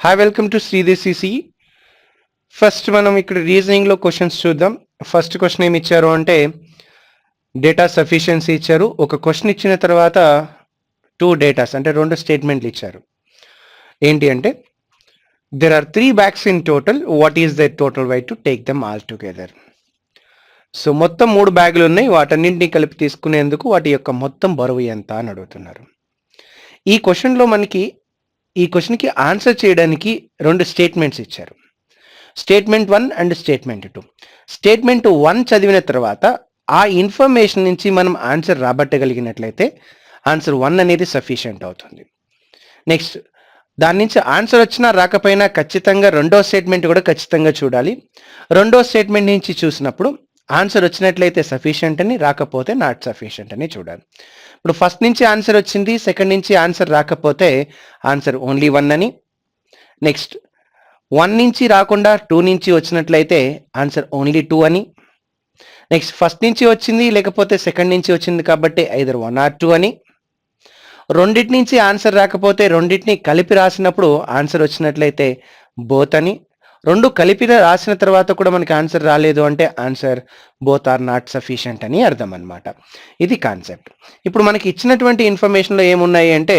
Hi welcome to శ్రీదేశీసి. First మనం ఇక్కడ రీజనింగ్లో క్వశ్చన్స్ చూద్దాం. ఫస్ట్ క్వశ్చన్ ఏమి ఇచ్చారు అంటే డేటా సఫిషియన్సీ ఇచ్చారు. ఒక క్వశ్చన్ ఇచ్చిన తర్వాత టూ డేటాస్ అంటే రెండు స్టేట్మెంట్లు ఇచ్చారు. ఏంటి అంటే there are 3 bags in total, what is the total weight to take them all together. So మొత్తం 3 బ్యాగులు ఉన్నాయి, వాటన్నింటినీ కలిపి తీసుకునేందుకు వాటి యొక్క మొత్తం బరువు ఎంత అని అడుగుతున్నారు. ఈ క్వశ్చన్లో మనకి ఈ క్వశ్చన్కి ఆన్సర్ చేయడానికి రెండు స్టేట్మెంట్స్ ఇచ్చారు, స్టేట్మెంట్ 1 అండ్ స్టేట్మెంట్ 2. స్టేట్మెంట్ 1 చదివిన తర్వాత ఆ ఇన్ఫర్మేషన్ నుంచి మనం ఆన్సర్ రాబట్టగలిగినట్లయితే ఆన్సర్ 1 అనేది సఫిషియంట్ అవుతుంది. నెక్స్ట్ దాని నుంచి ఆన్సర్ వచ్చినా రాకపోయినా ఖచ్చితంగా రెండో స్టేట్మెంట్ కూడా ఖచ్చితంగా చూడాలి. రెండో స్టేట్మెంట్ నుంచి చూసినప్పుడు ఆన్సర్ వచ్చినట్లయితే సఫిషియంట్ అని, రాకపోతే నాట్ సఫిషియంట్ అని చూడాలి. ఇప్పుడు ఫస్ట్ నుంచి ఆన్సర్ వచ్చింది, సెకండ్ నుంచి ఆన్సర్ రాకపోతే ఆన్సర్ ఓన్లీ 1 అని. నెక్స్ట్ 1 నుంచి రాకుండా 2 నుంచి వచ్చినట్లయితే ఆన్సర్ ఓన్లీ 2 అని. నెక్స్ట్ ఫస్ట్ నుంచి వచ్చింది లేకపోతే సెకండ్ నుంచి వచ్చింది కాబట్టి ఐదర్ 1 or 2 అని. రెండింటి నుంచి ఆన్సర్ రాకపోతే రెండింటిని కలిపి రాసినప్పుడు ఆన్సర్ వచ్చినట్లయితే బోత్ అని. రెండు కలిపి రాసిన తర్వాత కూడా మనకి ఆన్సర్ రాలేదు అంటే answer both are not sufficient అని అర్థం అనమాట. ఇది కాన్సెప్ట్. ఇప్పుడు మనకి ఇచ్చినటువంటి ఇన్ఫర్మేషన్లో ఏమున్నాయి అంటే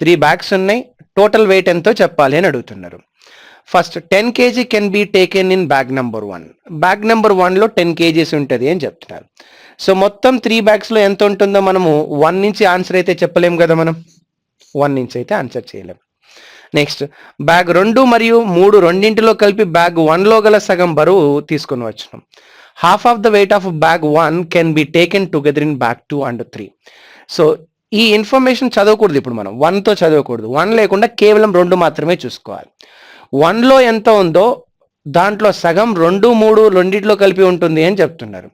3 బ్యాగ్స్ ఉన్నాయి, టోటల్ వెయిట్ ఎంతో చెప్పాలి అని అడుగుతున్నారు. First 10 kg can be taken in bag number 1. Bag number 1లో 10 kgs ఉంటుంది అని చెప్తున్నారు. సో మొత్తం 3 బ్యాగ్స్లో ఎంత ఉంటుందో మనము 1 నుంచి ఆన్సర్ అయితే చెప్పలేము కదా, మనం 1 నుంచి అయితే ఆన్సర్ చేయలేము. నెక్స్ట్ బ్యాగ్ 2 మరియు 3 రెండింటిలో కలిపి బ్యాగ్ 1లో గల సగం బరువు తీసుకొని వచ్చును. Half of the weight of bag 1 can be taken together in bag 2 and 3. So ఈ ఇన్ఫర్మేషన్ చదవకూడదు, ఇప్పుడు మనం 1తో చదవకూడదు. 1 లేకుండా కేవలం 2 మాత్రమే చూసుకోవాలి. 1లో ఎంత ఉందో దాంట్లో సగం 2, 3 రెండింటిలో కలిపి ఉంటుంది అని చెప్తున్నారు.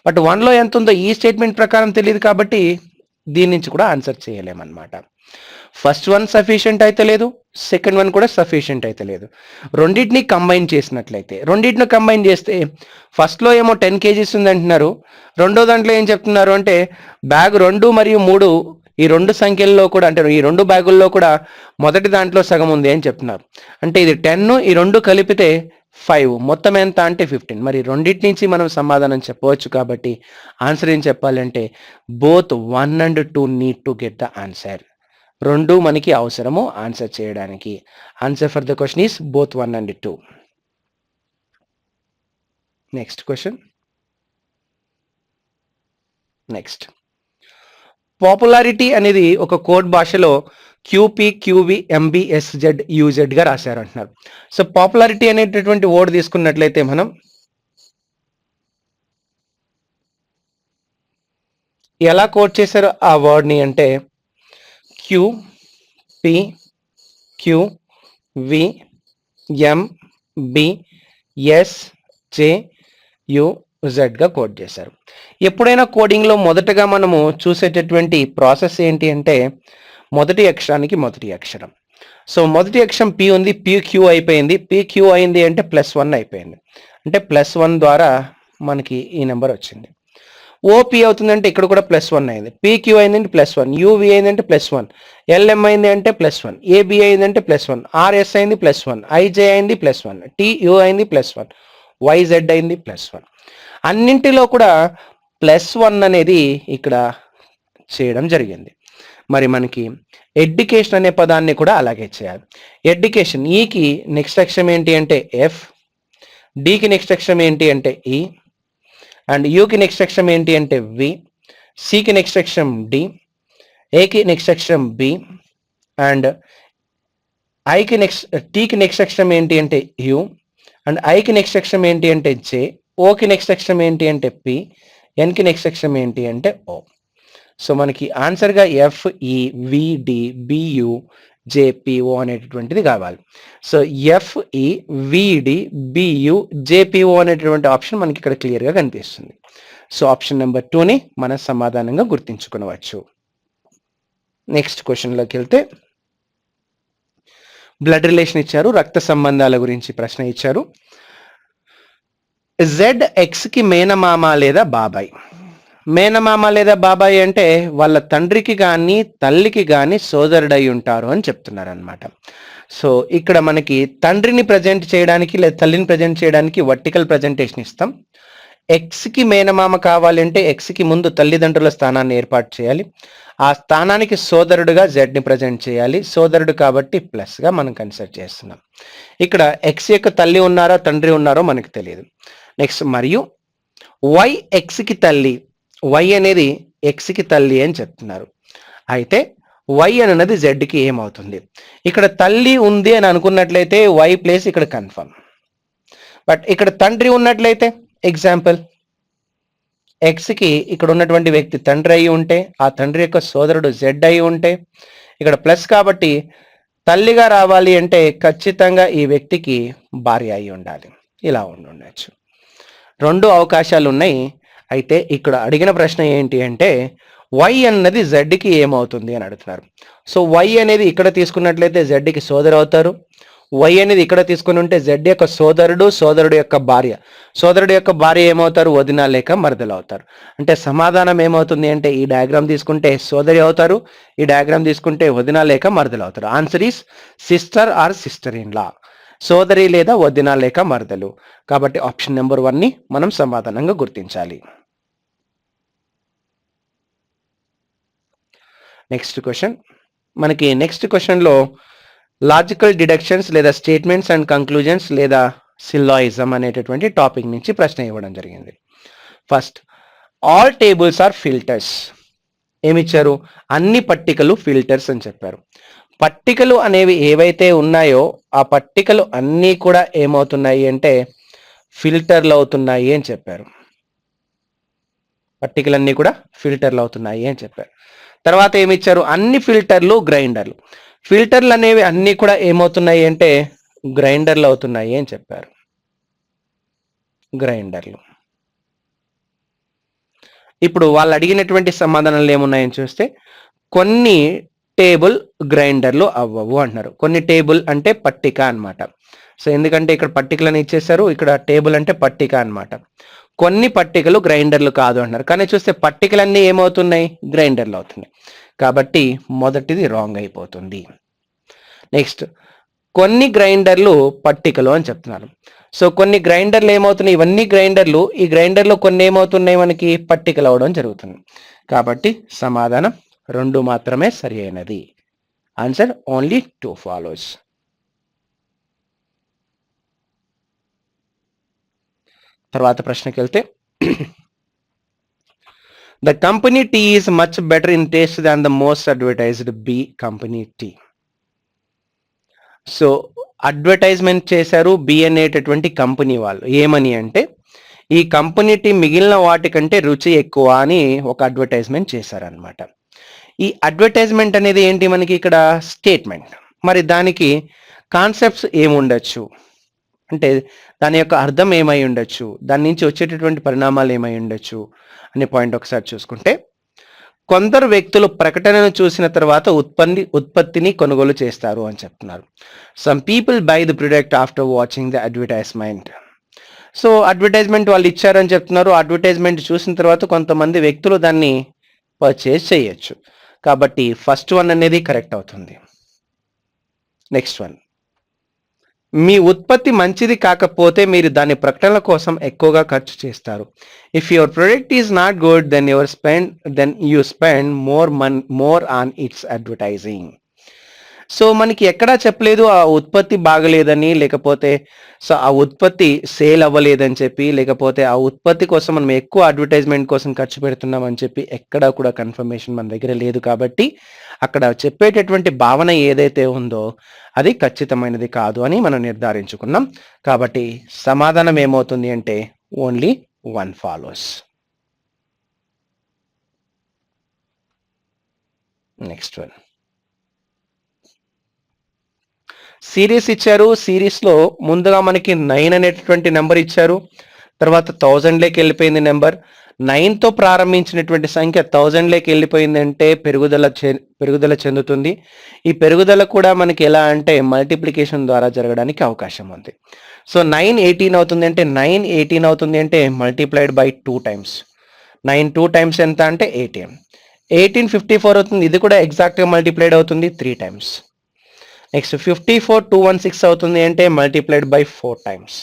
బట్ 1లో ఎంత ఉందో ఈ స్టేట్మెంట్ ప్రకారం తెలియదు కాబట్టి దీని నుంచి కూడా ఆన్సర్ చేయలేమన్నమాట. ఫస్ట్ 1 సఫిషియంట్ అయితే లేదు, సెకండ్ 1 కూడా సఫిషియంట్ అయితే లేదు. రెండింటిని కంబైన్ చేసినట్లయితే, రెండింటిని కంబైన్ చేస్తే ఫస్ట్లో ఏమో 10 kgs ఉంది అంటున్నారు, రెండో దాంట్లో ఏం చెప్తున్నారు అంటే బ్యాగ్ 2 మరియు 3 ఈ రెండు సంఖ్యల్లో కూడా అంటే ఈ రెండు బ్యాగుల్లో కూడా మొదటి దాంట్లో సగం ఉంది అని చెప్తున్నారు. అంటే ఇది 10, ఈ రెండు కలిపితే 5, మొత్తం ఎంత అంటే 15. మరి రెండింటి నుంచి మనం సమాధానం చెప్పవచ్చు కాబట్టి ఆన్సర్ ఏం చెప్పాలంటే both 1 and 2 need to get the answer. రెండు మనకి అవసరము ఆన్సర్ చేయడానికి. Answer for the question is both 1 and 2. Next question. Next popularity అనేది ఒక కోడ్ భాషలో QP QV MB SZ UZ గా రాశారు అంటున్నారు. సో పాపులారిటీ అనేటటువంటి వర్డ్ తీసుకున్నట్లయితే మనం ఎలా కోడ్ చేశారు ఆ వర్డ్ని అంటే QP QV MB SJ UZ గా కోడ్ చేశారు. ఎప్పుడైనా కోడింగ్లో మొదటగా మనము చూసేటటువంటి ప్రాసెస్ ఏంటి అంటే మొదటి అక్షరానికి మొదటి అక్షరం. సో మొదటి అక్షరం P ఉంది, PQ అయిపోయింది, PQ అయింది అంటే +1 అయిపోయింది, అంటే +1 ద్వారా మనకి ఈ నెంబర్ వచ్చింది. OP అవుతుందంటే ఇక్కడ కూడా +1 అయింది, PQ అయిందంటే +1, UV అయిందంటే +1, LM అయింది అంటే +1, AB అయిందంటే +1, RS అయింది +1, IJ అయింది +1, TU అయింది +1, YZ అయింది +1. అన్నింటిలో కూడా +1 అనేది ఇక్కడ చేయడం జరిగింది. మరి మనకి ఎడ్యుకేషన్ అనే పదాన్ని కూడా అలాగే చేయాలి. ఎడ్యుకేషన్ ఈకి నెక్స్ట్ అక్షరం ఏంటి అంటే F, డికి నెక్స్ట్ అక్షరం ఏంటి అంటే E, అండ్ యూకి నెక్స్ట్ అక్షరం ఏంటి అంటే V, సికి నెక్స్ట్ అక్షరం D, ఏకి నెక్స్ట్ అక్షరం B, అండ్ టీకి నెక్స్ట్ అక్షరం ఏంటి అంటే U, అండ్ ఐకి నెక్స్ట్ అక్షరం ఏంటి అంటే J, ఓకి నెక్స్ట్ అక్షరం ఏంటి అంటే P, ఎన్కి నెక్స్ట్ అక్షరం ఏంటి అంటే O. సో మనకి ఆన్సర్గా FEVDBUJPO అనేటటువంటిది కావాలి. సో FEVDBUJPO అనేటటువంటి ఆప్షన్ మనకి ఇక్కడ క్లియర్గా కనిపిస్తుంది. సో ఆప్షన్ నెంబర్ 2ని మనం సమాధానంగా గుర్తించుకోవచ్చు. నెక్స్ట్ క్వశ్చన్లోకి వెళ్తే బ్లడ్ రిలేషన్ ఇచ్చారు, రక్త సంబంధాల గురించి ప్రశ్న ఇచ్చారు. ZXకి మేనమామ లేదా బాబాయ్. మేనమామ లేదా బాబాయ్ అంటే వాళ్ళ తండ్రికి కానీ తల్లికి కానీ సోదరుడై ఉంటారు అని చెప్తున్నారు అనమాట. సో ఇక్కడ మనకి తండ్రిని ప్రజెంట్ చేయడానికి లేదా తల్లిని ప్రజెంట్ చేయడానికి వర్టికల్ ప్రజెంటేషన్ ఇస్తాం. ఎక్స్కి మేనమామ కావాలంటే ఎక్స్కి ముందు తల్లిదండ్రుల స్థానాన్ని ఏర్పాటు చేయాలి. ఆ స్థానానికి సోదరుడుగా జెడ్ని ప్రజెంట్ చేయాలి. సోదరుడు కాబట్టి ప్లస్గా మనం కన్సిడర్ చేస్తున్నాం. ఇక్కడ ఎక్స్ యొక్క తల్లి ఉన్నారో తండ్రి ఉన్నారో మనకు తెలియదు. నెక్స్ట్ మరియు వై ఎక్స్కి తల్లి, వై అనేది ఎక్స్కి తల్లి అని చెప్తున్నారు. అయితే వై అన్నది జెడ్కి ఏమవుతుంది? ఇక్కడ తల్లి ఉంది అని అనుకున్నట్లయితే వై ప్లేస్ ఇక్కడ కన్ఫర్మ్. బట్ ఇక్కడ తండ్రి ఉన్నట్లయితే ఎగ్జాంపుల్ ఎక్స్కి ఇక్కడ ఉన్నటువంటి వ్యక్తి తండ్రి అయి ఉంటే ఆ తండ్రి యొక్క సోదరుడు జెడ్ అయి ఉంటే ఇక్కడ ప్లస్ కాబట్టి తల్లిగా రావాలి అంటే ఖచ్చితంగా ఈ వ్యక్తికి భార్య అయి ఉండాలి. ఇలా ఉండొచ్చు. 2 అవకాశాలు ఉన్నాయి. అయితే ఇక్కడ అడిగిన ప్రశ్న ఏంటి అంటే వై అన్నది జెడ్కి ఏమవుతుంది అని అడుగుతున్నారు. సో వై అనేది ఇక్కడ తీసుకున్నట్లయితే జెడ్కి సోదరు అవుతారు. వై అనేది ఇక్కడ తీసుకుని ఉంటే జెడ్ యొక్క సోదరుడు, సోదరుడు యొక్క భార్య, సోదరుడు యొక్క భార్య ఏమవుతారు? వదిన లేక మరదలు అవుతారు. అంటే సమాధానం ఏమవుతుంది అంటే ఈ డయాగ్రామ్ తీసుకుంటే సోదరి అవుతారు, ఈ డయాగ్రామ్ తీసుకుంటే వదిన లేక మరదలు అవుతారు. Answer is sister are sister in law, సోదరి లేదా వదిన లేక మరదలు. కాబట్టి ఆప్షన్ నెంబర్ 1ని మనం సమాధానంగా గుర్తించాలి. నెక్స్ట్ క్వశ్చన్, మనకి నెక్స్ట్ క్వశ్చన్లో లాజికల్ డిడక్షన్స్ లేదా స్టేట్మెంట్స్ అండ్ కంక్లూజన్స్ లేదా సిల్లాయిజం అనేటటువంటి టాపిక్ నుంచి ప్రశ్న ఇవ్వడం జరిగింది. First, all tables are filters. ఏమిచ్చారు? అన్ని పట్టికలు ఫిల్టర్స్ అని చెప్పారు. పట్టికలు అనేవి ఏవైతే ఉన్నాయో ఆ పట్టికలు అన్నీ కూడా ఏమవుతున్నాయి అంటే ఫిల్టర్లు అవుతున్నాయి అని చెప్పారు. పట్టికలన్నీ కూడా ఫిల్టర్లు అవుతున్నాయి అని చెప్పారు. తర్వాత ఏమిచ్చారు? అన్ని ఫిల్టర్లు గ్రైండర్లు. ఫిల్టర్లు అనేవి అన్నీ కూడా ఏమవుతున్నాయి అంటే గ్రైండర్లు అవుతున్నాయి అని చెప్పారు. గ్రైండర్లు. ఇప్పుడు వాళ్ళు అడిగినటువంటి సమాధానాలు ఏమున్నాయని చూస్తే కొన్ని టేబుల్ గ్రైండర్లు అవ్వవు అంటున్నారు. కొన్ని టేబుల్ అంటే పట్టిక అన్నమాట. సో ఎందుకంటే ఇక్కడ పట్టికలను ఇచ్చేసారు, ఇక్కడ టేబుల్ అంటే పట్టిక అన్నమాట. కొన్ని పట్టికలు గ్రైండర్లు కాదు అంటున్నారు. కానీ చూస్తే పట్టికలన్నీ ఏమవుతున్నాయి? గ్రైండర్లు అవుతున్నాయి. కాబట్టి మొదటిది రాంగ్ అయిపోతుంది. నెక్స్ట్, కొన్ని గ్రైండర్లు పట్టికలు అని చెప్తున్నారు. సో కొన్ని గ్రైండర్లు ఏమవుతున్నాయి? ఇవన్నీ గ్రైండర్లు. ఈ గ్రైండర్లో కొన్ని ఏమవుతున్నాయి? మనకి పట్టికలు అవడం జరుగుతుంది. కాబట్టి సమాధానం 2 మాత్రమే సరి అయినది. Answer only 2 follows. తర్వాత ప్రశ్నకి వెళ్తే, the company tea is much better in taste than the most advertised B company tea. So advertisement చేశారు బి అనేటటువంటి కంపెనీ వాళ్ళు. ఏమని అంటే ఈ కంపెనీ టీ మిగిలిన వాటికంటే రుచి ఎక్కువ అని ఒక అడ్వర్టైజ్మెంట్ చేశారనమాట. ఈ అడ్వర్టైజ్మెంట్ అనేది ఏంటి? మనకి ఇక్కడ స్టేట్మెంట్. మరి దానికి కాన్సెప్ట్స్ ఏముండొచ్చు అంటే దాని యొక్క అర్థం ఏమై ఉండొచ్చు, దాని నుంచి వచ్చేటటువంటి పరిణామాలు ఏమై ఉండొచ్చు అనే పాయింట్ ఒకసారి చూసుకుంటే, కొందరు వ్యక్తులు ప్రకటనను చూసిన తర్వాత ఉత్పత్తిని కొనుగోలు చేస్తారు అని చెప్తున్నారు. Some people by the product after watching the advertisement. So advertisement వాళ్ళు ఇచ్చారని చెప్తున్నారు. అడ్వర్టైజ్మెంట్ చూసిన తర్వాత కొంతమంది వ్యక్తులు దాన్ని పర్చేజ్ చేయొచ్చు. కాబట్టి ఫస్ట్ వన్ అనేది కరెక్ట్ అవుతుంది. నెక్స్ట్ వన్, మీ ఉత్పత్తి మంచిది కాకపోతే మీరు దాని ప్రకటనల కోసం ఎక్కువగా ఖర్చు చేస్తారు. If your product is not good then you spend more on its advertising. So మనకి ఎక్కడా చెప్పలేదు ఆ ఉత్పత్తి బాగలేదని, లేకపోతే సో ఆ ఉత్పత్తి సేల్ అవ్వలేదని చెప్పి, లేకపోతే ఆ ఉత్పత్తి కోసం మనం ఎక్కువ అడ్వర్టైజ్మెంట్ కోసం ఖర్చు పెడుతున్నాం అని చెప్పి ఎక్కడా కూడా కన్ఫర్మేషన్ మన దగ్గర లేదు. కాబట్టి అక్కడ చెప్పేటటువంటి భావన ఏదైతే ఉందో అది ఖచ్చితమైనది కాదు అని మనం నిర్ధారించుకున్నాం. కాబట్టి సమాధానం ఏమవుతుంది అంటే only 1 follows. Next one, series ఇచ్చారు. సిరీస్లో ముందుగా మనకి 9 అనేటటువంటి నెంబర్ ఇచ్చారు. తర్వాత 1000లోకి వెళ్ళిపోయింది నెంబర్. 9తో ప్రారంభించినటువంటి సంఖ్య 1000లోకి వెళ్ళిపోయిందంటే పెరుగుదల చెందుతుంది. ఈ పెరుగుదల కూడా మనకి ఎలా అంటే మల్టిప్లికేషన్ ద్వారా జరగడానికి అవకాశం ఉంది. సో 9 18 అవుతుంది అంటే 9 18 అవుతుంది అంటే మల్టిప్లైడ్ బై 2 టైమ్స్. 9 2 టైమ్స్ ఎంత అంటే 18. 18 54 అవుతుంది. ఇది కూడా ఎగ్జాక్ట్గా మల్టిప్లైడ్ అవుతుంది 3 టైమ్స్. నెక్స్ట్ 54,216 అవుతుంది అంటే మల్టిప్లైడ్ బై 4 టైమ్స్.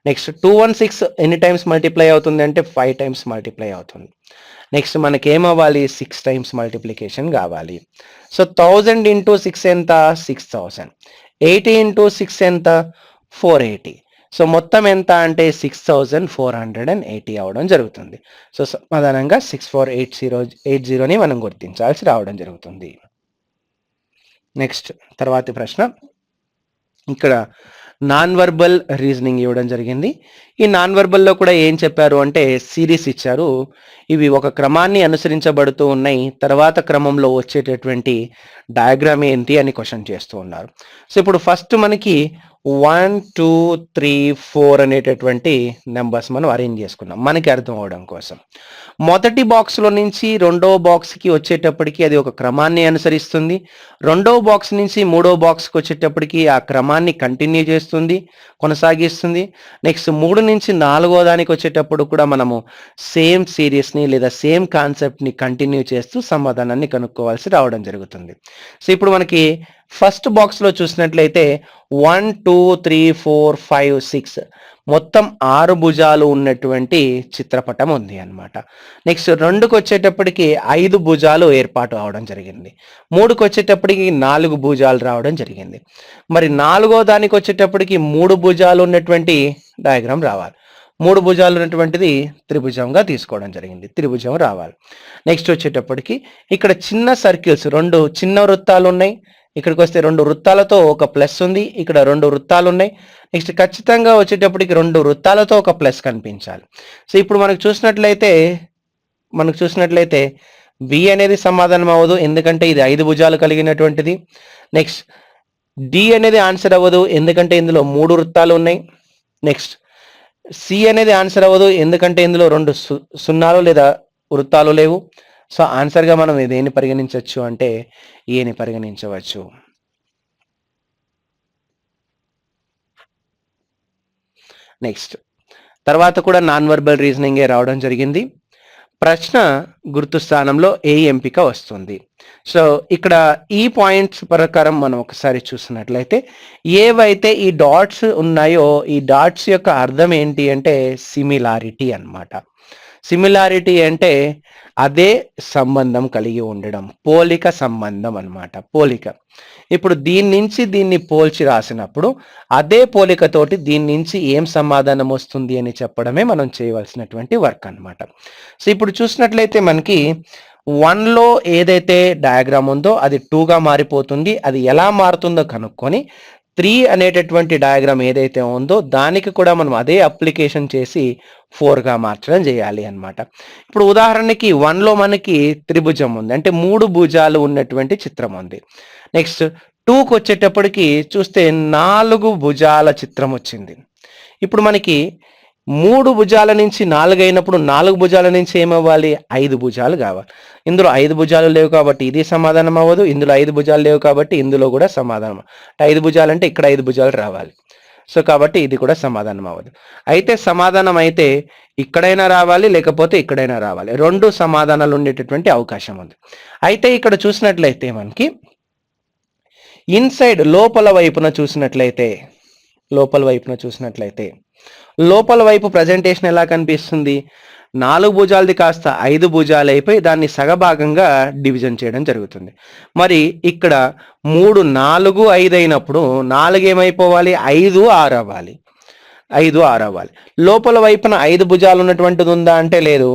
నెక్స్ట్ 216 ఎన్ని టైమ్స్ మల్టిప్లై అవుతుంది అంటే 5 టైమ్స్ మల్టిప్లై అవుతుంది. నెక్స్ట్ మనకి ఏమవ్వాలి 6 టైమ్స్ మల్టిప్లికేషన్ కావాలి. సో 1000 ఇంటూ 6 ఎంత 6000. 80 ఇంటూ 6 ఎంత 480. సో మొత్తం ఎంత అంటే 6480 అవడం జరుగుతుంది. సో సమాధానంగా 6480ని మనం గుర్తించాల్సి రావడం జరుగుతుంది. నెక్స్ట్ తర్వాతి ప్రశ్న, ఇక్కడ నాన్ వర్బల్ రీజనింగ్ ఇవ్వడం జరిగింది. ఈ నాన్ వర్బల్లో కూడా ఏం చెప్పారు అంటే సిరీస్ ఇచ్చారు. ఇవి ఒక క్రమాన్ని అనుసరించబడుతూ ఉన్నాయి, తర్వాత క్రమంలో వచ్చేటటువంటి డయాగ్రామ్ ఏంటి అని క్వశ్చన్ చేస్తూ ఉన్నారు. సో ఇప్పుడు ఫస్ట్ మనకి 1 2 3 4 అనేటటువంటి నెంబర్స్ మనం అరేంజ్ చేసుకున్నాం మనకి అర్థం అవడం కోసం. మొదటి బాక్స్లో నుంచి రెండో బాక్స్కి వచ్చేటప్పటికి అది ఒక క్రమాన్ని అనుసరిస్తుంది. రెండో బాక్స్ నుంచి మూడో బాక్స్కి వచ్చేటప్పటికి ఆ క్రమాన్ని కంటిన్యూ చేస్తుంది, కొనసాగిస్తుంది. నెక్స్ట్ 3 నుంచి 4వ దానికి వచ్చేటప్పుడు కూడా మనము సేమ్ సిరీస్ని లేదా సేమ్ కాన్సెప్ట్ని కంటిన్యూ చేస్తూ సమాధానాన్ని కనుక్కోవాల్సి రావడం జరుగుతుంది. సో ఇప్పుడు మనకి ఫస్ట్ బాక్స్లో చూసినట్లయితే 1 2 3 4 5 6 మొత్తం 6 భుజాలు ఉన్నటువంటి చిత్రపటం ఉంది అన్నమాట. నెక్స్ట్ 2కి వచ్చేటప్పటికి 5 భుజాలు ఏర్పాటు అవడం జరిగింది. 3కి వచ్చేటప్పటికి 4 భుజాలు రావడం జరిగింది. మరి 4వ దానికి వచ్చేటప్పటికి 3 భుజాలు ఉన్నటువంటి డయాగ్రామ్ రావాలి. 3 భుజాలు ఉన్నటువంటిది త్రిభుజంగా తీసుకోవడం జరిగింది, త్రిభుజం రావాలి. నెక్స్ట్ వచ్చేటప్పటికి ఇక్కడ చిన్న సర్కిల్స్ 2 చిన్న వృత్తాలు ఉన్నాయి. ఇక్కడికి వస్తే 2 వృత్తాలతో ఒక ప్లస్ ఉంది, ఇక్కడ 2 వృత్తాలు ఉన్నాయి. నెక్స్ట్ ఖచ్చితంగా వచ్చేటప్పటికి 2 వృత్తాలతో ఒక ప్లస్ కనిపించాలి. సో ఇప్పుడు మనకు చూసినట్లయితే బి అనేది సమాధానం అవ్వదు, ఎందుకంటే ఇది 5 భుజాలు కలిగినటువంటిది. నెక్స్ట్ డి అనేది ఆన్సర్ అవ్వదు, ఎందుకంటే ఇందులో 3 వృత్తాలు ఉన్నాయి. నెక్స్ట్ సి అనేది ఆన్సర్ అవ్వదు, ఎందుకంటే ఇందులో 2 సున్నాలు లేదా వృత్తాలు లేవు. సో ఆన్సర్గా మనం దేన్ని పరిగణించవచ్చు అంటే ఏని పరిగణించవచ్చు. నెక్స్ట్ తర్వాత కూడా నాన్ వర్బల్ రీజనింగే రావడం జరిగింది. ప్రశ్న గుర్తు స్థానంలో ఏ ఎంపిక వస్తుంది. సో ఇక్కడ ఈ పాయింట్స్ ప్రకారం మనం ఒకసారి చూసినట్లయితే ఏవైతే ఈ డాట్స్ ఉన్నాయో ఈ డాట్స్ యొక్క అర్థం ఏంటి అంటే సిమిలారిటీ అన్నమాట. సిమిలారిటీ అంటే అదే సంబంధం కలిగి ఉండడం, పోలిక సంబంధం అన్నమాట, పోలిక. ఇప్పుడు దీని నుంచి దీన్ని పోల్చి రాసినప్పుడు అదే పోలికతోటి దీని నుంచి ఏం సమాధానం వస్తుంది అని చెప్పడమే మనం చేయవలసినటువంటి వర్క్ అన్నమాట. సో ఇప్పుడు చూసినట్లయితే మనకి 1లో ఏదైతే డయాగ్రామ్ ఉందో అది 2గా మారిపోతుంది. అది ఎలా మారుతుందో కనుక్కొని 3 అనేటటువంటి డయాగ్రామ్ ఏదైతే ఉందో దానికి కూడా మనం అదే అప్లికేషన్ చేసి 4గా మార్చడం చేయాలి అన్నమాట. ఇప్పుడు ఉదాహరణకి 1లో మనకి త్రిభుజం ఉంది, అంటే 3 భుజాలు ఉన్నటువంటి చిత్రం ఉంది. నెక్స్ట్ 2కి వచ్చేటప్పటికి చూస్తే 4 భుజాల చిత్రం వచ్చింది. ఇప్పుడు మనకి 3 భుజాల నుంచి 4 అయినప్పుడు 4 భుజాల నుంచి ఏమవ్వాలి 5 భుజాలు కావాలి. ఇందులో 5 భుజాలు లేవు కాబట్టి ఇది సమాధానం అవ్వదు, ఇందులో 5 భుజాలు లేవు కాబట్టి ఇందులో కూడా సమాధానం. 5 భుజాలు అంటే ఇక్కడ 5 భుజాలు రావాలి. సో కాబట్టి ఇది కూడా సమాధానం అవ్వదు. అయితే సమాధానం అయితే ఇక్కడైనా రావాలి, లేకపోతే ఇక్కడైనా రావాలి. 2 సమాధానాలు ఉండేటటువంటి అవకాశం ఉంది. అయితే ఇక్కడ చూసినట్లయితే మనకి ఇన్సైడ్ లోపల వైపున చూసినట్లయితే లోపల వైపు ప్రజెంటేషన్ ఎలా కనిపిస్తుంది, 4 భుజాలది కాస్త 5 భుజాలు అయిపోయి దాన్ని సగభాగంగా డివిజన్ చేయడం జరుగుతుంది. మరి ఇక్కడ 3 4 5 అయినప్పుడు 4 ఏమైపోవాలి 5 6 అవ్వాలి, 5 6 అవ్వాలి. లోపల వైపున 5 భుజాలు ఉన్నటువంటిది ఉందా అంటే లేదు,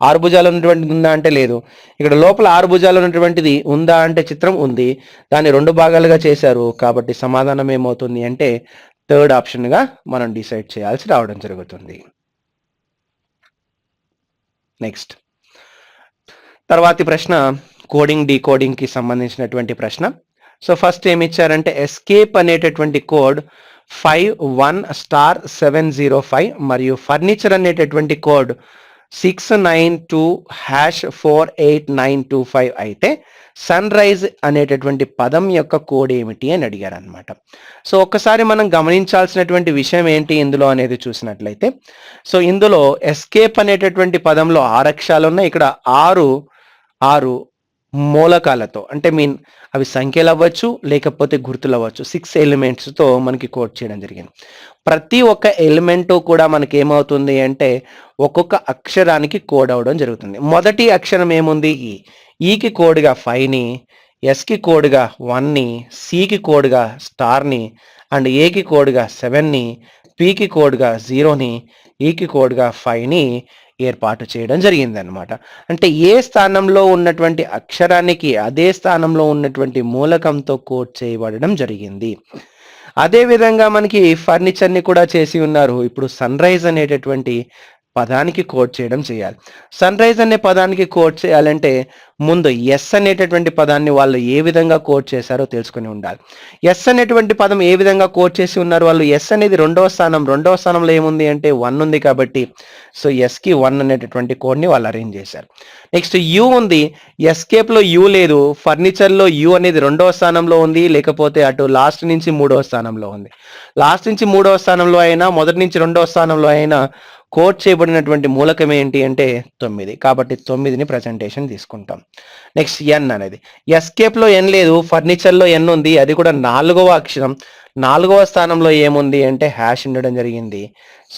6 భుజాలు ఉన్నటువంటిది ఉందా అంటే లేదు. ఇక్కడ లోపల 6 భుజాలు ఉన్నటువంటిది ఉందా అంటే చిత్రం ఉంది, దాన్ని 2 భాగాలుగా చేశారు. కాబట్టి సమాధానం ఏమవుతుంది అంటే 3rd ఆప్షన్గా మనం డిసైడ్ చేయాల్సి రావడం జరుగుతుంది. నెక్స్ట్ తర్వాతి ప్రశ్న కోడింగ్ డీకోడింగ్కి సంబంధించినటువంటి ప్రశ్న. సో ఫస్ట్ ఏమి ఇచ్చారంటే ఎస్కేప్ అనేటటువంటి కోడ్ 51*705 మరియు ఫర్నిచర్ అనేటటువంటి కోడ్ 692#48925 అయితే సన్ రైజ్ అనేటటువంటి పదం యొక్క కోడ్ ఏమిటి అని అడిగారు అనమాట. సో ఒక్కసారి మనం గమనించాల్సినటువంటి విషయం ఏంటి ఇందులో అనేది చూసినట్లయితే, సో ఇందులో ఎస్కేప్ అనేటటువంటి పదంలో 6 అక్షరాలు ఉన్నాయి. ఇక్కడ 6 మూలకాలతో, అంటే అవి సంఖ్యలు అవ్వచ్చు లేకపోతే గుర్తులు అవ్వచ్చు, 6 ఎలిమెంట్స్తో మనకి కోడ్ చేయడం జరిగింది. ప్రతి ఒక్క ఎలిమెంట్ కూడా మనకి ఏమవుతుంది అంటే ఒక్కొక్క అక్షరానికి కోడ్ అవడం జరుగుతుంది. మొదటి అక్షరం ఏముంది? ఈకి కోడ్గా 5ని, ఎస్కి కోడ్గా 1ని, సికి కోడ్గా స్టార్ని, అండ్ ఏకి కోడ్గా 7ని, పికి కోడ్గా 0ని, ఈకి కోడ్గా 5ని ఏర్పాటు చేయడం జరిగిందనమాట. అంటే ఏ స్థానంలో ఉన్నటువంటి అక్షరానికి అదే స్థానంలో ఉన్నటువంటి మూలకంతో కోడ్ చేయబడడం జరిగింది. అదేవిధంగా మనకి ఫర్నిచర్ని కూడా చేసి ఉన్నారు. ఇప్పుడు సన్ రైజ్ అనేటటువంటి పదానికి కోడ్ చేయడం చేయాలి. సన్ రైజ్ అనే పదానికి కోడ్ చేయాలంటే ముందు ఎస్ అనేటటువంటి పదాన్ని వాళ్ళు ఏ విధంగా కోడ్ చేశారో తెలుసుకుని ఉండాలి. ఎస్ అనేటువంటి పదం ఏ విధంగా కోడ్ చేసి ఉన్నారు వాళ్ళు? ఎస్ అనేది రెండవ స్థానంలో ఏముంది అంటే 1 ఉంది కాబట్టి సో ఎస్కి 1 అనేటటువంటి కోడ్ని వాళ్ళు అరేంజ్ చేశారు. నెక్స్ట్ యూ ఉంది. ఎస్కేప్లో యూ లేదు, ఫర్నిచర్లో యూ అనేది రెండవ స్థానంలో ఉంది, లేకపోతే అటు లాస్ట్ నుంచి 3వ స్థానంలో ఉంది. లాస్ట్ నుంచి 3వ స్థానంలో అయినా మొదటి నుంచి 2వ స్థానంలో అయినా కోడ్ చేయబడినటువంటి మూలకం ఏంటి అంటే 9, కాబట్టి 9ని ప్రజెంటేషన్ తీసుకుంటాం. నెక్స్ట్ ఎన్ అనేది, ఎస్కేప్లో ఎన్ లేదు, ఫర్నిచర్లో ఎన్ ఉంది, అది కూడా 4వ అక్షరం. 4వ స్థానంలో ఏముంది అంటే హ్యాష్ ఉండడం జరిగింది,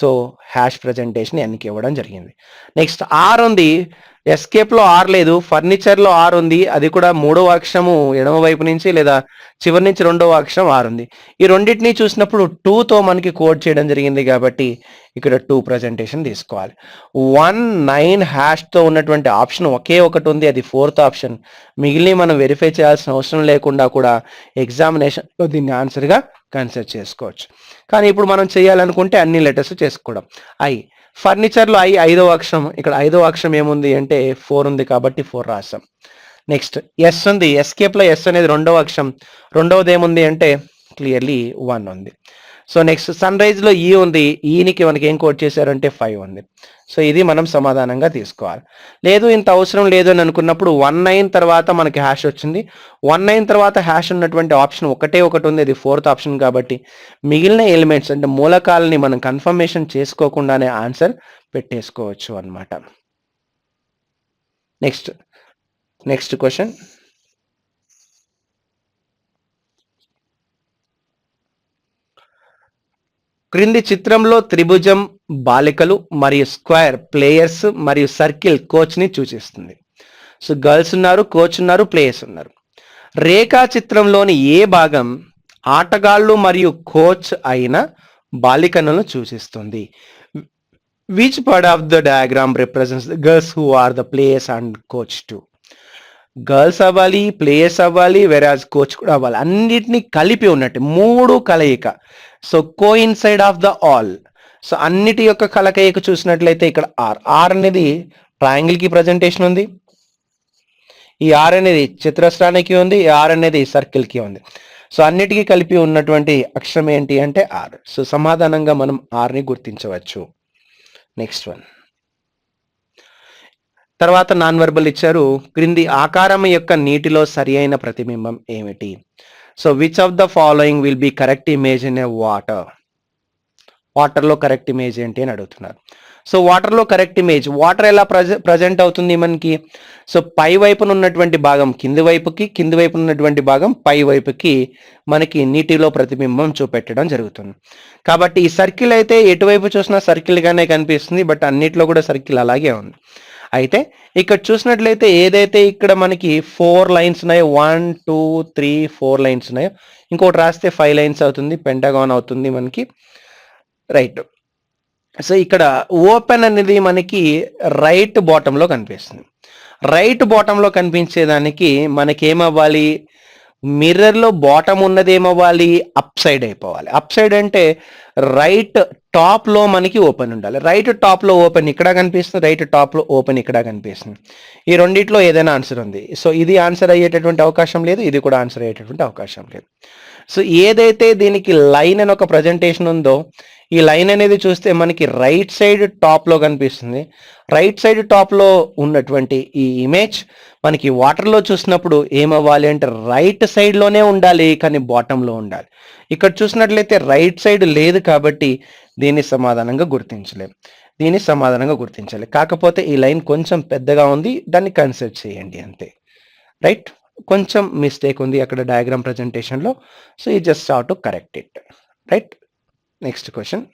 సో హ్యాష్ ప్రజెంటేషన్ ఎన్కి ఇవ్వడం జరిగింది. నెక్స్ట్ ఆర్ ఉంది. ఎస్కేప్లో ఆర్ లేదు, ఫర్నిచర్లో ఆర్ ఉంది, అది కూడా 3వ అక్షరము ఎడమ వైపు నుంచి లేదా చివరి నుంచి 2వ అక్షరం ఆర్ ఉంది. ఈ రెండింటినీ చూసినప్పుడు 2తో మనకి కోడ్ చేయడం జరిగింది కాబట్టి ఇక్కడ 2 ప్రజెంటేషన్ తీసుకోవాలి. 1 9 హ్యాష్తో ఉన్నటువంటి ఆప్షన్ ఒకే ఒకటి ఉంది, అది 4th ఆప్షన్. మిగిలిన మనం వెరిఫై చేయాల్సిన అవసరం లేకుండా కూడా ఎగ్జామినేషన్లో దీన్ని ఆన్సర్గా కన్సిడర్ చేసుకోవచ్చు. కానీ ఇప్పుడు మనం చేయాలనుకుంటే అన్ని లెటర్స్ చేసుకోవడం. ఫర్నిచర్లో 5వ అక్షరం, ఇక్కడ 5వ అక్షరం ఏముంది అంటే 4 ఉంది కాబట్టి 4 రాస్తాం. నెక్స్ట్ ఎస్ ఉంది. ఎస్కేప్లో ఎస్ అనేది 2వ అక్షరం, 2వది ఏముంది అంటే క్లియర్లీ 1 ఉంది. సో నెక్స్ట్ సన్ రైజ్లో ఈ ఉంది, ఈనికి మనకి ఏం కోడ్ చేశారంటే 5 ఉంది. సో ఇది మనం సమాధానంగా తీసుకోవాలి. లేదు ఇంత అవసరం లేదు అని అనుకున్నప్పుడు 19 తర్వాత మనకి హ్యాష్ వచ్చింది. 19 తర్వాత హ్యాష్ ఉన్నటువంటి ఆప్షన్ ఒకటే ఒకటి ఉంది, అది 4th ఆప్షన్ కాబట్టి మిగిలిన ఎలిమెంట్స్ అంటే మూలకాలని మనం కన్ఫర్మేషన్ చేసుకోకుండానే ఆన్సర్ పెట్టేసుకోవచ్చు అన్నమాట. Next question. క్రింది చిత్రంలో త్రిభుజం బాలికలు మరియు స్క్వేర్ ప్లేయర్స్ మరియు సర్కిల్ కోచ్ని సూచిస్తుంది. సో గర్ల్స్ ఉన్నారు, కోచ్ ఉన్నారు, ప్లేయర్స్ ఉన్నారు. రేఖా చిత్రంలోని ఏ భాగం ఆటగాళ్ళు మరియు కోచ్ అయిన బాలికలను సూచిస్తుంది? Which part of the diagram represents the girls who are the players and coach too? Girls అవ్వాలి, ప్లేయర్స్ అవ్వాలి, వెరాజ్ కోచ్ కూడా అవ్వాలి. అన్నిటినీ కలిపి ఉన్నట్టు 3 కలయిక. So coincide of the all. So అన్నిటి యొక్క కలయిక చూసినట్లయితే ఇక్కడ ఆర్ అనేది ట్రయాంగిల్కి ప్రజెంటేషన్ ఉంది, ఈ ఆర్ అనేది చతురస్రానికి ఉంది, ఈ ఆర్ అనేది సర్కిల్కి ఉంది. సో అన్నిటికీ కలిపి ఉన్నటువంటి అక్షరం ఏంటి అంటే ఆర్. సో సమాధానంగా మనం ఆర్ని గుర్తించవచ్చు. Next one. తర్వాత నాన్ వెర్బల్ ఇచ్చారు. క్రింది ఆకారం యొక్క నీటిలో సరి అయిన ప్రతిబింబం ఏమిటి? So which of the following will be correct image in a water? వాటర్లో కరెక్ట్ ఇమేజ్ ఏంటి అని అడుగుతున్నారు. సో వాటర్లో కరెక్ట్ ఇమేజ్, వాటర్ ఎలా ప్రజెంట్ అవుతుంది మనకి? సో పై వైపున ఉన్నటువంటి భాగం కింది వైపుకి, కింది వైపున ఉన్నటువంటి భాగం పై వైపుకి మనకి నీటిలో ప్రతిబింబం చూపెట్టడం జరుగుతుంది. కాబట్టి ఈ సర్కిల్ అయితే ఎటువైపు చూసినా సర్కిల్గానే కనిపిస్తుంది, బట్ అన్నిట్లో కూడా సర్కిల్ అలాగే ఉంది. అయితే ఇక్కడ చూసినట్లయితే ఏదైతే ఇక్కడ మనకి 4 లైన్స్ ఉన్నాయో, 1 2 3 4 లైన్స్ ఉన్నాయో, ఇంకోటి రాస్తే 5 లైన్స్ అవుతుంది, పెంటగాన్ అవుతుంది మనకి, రైట్. సో ఇక్కడ ఓపెన్ అనేది మనకి రైట్ బాటంలో కనిపిస్తుంది. రైట్ బాటంలో కనిపించేదానికి మనకి ఏమవ్వాలి? మిర్రర్లో బాటమ్ ఉన్నది ఏమవ్వాలి? అప్ సైడ్ అయిపోవాలి. అప్ సైడ్ అంటే రైట్ టాప్లో మనకి ఓపెన్ ఉండాలి. రైట్ టాప్లో ఓపెన్ ఇక్కడ కనిపిస్తుంది, రైట్ టాప్లో ఓపెన్ ఇక్కడ కనిపిస్తుంది. ఈ రెండిట్లో ఏదైనా ఆన్సర్ ఉంది. సో ఇది ఆన్సర్ అయ్యేటటువంటి అవకాశం లేదు, ఇది కూడా ఆన్సర్ అయ్యేటటువంటి అవకాశం లేదు. సో ఏదైతే దీనికి లైన్ అని ఒక ప్రజెంటేషన్ ఉందో, ఈ లైన్ అనేది చూస్తే మనకి రైట్ సైడ్ టాప్లో కనిపిస్తుంది. రైట్ సైడ్ టాప్లో ఉన్నటువంటి ఈ ఇమేజ్ మనకి వాటర్లో చూసినప్పుడు ఏమవ్వాలి అంటే రైట్ సైడ్లోనే ఉండాలి, కానీ బాటంలో ఉండాలి. ఇక్కడ చూసినట్లయితే రైట్ సైడ్ లేదు కాబట్టి దీన్ని సమాధానంగా గుర్తించాలి. కాకపోతే ఈ లైన్ కొంచెం పెద్దగా ఉంది, దాన్ని కన్సిడర్ చేయండి అంతే. రైట్. కొంచెం మిస్టేక్ ఉంది అక్కడ డయాగ్రామ్ ప్రజెంటేషన్లో. So you just have to correct it. Right. Next question.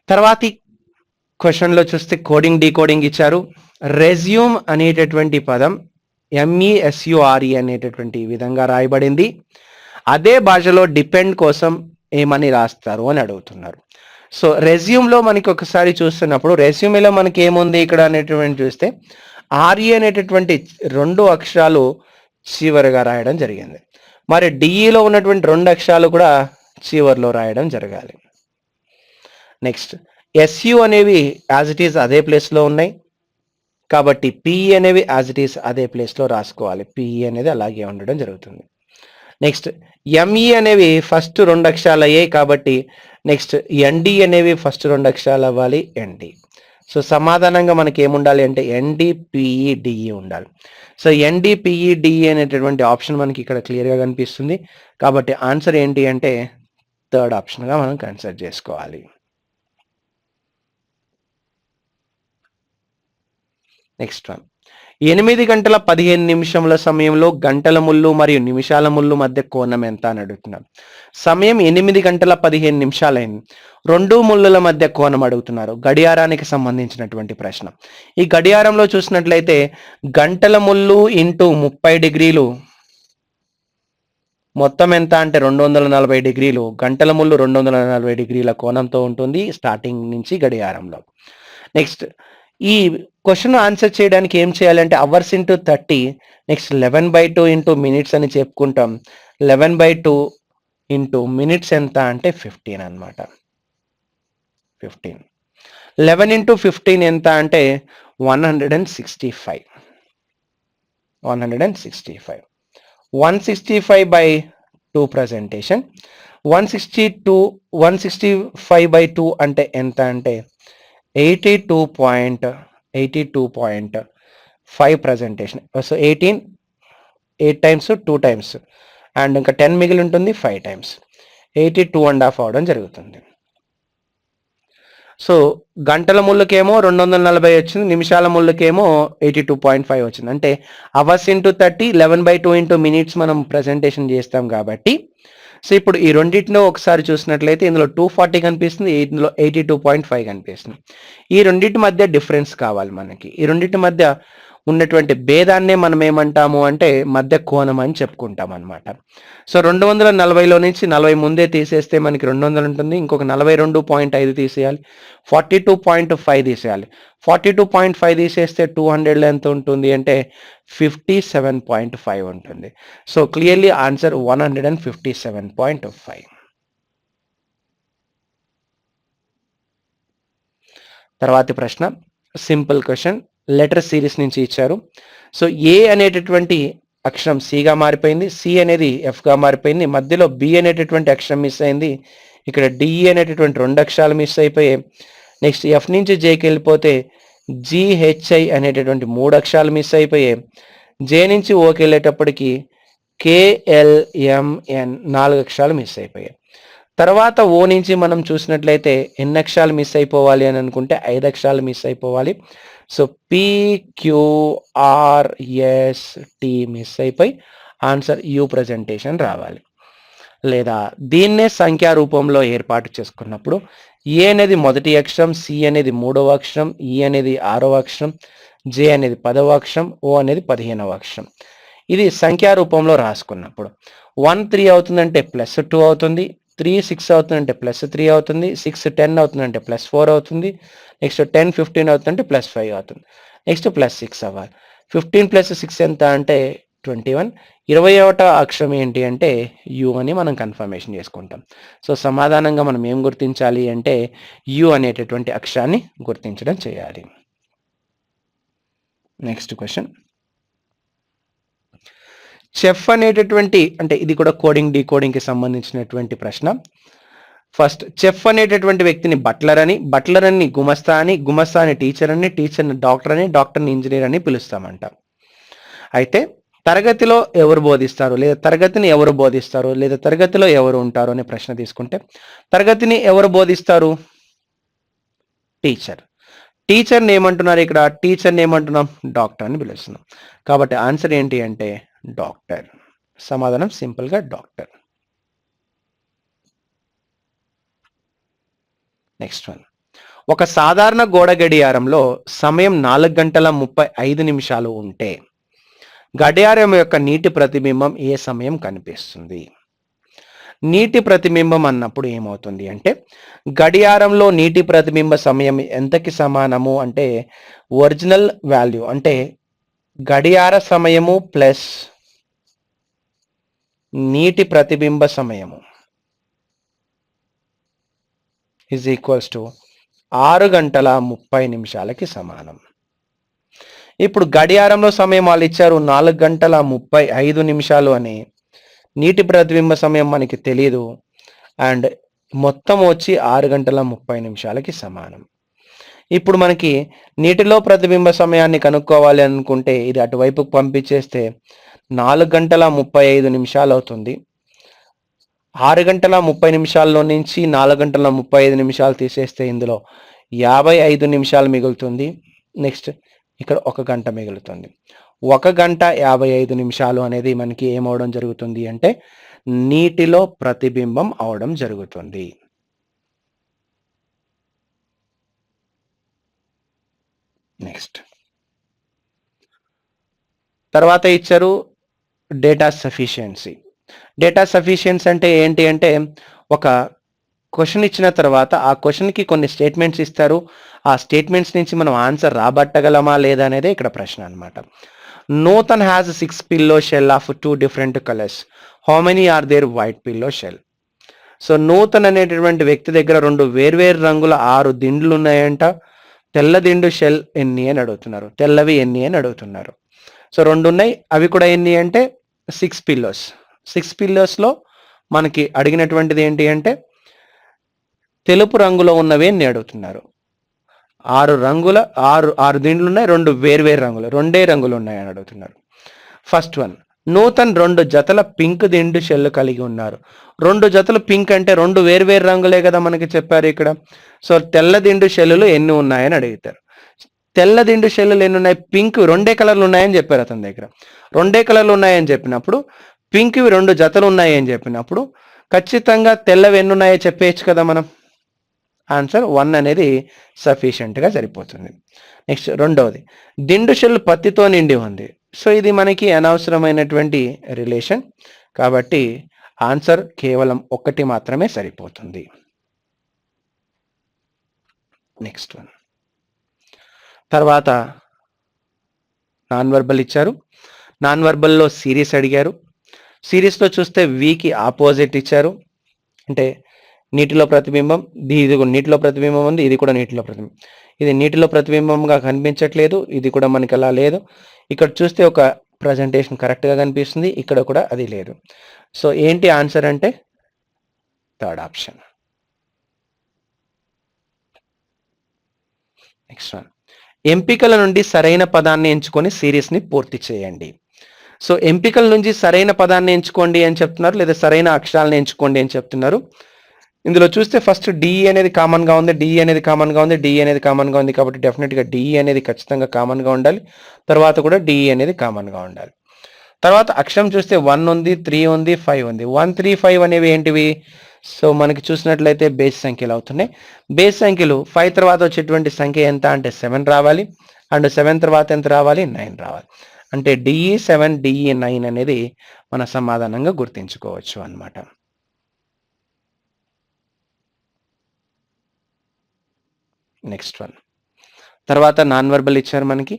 తర్వాతి క్వశ్చన్లో చూస్తే కోడింగ్ డీకోడింగ్ ఇచ్చారు. రెజ్యూమ్ అనేటటువంటి పదం MESURE అనేటటువంటి విధంగా రాయబడింది. అదే భాషలో డిపెండ్ కోసం ఏమని రాస్తారు అని అడుగుతున్నారు. సో రెజ్యూమ్లో మనకి ఒకసారి చూస్తున్నప్పుడు రెజ్యూమేలో మనకి ఏముంది ఇక్కడ అనేటువంటి చూస్తే RE అనేటటువంటి 2 అక్షరాలు చివరిగా రాయడం జరిగింది. మరి DEలో ఉన్నటువంటి 2 అక్షరాలు కూడా చివరిలో రాయడం జరగాలి. నెక్స్ట్ SU అనేవి యాజ్ ఇట్ ఈస్ అదే ప్లేస్లో ఉన్నాయి కాబట్టి PE అనేవి యాజ్ ఇట్ ఈస్ అదే ప్లేస్లో రాసుకోవాలి. PE అనేది అలాగే ఉండడం జరుగుతుంది. నెక్స్ట్ ME అనేవి ఫస్ట్ 2 అక్షరాలు అయ్యాయి కాబట్టి నెక్స్ట్ ND అనేవి ఫస్ట్ 2 అక్షరాలు అవ్వాలి. ND. సో సమాధానంగా మనకి ఏముండాలి అంటే ND PE DE ఉండాలి. సో ND PE DE అనేటటువంటి ఆప్షన్ మనకి ఇక్కడ క్లియర్గా కనిపిస్తుంది కాబట్టి ఆన్సర్ ఏంటి అంటే థర్డ్ ఆప్షన్గా మనం కన్సిడర్ చేసుకోవాలి. Next one. 8 గంటల 15 నిమిషముల సమయంలో గంటల ముళ్ళు మరియు నిమిషాల ముళ్ళు మధ్య కోణం ఎంత అని అడుగుతున్నారు. సమయం 8 గంటల 15 నిమిషాలైంది. 2 ముళ్ళుల మధ్య కోణం అడుగుతున్నారు. గడియారానికి సంబంధించినటువంటి ప్రశ్న. ఈ గడియారంలో చూసినట్లయితే గంటల ముళ్ళు ఇంటూ 30 డిగ్రీలు మొత్తం ఎంత అంటే 240 డిగ్రీలు. గంటల ముళ్ళు 240 డిగ్రీల కోణంతో ఉంటుంది స్టార్టింగ్ నుంచి గడియారంలో. నెక్స్ట్ ఈ క్వశ్చన్ ఆన్సర్ చేయడానికి ఏం చేయాలంటే hours into 30 next 11/2 into minutes అని చెప్పుకుంటాం. 11/2 ఇంటూ మినిట్స్ ఎంత అంటే 15 అనమాట. 15. 11 ఇంటూ 15 ఎంత అంటే 165. 165. 165/2 ప్రజెంటేషన్. 165/2 అంటే ఎంత అంటే 82.5 presentation. So 18 8 times 2 times and ఇంకా 10 మిగిలి ఉంటుంది 5 టైమ్స్ 82.5 అవడం జరుగుతుంది. సో గంటల ముళ్ళకేమో 240 వచ్చింది, నిమిషాల ముళ్ళకేమో 82.5 వచ్చింది. అంటే అవర్స్ ఇంటూ 30 11/2 ఇంటూ మినిట్స్ మనం ప్రజెంటేషన్ చేస్తాం కాబట్టి సో ఇప్పుడు ఈ రెండింటిలో ఒకసారి చూసినట్లయితే ఇందులో 240 కనిపిస్తుంది, ఇందులో 82.5 కనిపిస్తుంది. ఈ రెండింటి మధ్య డిఫరెన్స్ కావాలి మనకి. ఈ రెండింటి మధ్య ఉన్నటువంటి భేదాన్నే మనం ఏమంటాము అంటే మధ్య కోణం అని చెప్పుకుంటాం అనమాట. సో 240లో నుంచి 40 ముందే తీసేస్తే మనకి 200 ఉంటుంది. ఇంకొక 42.5 తీసేయాలి. 42.5 తీసేయాలి. 42.5 తీసేస్తే 200లో ఎంత ఉంటుంది అంటే 57.5 ఉంటుంది. So clearly answer 157.5. తర్వాతి ప్రశ్న సింపుల్ క్వశ్చన్, లెటర్ సిరీస్ నుంచి ఇచ్చారు. సో ఏ అనేటటువంటి అక్షరం సిగా మారిపోయింది, సి అనేది ఎఫ్గా మారిపోయింది, మధ్యలో బి అనేటటువంటి అక్షరం మిస్ అయింది, ఇక్కడ డిఈ అనేటటువంటి 2 అక్షరాలు మిస్ అయిపోయాయి. నెక్స్ట్ ఎఫ్ నుంచి జేకి వెళ్ళిపోతే జిహెచ్ఐ అనేటటువంటి 3 అక్షరాలు మిస్ అయిపోయాయి. జే నుంచి ఓకి వెళ్ళేటప్పటికి కేఎల్ఎంఎన్ 4 అక్షరాలు మిస్ అయిపోయాయి. తర్వాత ఓ నుంచి మనం చూసినట్లయితే ఎన్ని అక్షరాలు మిస్ అయిపోవాలి అని అనుకుంటే 5 అక్షరాలు మిస్ అయిపోవాలి. సో PQRST మిస్ అయిపోయి ఆన్సర్ యూ ప్రజెంటేషన్ రావాలి. లేదా దీన్నే సంఖ్యా రూపంలో ఏర్పాటు చేసుకున్నప్పుడు ఏ అనేది మొదటి అక్షరం, సి అనేది 3వ అక్షరం, ఈ అనేది 6వ అక్షరం, జే అనేది 10వ అక్షరం, ఓ అనేది 15వ అక్షరం. ఇది సంఖ్యా రూపంలో రాసుకున్నప్పుడు 1 3 అవుతుందంటే +2 అవుతుంది, 3 6 అవుతుందంటే +3 అవుతుంది, 6 10 అవుతుందంటే +4 అవుతుంది, నెక్స్ట్ 10 15 అవుతుందంటే +5 అవుతుంది, నెక్స్ట్ +6 అవ్వాలి. 15 + 6 ఎంత అంటే 21. 21వ అక్షరం ఏంటి అంటే యు అని మనం కన్ఫర్మేషన్ చేసుకుంటాం. సో సమాధానంగా మనం ఏం గుర్తించాలి అంటే యు అనేటటువంటి అక్షరాన్ని గుర్తించడం చేయాలి. నెక్స్ట్ క్వశ్చన్, చెఫ్ అనేటటువంటి అంటే ఇది కూడా కోడింగ్ డీకోడింగ్కి సంబంధించినటువంటి ప్రశ్న. ఫస్ట్ చెఫ్ అనేటటువంటి వ్యక్తిని బట్లర్ అని, గుమస్తా అని టీచర్ అని, టీచర్ని డాక్టర్ అని, డాక్టర్ని ఇంజనీర్ అని పిలుస్తామంట. అయితే తరగతిలో ఎవరు బోధిస్తారు, లేదా తరగతిని ఎవరు బోధిస్తారు, లేదా తరగతిలో ఎవరు ఉంటారు అనే ప్రశ్న తీసుకుంటే తరగతిని ఎవరు బోధిస్తారు? టీచర్. టీచర్ని ఏమంటున్నారు ఇక్కడ? టీచర్ని ఏమంటున్నాం? డాక్టర్ అని పిలుస్తున్నాం. కాబట్టి ఆన్సర్ ఏంటి అంటే డాక్టర్. సమాధానం సింపుల్గా డాక్టర్. Next one. ఒక సాధారణ గోడ గడియారంలో సమయం 4:35 ఉంటే గడియారం యొక్క నీటి ప్రతిబింబం ఏ సమయం కనిపిస్తుంది? నీటి ప్రతిబింబం అన్నప్పుడు ఏమవుతుంది అంటే గడియారంలో నీటి ప్రతిబింబ సమయం ఎంతకి సమానము అంటే ఒరిజినల్ వాల్యూ అంటే గడియార సమయము ప్లస్ నీటి ప్రతిబింబ సమయము ఈజ్ ఈక్వల్స్ టు 6:30 సమానం. ఇప్పుడు గడియారంలో సమయం వాళ్ళు ఇచ్చారు 4:35 అని, నీటి ప్రతిబింబ సమయం మనకి తెలియదు అండ్ మొత్తం వచ్చి 6:30 సమానం. ఇప్పుడు మనకి నీటిలో ప్రతిబింబ సమయాన్ని కనుక్కోవాలి అనుకుంటే ఇది అటువైపుకు పంపించేస్తే 4:35 అవుతుంది. 6:30 నుంచి 4:35 తీసేస్తే ఇందులో 55 నిమిషాలు మిగులుతుంది. నెక్స్ట్ ఇక్కడ 1 గంట మిగులుతుంది. 1:55 అనేది మనకి ఏమవడం జరుగుతుంది అంటే నీటిలో ప్రతిబింబం అవడం జరుగుతుంది. నెక్స్ట్ తర్వాత ఇచ్చారు డేటా సఫిషియన్సీ. డేటా సఫిషియన్సీ అంటే ఏంటి అంటే ఒక క్వశ్చన్ ఇచ్చిన తర్వాత ఆ క్వశ్చన్కి కొన్ని స్టేట్మెంట్స్ ఇస్తారు. ఆ స్టేట్మెంట్స్ నుంచి మనం ఆన్సర్ రాబట్టగలమా లేదా అనేది ఇక్కడ ప్రశ్న అనమాట. Nutan has 6 pillow shell of 2 different colours. How many are there white pillow shell? So Nutan అనేటటువంటి వ్యక్తి దగ్గర 2 వేర్వేరు రంగుల 6 దిండ్లు ఉన్నాయంట. తెల్ల దిండు షెల్ ఎన్ని అని అడుగుతున్నారు, తెల్లవి ఎన్ని అని అడుగుతున్నారు. సో 2 ఉన్నాయి, అవి కూడా ఎన్ని అంటే 6 పిల్లోస్. 6 పిల్లోస్లో మనకి అడిగినటువంటిది ఏంటి అంటే తెలుపు రంగులో ఉన్నవి అని అడుగుతున్నారు. 6 దిండ్లు ఉన్నాయి, 2 వేర్వేరు రంగులు, 2 రంగులు ఉన్నాయని అడుగుతున్నారు. ఫస్ట్ వన్, నూతన్ 2 జతల పింక్ దిండు షెల్ కలిగి ఉన్నారు. 2 జతలు పింక్ అంటే 2 వేర్వేరు రంగులే కదా మనకి చెప్పారు ఇక్కడ. సో తెల్ల దిండు షెల్లులు ఎన్ని ఉన్నాయని అడుగుతారు. తెల్ల దిండు షెల్లులు ఎన్ని ఉన్నాయి? పింక్ 2 కలర్లు ఉన్నాయని చెప్పారు అతని దగ్గర. 2 కలర్లు ఉన్నాయని చెప్పినప్పుడు పింక్వి 2 జతలు ఉన్నాయి అని చెప్పినప్పుడు ఖచ్చితంగా తెల్లవి ఎన్ని ఉన్నాయో చెప్పేయచ్చు కదా మనం. ఆన్సర్ 1 అనేది సఫిషియెంట్గా సరిపోతుంది. నెక్స్ట్ రెండవది, దిండు షెల్ పత్తితో నిండి ఉంది. సో ఇది మనకి అనవసరమైనటువంటి రిలేషన్ కాబట్టి ఆన్సర్ కేవలం 1 మాత్రమే సరిపోతుంది. నెక్స్ట్ వన్, తర్వాత నాన్ వర్బల్ ఇచ్చారు. నాన్ వర్బల్లో సిరీస్ అడిగారు. సిరీస్లో చూస్తే వీకి ఆపోజిట్ ఇచ్చారు. అంటే నీటిలో ప్రతిబింబం, ఇది నీటిలో ప్రతిబింబం ఉంది, ఇది కూడా నీటిలో ప్రతిబింబం. ఇది నీటిలో ప్రతిబింబంగా కనిపించట్లేదు, ఇది కూడా మనకి అలా లేదు. ఇక్కడ చూస్తే ఒక ప్రజెంటేషన్ కరెక్ట్గా కనిపిస్తుంది, ఇక్కడ కూడా అది లేదు. సో ఏంటి ఆన్సర్ అంటే థర్డ్ ఆప్షన్. నెక్స్ట్ వన్, ఎంపికల నుండి సరైన పదాన్ని ఎంచుకొని సిరీస్ని పూర్తి చేయండి. సో ఎంపికల నుంచి సరైన పదాన్ని ఎంచుకోండి అని చెప్తున్నారు, లేదా సరైన అక్షరాలను ఎంచుకోండి అని చెప్తున్నారు. ఇందులో చూస్తే ఫస్ట్ డిఈ అనేది కామన్గా ఉంది, డిఈ అనేది కామన్గా ఉంది, డిఈ అనేది కామన్గా ఉంది. కాబట్టి డెఫినెట్గా డిఈ అనేది ఖచ్చితంగా కామన్గా ఉండాలి. తర్వాత కూడా డిఈ అనేది కామన్గా ఉండాలి. తర్వాత అక్షరం చూస్తే 1 ఉంది, 3 ఉంది, 5 ఉంది. 1, 3, 5 అనేవి ఏంటివి? సో మనకి చూసినట్లయితే బేస్ సంఖ్యలు అవుతున్నాయి. బేస్ సంఖ్యలు 5 తర్వాత వచ్చేటువంటి సంఖ్య ఎంత అంటే 7 రావాలి. అండ్ 7 తర్వాత ఎంత రావాలి? 9 రావాలి. అంటే డిఈ 7, డిఈ 9 అనేది మన సమాధానంగా గుర్తించుకోవచ్చు అన్నమాట. నెక్స్ట్ వన్, తర్వాత నాన్ వర్బల్ ఇచ్చారు మనకి.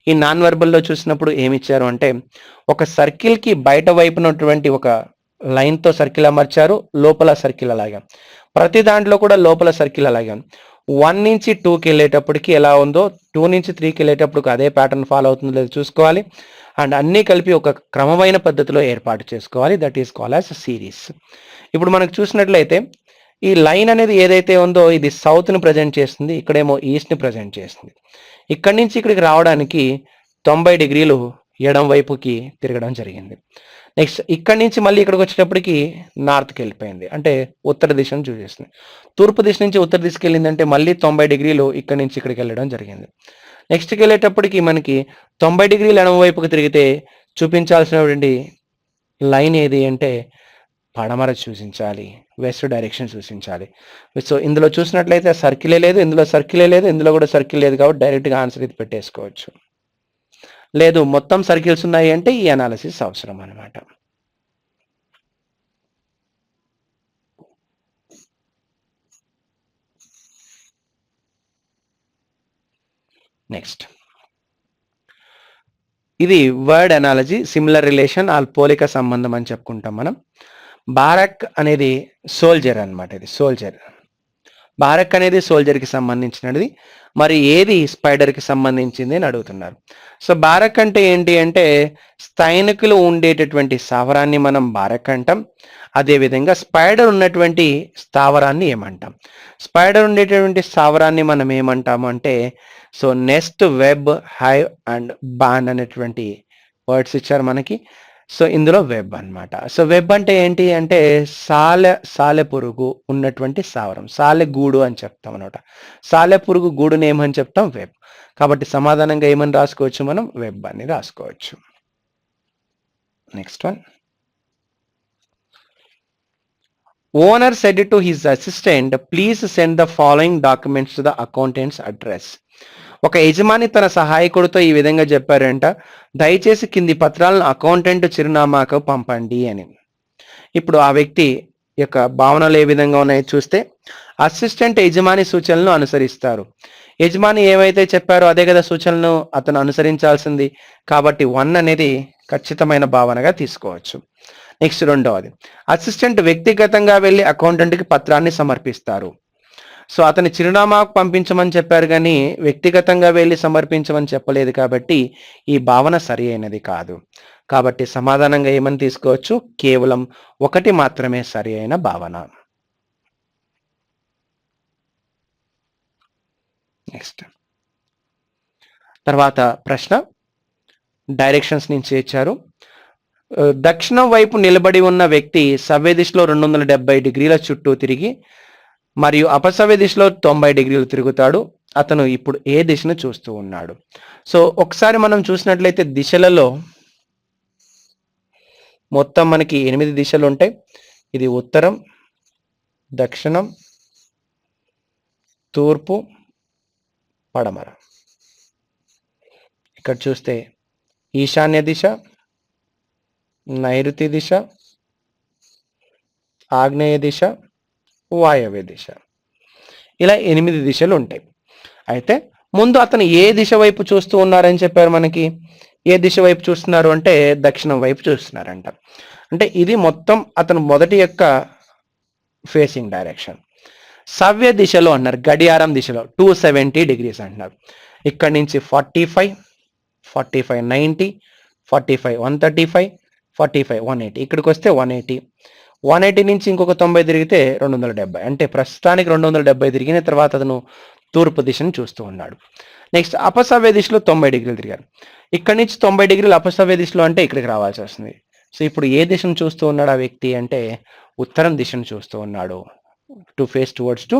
ఈ నాన్ వర్బల్లో చూసినప్పుడు ఏమి ఇచ్చారు అంటే ఒక సర్కిల్కి బయట వైపునటువంటి ఒక లైన్తో సర్కిల్ అమర్చారు, లోపల సర్కిల్ అలాగా. ప్రతి దాంట్లో కూడా లోపల సర్కిల్ అలాగే. 1 నుంచి 2కి వెళ్ళేటప్పటికి ఎలా ఉందో 2 నుంచి 3కి వెళ్ళేటప్పటికి అదే ప్యాటర్న్ ఫాలో అవుతుందో లేదో చూసుకోవాలి. అండ్ అన్నీ కలిపి ఒక క్రమమైన పద్ధతిలో ఏర్పాటు చేసుకోవాలి. That is called as series. ఇప్పుడు మనకు చూసినట్లయితే ఈ లైన్ అనేది ఏదైతే ఉందో ఇది సౌత్ని ప్రజెంట్ చేస్తుంది, ఇక్కడేమో ఈస్ట్ని ప్రజెంట్ చేస్తుంది. ఇక్కడి నుంచి ఇక్కడికి రావడానికి 90 డిగ్రీలు ఎడం వైపుకి తిరగడం జరిగింది. నెక్స్ట్ ఇక్కడి నుంచి మళ్ళీ ఇక్కడికి వచ్చేటప్పటికి నార్త్కి వెళ్ళిపోయింది, అంటే ఉత్తర దిశను చూసేస్తుంది. తూర్పు దిశ నుంచి ఉత్తర దిశకి వెళ్ళిందంటే మళ్ళీ 90 డిగ్రీలు ఇక్కడి నుంచి ఇక్కడికి వెళ్ళడం జరిగింది. నెక్స్ట్కి వెళ్ళేటప్పటికి మనకి 90 డిగ్రీలు ఎడమ వైపుకి తిరిగితే చూపించాల్సినటువంటి లైన్ ఏది అంటే పడమర సూచించాలి, వెస్ట్ డైరెక్షన్ సూచించాలి. సో ఇందులో చూసినట్లయితే సర్కిలే లేదు, ఇందులో సర్కిలే లేదు, ఇందులో కూడా సర్కిల్ లేదు, కాబట్టి డైరెక్ట్గా ఆన్సర్ ఇది పెట్టేసుకోవచ్చు. లేదు మొత్తం సర్కిల్స్ ఉన్నాయి అంటే ఈ అనాలిసిస్ అవసరం అనమాట. నెక్స్ట్ ఇది వర్డ్ అనాలజీ, సిమిలర్ రిలేషన్, పోలిక సంబంధం అని చెప్పుకుంటాం మనం. బారక్ అనేది సోల్జర్ అనమాట. ఇది సోల్జర్. బారక్ అనేది సోల్జర్కి సంబంధించినది. మరి ఏది స్పైడర్కి సంబంధించింది అని అడుగుతున్నారు. సో బారక్ అంటే ఏంటి అంటే సైనికులు ఉండేటటువంటి స్థావరాన్ని మనం బారక్ అంటాం. అదేవిధంగా స్పైడర్ ఉన్నటువంటి స్థావరాన్ని ఏమంటాం? స్పైడర్ ఉండేటటువంటి స్థావరాన్ని మనం ఏమంటాము అంటే so nest, web, hive and barn అనేటువంటి వర్డ్స్ ఇచ్చారు మనకి. సో ఇందులో వెబ్ అన్నమాట. సో వెబ్ అంటే ఏంటి అంటే సాలె పురుగు ఉన్నటువంటి స్థావరం, సాలె గూడు అని చెప్తాం అనమాట. సాలె పురుగు గూడుని ఏమని చెప్తాం? వెబ్. కాబట్టి సమాధానంగా ఏమని రాసుకోవచ్చు మనం? వెబ్ అని రాసుకోవచ్చు. Next one. Owner said to his assistant please send the following documents to the accountants address. ఒక యజమాని తన సహాయకుడితో ఈ విధంగా చెప్పారంట, దయచేసి కింది పత్రాలను అకౌంటెంట్ చిరునామాకు పంపండి అని. ఇప్పుడు ఆ వ్యక్తి యొక్క భావనలు ఏ విధంగా ఉన్నాయో చూస్తే, అసిస్టెంట్ యజమాని సూచనలను అనుసరిస్తారు. యజమాని ఏవైతే చెప్పారో అదే కదా సూచనలను అతను అనుసరించాల్సింది, కాబట్టి 1 అనేది ఖచ్చితమైన భావనగా తీసుకోవచ్చు. నెక్స్ట్ రెండవది, అసిస్టెంట్ వ్యక్తిగతంగా వెళ్ళి అకౌంటెంట్కి పత్రాన్ని సమర్పిస్తారు. సో అతని చిరునామాకు పంపించమని చెప్పారు కానీ వ్యక్తిగతంగా వెళ్ళి సమర్పించమని చెప్పలేదు, కాబట్టి ఈ భావన సరి అయినది కాదు. కాబట్టి సమాధానంగా ఏమని తీసుకోవచ్చు? కేవలం 1 మాత్రమే సరి అయిన భావన. నెక్స్ట్ తర్వాత ప్రశ్న డైరెక్షన్స్ నుంచి ఇచ్చారు. దక్షిణం వైపు నిలబడి ఉన్న వ్యక్తి సవ్య దిశలో 270 డిగ్రీల చుట్టూ తిరిగి మరియు అపసవ్య దిశలో 90 డిగ్రీలు తిరుగుతాడు. అతను ఇప్పుడు ఏ దిశను చూస్తూ ఉన్నాడు? సో ఒకసారి మనం చూసినట్లయితే దిశలలో మొత్తం మనకి 8 దిశలు ఉంటాయి. ఇది ఉత్తరం, దక్షిణం, తూర్పు, పడమర. ఇక్కడ చూస్తే ఈశాన్య దిశ, నైరుతి దిశ, ఆగ్నేయ దిశ, వాయవ్య దిశ, ఇలా 8 దిశలు ఉంటాయి. అయితే ముందు అతను ఏ దిశ వైపు చూస్తూ ఉన్నారని చెప్పారు మనకి. ఏ దిశ వైపు చూస్తున్నారు అంటే దక్షిణం వైపు చూస్తున్నారంట. అంటే ఇది మొత్తం అతను మొదటి యొక్క ఫేసింగ్ డైరెక్షన్. సవ్య దిశలో అన్నారు, గడియారం దిశలో 270 డిగ్రీస్ అంటున్నారు. ఇక్కడి నుంచి 45, 45 90, 45 135, 45 180, ఇక్కడికి వస్తే 180 నుంచి ఇంకొక 90 తిరిగితే 270. అంటే ప్రస్తుతానికి 270 తిరిగిన తర్వాత అతను తూర్పు దిశను చూస్తూ ఉన్నాడు. నెక్స్ట్ అపసవ్య దిశలో 90 డిగ్రీలు తిరిగారు. ఇక్కడి నుంచి 90 డిగ్రీలు అపసవ్య దిశలో అంటే ఇక్కడికి రావాల్సి వస్తుంది. సో ఇప్పుడు ఏ దిశను చూస్తూ ఉన్నాడు ఆ వ్యక్తి అంటే ఉత్తరం దిశను చూస్తూ ఉన్నాడు. To face towards to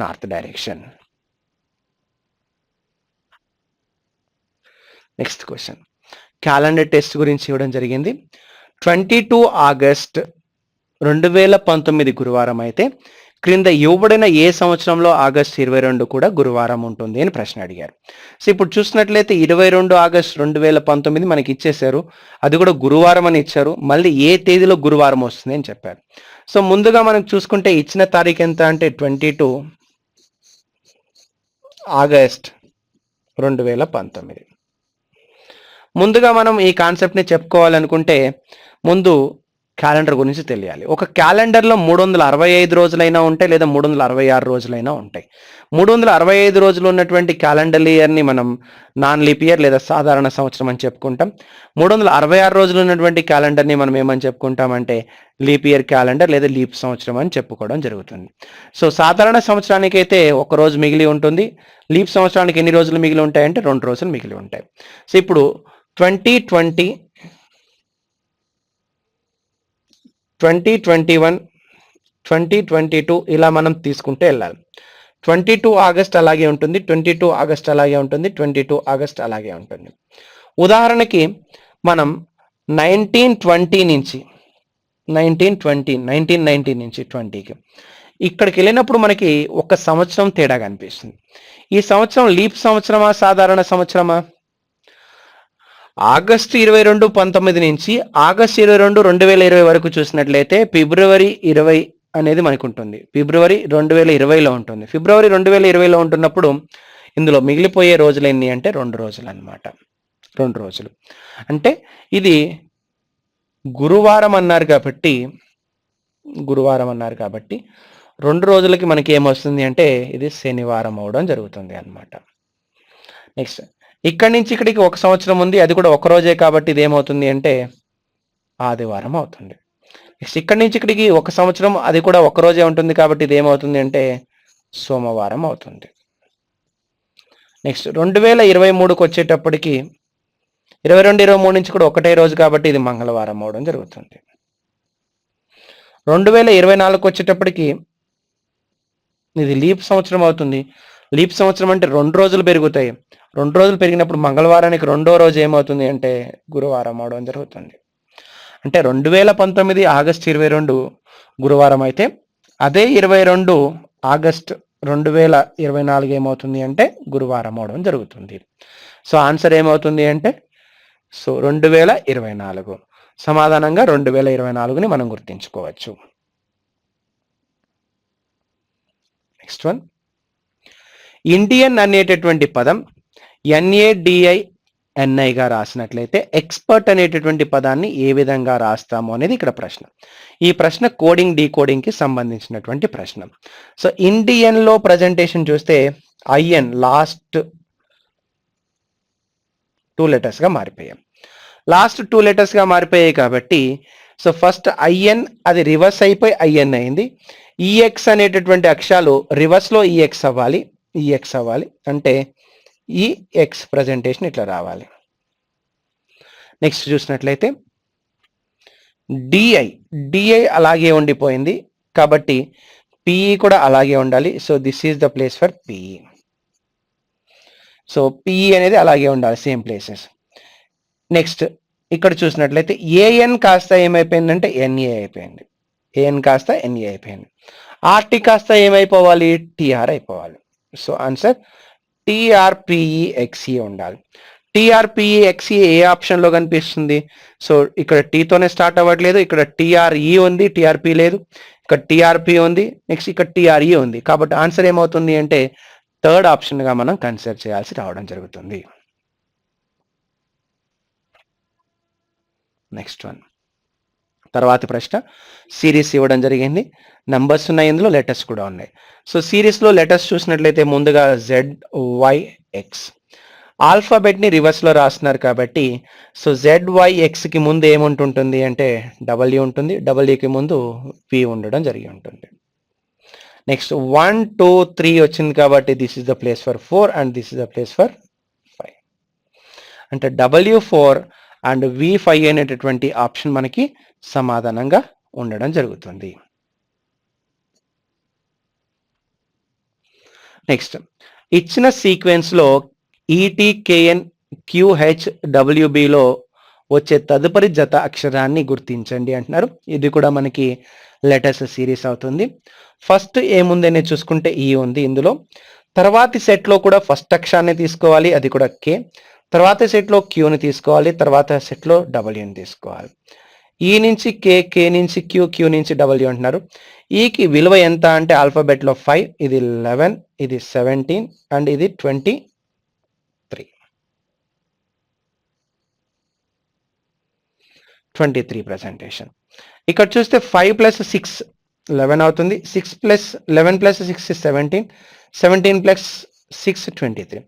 north direction. Next question calendar test గురించి ఇవ్వడం జరిగింది. 22 ఆగస్ట్ 2019 గురువారం అయితే క్రింద ఇవ్వబడిన ఏ సంవత్సరంలో ఆగస్ట్ 22 కూడా గురువారం ఉంటుంది అని ప్రశ్న అడిగారు. సో ఇప్పుడు చూసినట్లయితే 22 ఆగస్ట్ 2019 మనకి ఇచ్చేశారు, అది కూడా గురువారం అని ఇచ్చారు. మళ్ళీ ఏ తేదీలో గురువారం వస్తుంది అని చెప్పారు. సో ముందుగా మనం చూసుకుంటే ఇచ్చిన తారీఖు ఎంత అంటే 22 ఆగస్ట్ 2019. ముందుగా మనం ఈ కాన్సెప్ట్ని చెప్పుకోవాలనుకుంటే ముందు క్యాలెండర్ గురించి తెలియాలి. ఒక క్యాలెండర్లో 365 రోజులైనా ఉంటాయి, లేదా 366 రోజులైనా ఉంటాయి. 365 రోజులు ఉన్నటువంటి క్యాలెండర్ ఇయర్ని మనం నాన్ లీప్ ఇయర్ లేదా సాధారణ సంవత్సరం అని చెప్పుకుంటాం. 366 రోజులు ఉన్నటువంటి క్యాలెండర్ని మనం ఏమని చెప్పుకుంటామంటే లీప్ ఇయర్ క్యాలెండర్ లేదా లీప్ సంవత్సరం అని చెప్పుకోవడం జరుగుతుంది. సో సాధారణ సంవత్సరానికి అయితే 1 రోజు మిగిలి ఉంటుంది. లీప్ సంవత్సరానికి ఎన్ని రోజులు మిగిలి ఉంటాయంటే 2 రోజులు మిగిలి ఉంటాయి. సో ఇప్పుడు 2020, 2021, 2022 ఇలా మనం తీసుకుంటే వెళ్ళాలి. 22 ఆగస్ట్ అలాగే ఉంటుంది, 22 ఆగస్ట్ అలాగే ఉంటుంది, 22 ఆగస్ట్ అలాగే ఉంటుంది. ఉదాహరణకి మనం 1920 నుంచి 1990 నుంచి 20కి ఇక్కడికి వెళ్ళినప్పుడు మనకి ఒక సంవత్సరం తేడా కనిపిస్తుంది. ఈ సంవత్సరం లీప్ సంవత్సరమా, సాధారణ సంవత్సరమా? ఆగస్టు 22, 19 నుంచి ఆగస్టు 22, 2020 వరకు చూసినట్లయితే ఫిబ్రవరి 20 అనేది మనకు ఉంటుంది. ఫిబ్రవరి 2020లో ఉంటుంది. ఫిబ్రవరి 2020లో ఉంటున్నప్పుడు ఇందులో మిగిలిపోయే రోజులు ఎన్ని అంటే 2 రోజులు అన్నమాట. 2 రోజులు అంటే ఇది గురువారం అన్నారు కాబట్టి 2 రోజులకి మనకి ఏమొస్తుంది అంటే ఇది శనివారం అవడం జరుగుతుంది అన్నమాట. నెక్స్ట్ ఇక్కడి నుంచి ఇక్కడికి 1 సంవత్సరం ఉంది, అది కూడా ఒక రోజే కాబట్టి ఇది ఏమవుతుంది అంటే ఆదివారం అవుతుంది. నెక్స్ట్ ఇక్కడి నుంచి ఇక్కడికి 1 సంవత్సరం, అది కూడా ఒక రోజే ఉంటుంది కాబట్టి ఇది ఏమవుతుంది అంటే సోమవారం అవుతుంది. నెక్స్ట్ 2023కి వచ్చేటప్పటికి 22, 23 నుంచి కూడా ఒకటే రోజు కాబట్టి ఇది మంగళవారం అవడం జరుగుతుంది. 2024కి వచ్చేటప్పటికి ఇది లీప్ సంవత్సరం అవుతుంది. లీప్ సంవత్సరం అంటే 2 రోజులు పెరుగుతాయి. 2 రోజులు పెరిగినప్పుడు మంగళవారానికి 2వ రోజు ఏమవుతుంది అంటే గురువారం అవడం జరుగుతుంది. అంటే 2019 ఆగస్టు 22 గురువారం అయితే అదే 22 ఆగస్ట్ 2024 ఏమవుతుంది అంటే గురువారం అవడం జరుగుతుంది. సో ఆన్సర్ ఏమవుతుంది అంటే 2024. సమాధానంగా 2024ని మనం గుర్తించుకోవచ్చు. నెక్స్ట్ వన్, ఇండియన్ అనేటటువంటి పదం NADINIగా రాసినట్లయితే ఎక్స్పర్ట్ అనేటటువంటి పదాన్ని ఏ విధంగా రాస్తాము అనేది ఇక్కడ ప్రశ్న. ఈ ప్రశ్న కోడింగ్ డీకోడింగ్కి సంబంధించినటువంటి ప్రశ్న. సో ఇండియన్లో ప్రజెంటేషన్ చూస్తే IN లాస్ట్ 2 లెటర్స్గా మారిపోయాం. లాస్ట్ 2 లెటర్స్గా మారిపోయాయి కాబట్టి సో ఫస్ట్ IN అది రివర్స్ అయిపోయి IN అయింది. EX అనేటటువంటి అక్షరాలు రివర్స్లో EX అవ్వాలి. అంటే ఈ ఎక్స్ ప్రజెంటేషన్ ఇట్లా రావాలి. నెక్స్ట్ చూసినట్లయితే డిఐ అలాగే ఉండిపోయింది కాబట్టి పిఈ కూడా అలాగే ఉండాలి. So this is the place for PE. So PE అనేది అలాగే ఉండాలి, సేమ్ ప్లేసెస్. నెక్స్ట్ ఇక్కడ చూసినట్లయితే ఏఎన్ కాస్త ఏమైపోయిందంటే ఎన్ఏ అయిపోయింది. ఏఎన్ కాస్త ఎన్ఏ అయిపోయింది. ఆర్టీ కాస్త ఏమైపోవాలి, టిఆర్ అయిపోవాలి. సో ఆన్సర్ TRPEXE ఉండాలి. TRPEXE ఏ ఆప్షన్లో కనిపిస్తుంది? సో ఇక్కడ టీతోనే స్టార్ట్ అవ్వట్లేదు, ఇక్కడ TRE ఉంది, TRP లేదు, ఇక్కడ TRP ఉంది, నెక్స్ట్ ఇక్కడ TRE ఉంది. కాబట్టి ఆన్సర్ ఏమవుతుంది అంటే థర్డ్ ఆప్షన్గా మనం కన్సిడర్ చేయాల్సి రావడం జరుగుతుంది. నెక్స్ట్ వన్, తర్వాతి ప్రశ్న సిరీస్ ఇవ్వడం జరిగింది. నంబర్స్ ఉన్నాయి, ఇందులో లెటర్స్ కూడా ఉన్నాయి. సో సిరీస్లో లెటర్స్ చూసినట్లయితే ముందుగా ZYX ఆల్ఫాబెట్ని రివర్స్లో రాస్తున్నారు కాబట్టి సో ZYXకి ముందు ఏముంటుంటుంది అంటే W ఉంటుంది, Wకి ముందు P ఉండడం జరిగి ఉంటుంది. నెక్స్ట్ 1 2 3 వచ్చింది కాబట్టి this is the place for 4 and this is the place for 5. అంటే W4 అండ్ V5 అనేటటువంటి ఆప్షన్ మనకి సమాధానంగా ఉండడం జరుగుతుంది. నెక్స్ట్ ఇచ్చిన సీక్వెన్స్లో ETKNQHWBలో వచ్చే తదుపరి జత అక్షరాన్ని గుర్తించండి అంటున్నారు. ఇది కూడా మనకి లెటర్స్ సిరీస్ అవుతుంది. ఫస్ట్ ఏముందని చూసుకుంటే ఈ ఉంది ఇందులో. తర్వాతి సెట్లో కూడా ఫస్ట్ అక్షరాన్ని తీసుకోవాలి, అది కూడా K. తర్వాత సెట్లో Qని తీసుకోవాలి, తర్వాత సెట్లో Wని తీసుకోవాలి. ఈ నుంచి K నుంచి Q నుంచి W అంటున్నారు. ఈకి విలువ ఎంత అంటే ఆల్ఫాబెట్లో 5, ఇది 11, ఇది 17 అండ్ ఇది 23. ప్రజెంటేషన్. ఇక్కడ చూస్తే 5 + 6 11 అవుతుంది. 6 + 11 + 6 17, 17 + 6 23.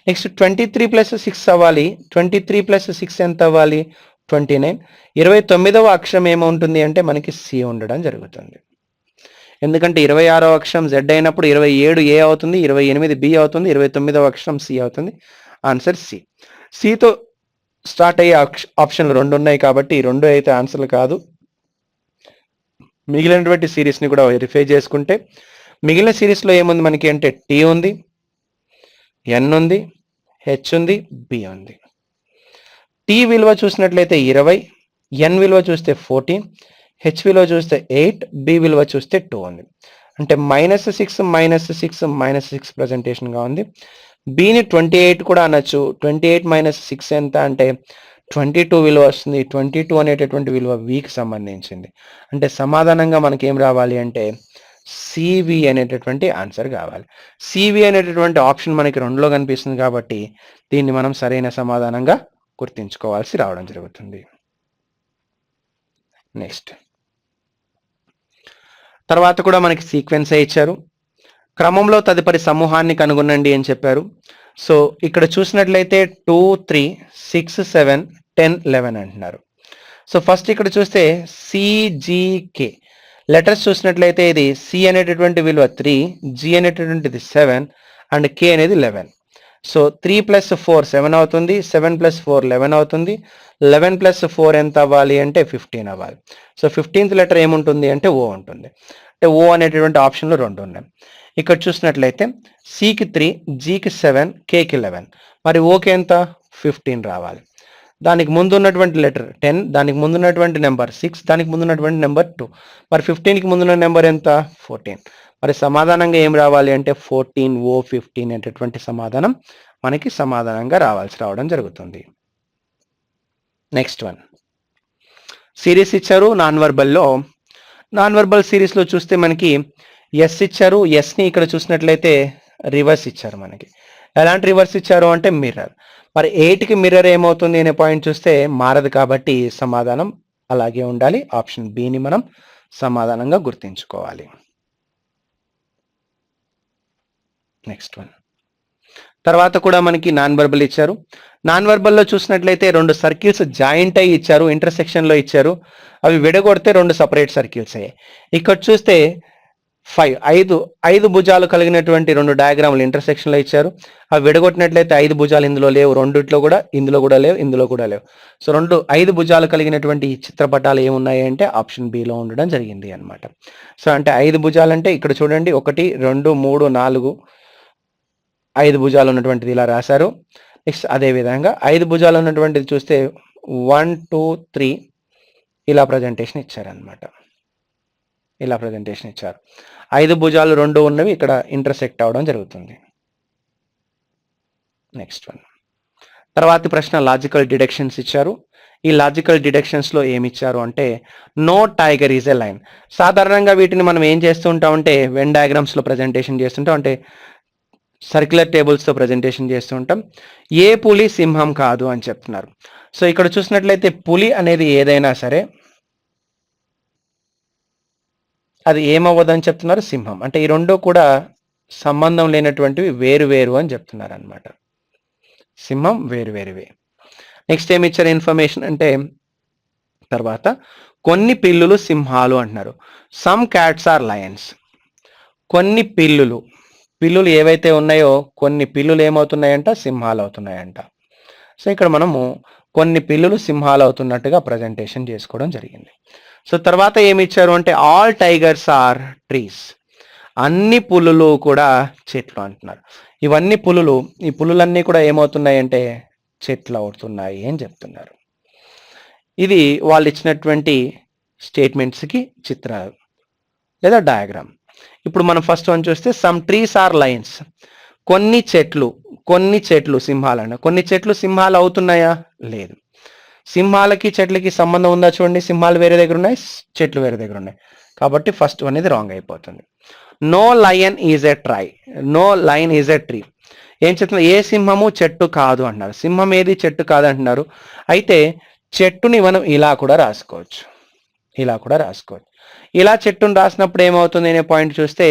నెక్స్ట్ 23 + 6 అవ్వాలి. 23 + 6 ఎంత అవ్వాలి? 29. 29వ అక్షరం ఏమవుతుంది అంటే మనకి C ఉండడం జరుగుతుంది. ఎందుకంటే 26వ అక్షరం Z అయినప్పుడు 27 A అవుతుంది, 28 B అవుతుంది, 29వ అక్షరం C అవుతుంది. Answer C. Cతో స్టార్ట్ అయ్యే ఆప్షన్లు 2 ఉన్నాయి కాబట్టి ఈ 2 అయితే ఆన్సర్లు కాదు. మిగిలినటువంటి సిరీస్ని కూడా వెరిఫై చేసుకుంటే మిగిలిన సిరీస్లో ఏముంది మనకి అంటే టీ ఉంది, ఎన్ ఉంది, హెచ్ ఉంది, బి ఉంది. టీ విలువ చూసినట్లయితే 20, ఎన్ విలువ చూస్తే 14, హెచ్ విలువ చూస్తే 8, బి విలువ చూస్తే 2 ఉంది. అంటే -6 -6 -6 ప్రజెంటేషన్గా ఉంది. బిని 28 కూడా అనొచ్చు. 28 - 6 ఎంత అంటే 22 విలువ వస్తుంది. 22 అనేటటువంటి విలువ వికి సంబంధించింది. అంటే సమాధానంగా మనకి ఏం రావాలి అంటే సివి అనేటటువంటి ఆన్సర్ కావాలి. సివి అనేటటువంటి ఆప్షన్ మనకి 2లో కనిపిస్తుంది కాబట్టి దీన్ని మనం సరైన సమాధానంగా గుర్తించుకోవాల్సి రావడం జరుగుతుంది. నెక్స్ట్ తర్వాత కూడా మనకి సీక్వెన్సే ఇచ్చారు. క్రమంలో తదుపరి సమూహాన్ని కనుగొనండి అని చెప్పారు. సో ఇక్కడ చూసినట్లయితే 2, 3, 6, 7, 10, 11 అంటున్నారు. సో ఫస్ట్ ఇక్కడ చూస్తే సిజికే లెటర్స్ చూసినట్లయితే ఇది సి అనేటటువంటి విలువ 3, జి అనేటటువంటిది 7 అండ్ కే అనేది 11. సో 3 + 4 7 అవుతుంది, 7 + 4 11 అవుతుంది. 11 + 4 ఎంత అవ్వాలి అంటే 15 అవ్వాలి. సో 15th లెటర్ ఏముంటుంది అంటే ఓ ఉంటుంది. అంటే ఓ అనేటటువంటి ఆప్షన్లు 2 ఉన్నాయి. ఇక్కడ చూసినట్లయితే సికి 3, జికి 7, కేకి 11. మరి ఓకే ఎంత 15 రావాలి. దానికి ముందు ఉన్నటువంటి లెటర్ 10, దానికి ముందు ఉన్నటువంటి నెంబర్ 6, దానికి ముందు ఉన్నటువంటి నెంబర్ 2. మరి 15కి ముందున్న నెంబర్ ఎంత 14. మరి సమాధానంగా ఏం రావాలి అంటే 14 ఓ 15 అనేటటువంటి సమాధానం మనకి సమాధానంగా రావడం జరుగుతుంది. నెక్స్ట్ వన్ సిరీస్ ఇచ్చారు. నాన్ వర్బల్ సిరీస్లో చూస్తే మనకి ఎస్ ఇచ్చారు. ఎస్ని ఇక్కడ చూసినట్లయితే రివర్స్ ఇచ్చారు. మనకి ఎలాంటి రివర్స్ ఇచ్చారు అంటే మిర్రర్. మరి 8కి మిర్రర్ ఏమవుతుంది అనే పాయింట్ చూస్తే మారదు కాబట్టి సమాధానం అలాగే ఉండాలి. ఆప్షన్ బిని మనం సమాధానంగా గుర్తించుకోవాలి. నెక్స్ట్ వన్ తర్వాత కూడా మనకి నాన్ వర్బల్ ఇచ్చారు. నాన్ వర్బల్లో చూసినట్లయితే 2 సర్కిల్స్ జాయింట్ అయ్యి ఇచ్చారు, ఇంటర్సెక్షన్లో ఇచ్చారు. అవి విడగొడితే 2 సపరేట్ సర్కిల్స్ అయ్యాయి. ఇక్కడ చూస్తే 5 భుజాలు కలిగినటువంటి 2 డయాగ్రాములు ఇంటర్సెక్షన్లో ఇచ్చారు. అవి విడగొట్టినట్లయితే 5 భుజాలు ఇందులో లేవు, రెండిట్లో కూడా ఇందులో కూడా లేవు, ఇందులో కూడా లేవు. సో 5 భుజాలు కలిగినటువంటి ఈ చిత్రపటాలు ఏమున్నాయి అంటే ఆప్షన్ బిలో ఉండడం జరిగింది అనమాట. సో అంటే 5 భుజాలు అంటే ఇక్కడ చూడండి 1, 2, 3, 4 5 భుజాలు ఉన్నటువంటిది ఇలా రాశారు. నెక్స్ట్ అదేవిధంగా 5 భుజాలు ఉన్నటువంటిది చూస్తే 1, 2, 3 ఇలా ప్రజెంటేషన్ ఇచ్చారనమాట. ఇలా ప్రజెంటేషన్ ఇచ్చారు. 5 భుజాలు 2 ఉన్నవి ఇక్కడ ఇంటర్సెక్ట్ అవడం జరుగుతుంది. నెక్స్ట్ వన్ తర్వాతి ప్రశ్న లాజికల్ డిడక్షన్స్ ఇచ్చారు. ఈ లాజికల్ డిడక్షన్స్లో ఏమి ఇచ్చారు అంటే no tiger is a line. సాధారణంగా వీటిని మనం ఏం చేస్తూ ఉంటాం అంటే వెన్ డయాగ్రామ్స్లో ప్రజెంటేషన్ చేస్తుంటాం, అంటే సర్క్యులర్ టేబుల్స్తో ప్రజెంటేషన్ చేస్తూ ఉంటాం. ఏ పులి సింహం కాదు అని చెప్తున్నారు. సో ఇక్కడ చూసినట్లయితే పులి అనేది ఏదైనా సరే అది ఏమవ్వదని చెప్తున్నారు సింహం. అంటే ఈ 2 కూడా సంబంధం లేనటువంటివి వేరు అని చెప్తున్నారు అనమాట. సింహం వేరువే. నెక్స్ట్ ఏమి ఇచ్చారు ఇన్ఫర్మేషన్ అంటే తర్వాత కొన్ని పిల్లులు సింహాలు అంటున్నారు. Some cats are lions. కొన్ని పిల్లులు ఏవైతే ఉన్నాయో కొన్ని పిల్లులు ఏమవుతున్నాయంట సింహాలు అవుతున్నాయంట. సో ఇక్కడ మనము కొన్ని పిల్లులు సింహాలు అవుతున్నట్టుగా ప్రజెంటేషన్ చేసుకోవడం జరిగింది. సో తర్వాత ఏమి ఇచ్చారు అంటే ఆల్ టైగర్స్ ఆర్ ట్రీస్. అన్ని పులులు కూడా చెట్లు అంటున్నారు. ఇవన్నీ పులులు, ఈ పులులన్నీ కూడా ఏమవుతున్నాయి అంటే చెట్లు అవుతున్నాయి అని చెప్తున్నారు. ఇది వాళ్ళు ఇచ్చినటువంటి స్టేట్మెంట్స్కి చిత్రాలు లేదా డయాగ్రామ్. ఇప్పుడు మనం ఫస్ట్ వన్ చూస్తే సమ్ ట్రీస్ ఆర్ లయన్స్. కొన్ని చెట్లు సింహాలు. కొన్ని చెట్లు సింహాలు అవుతున్నాయా? లేదు. సింహాలకి చెట్లకి సంబంధం ఉందా చూడండి. సింహాలు వేరే దగ్గర ఉన్నాయి, చెట్లు వేరే దగ్గర ఉన్నాయి. కాబట్టి ఫస్ట్ వన్ అనేది రాంగ్ అయిపోతుంది. No lion is a tree. ఏం చెప్తున్నారు? ఏ సింహము చెట్టు కాదు అంటున్నారు. సింహం ఏది చెట్టు కాదు అంటున్నారు. అయితే చెట్టుని మనం ఇలా కూడా రాసుకోవచ్చు. ఇలా చెట్టును రాసినప్పుడు ఏమవుతుంది అనే పాయింట్ చూస్తే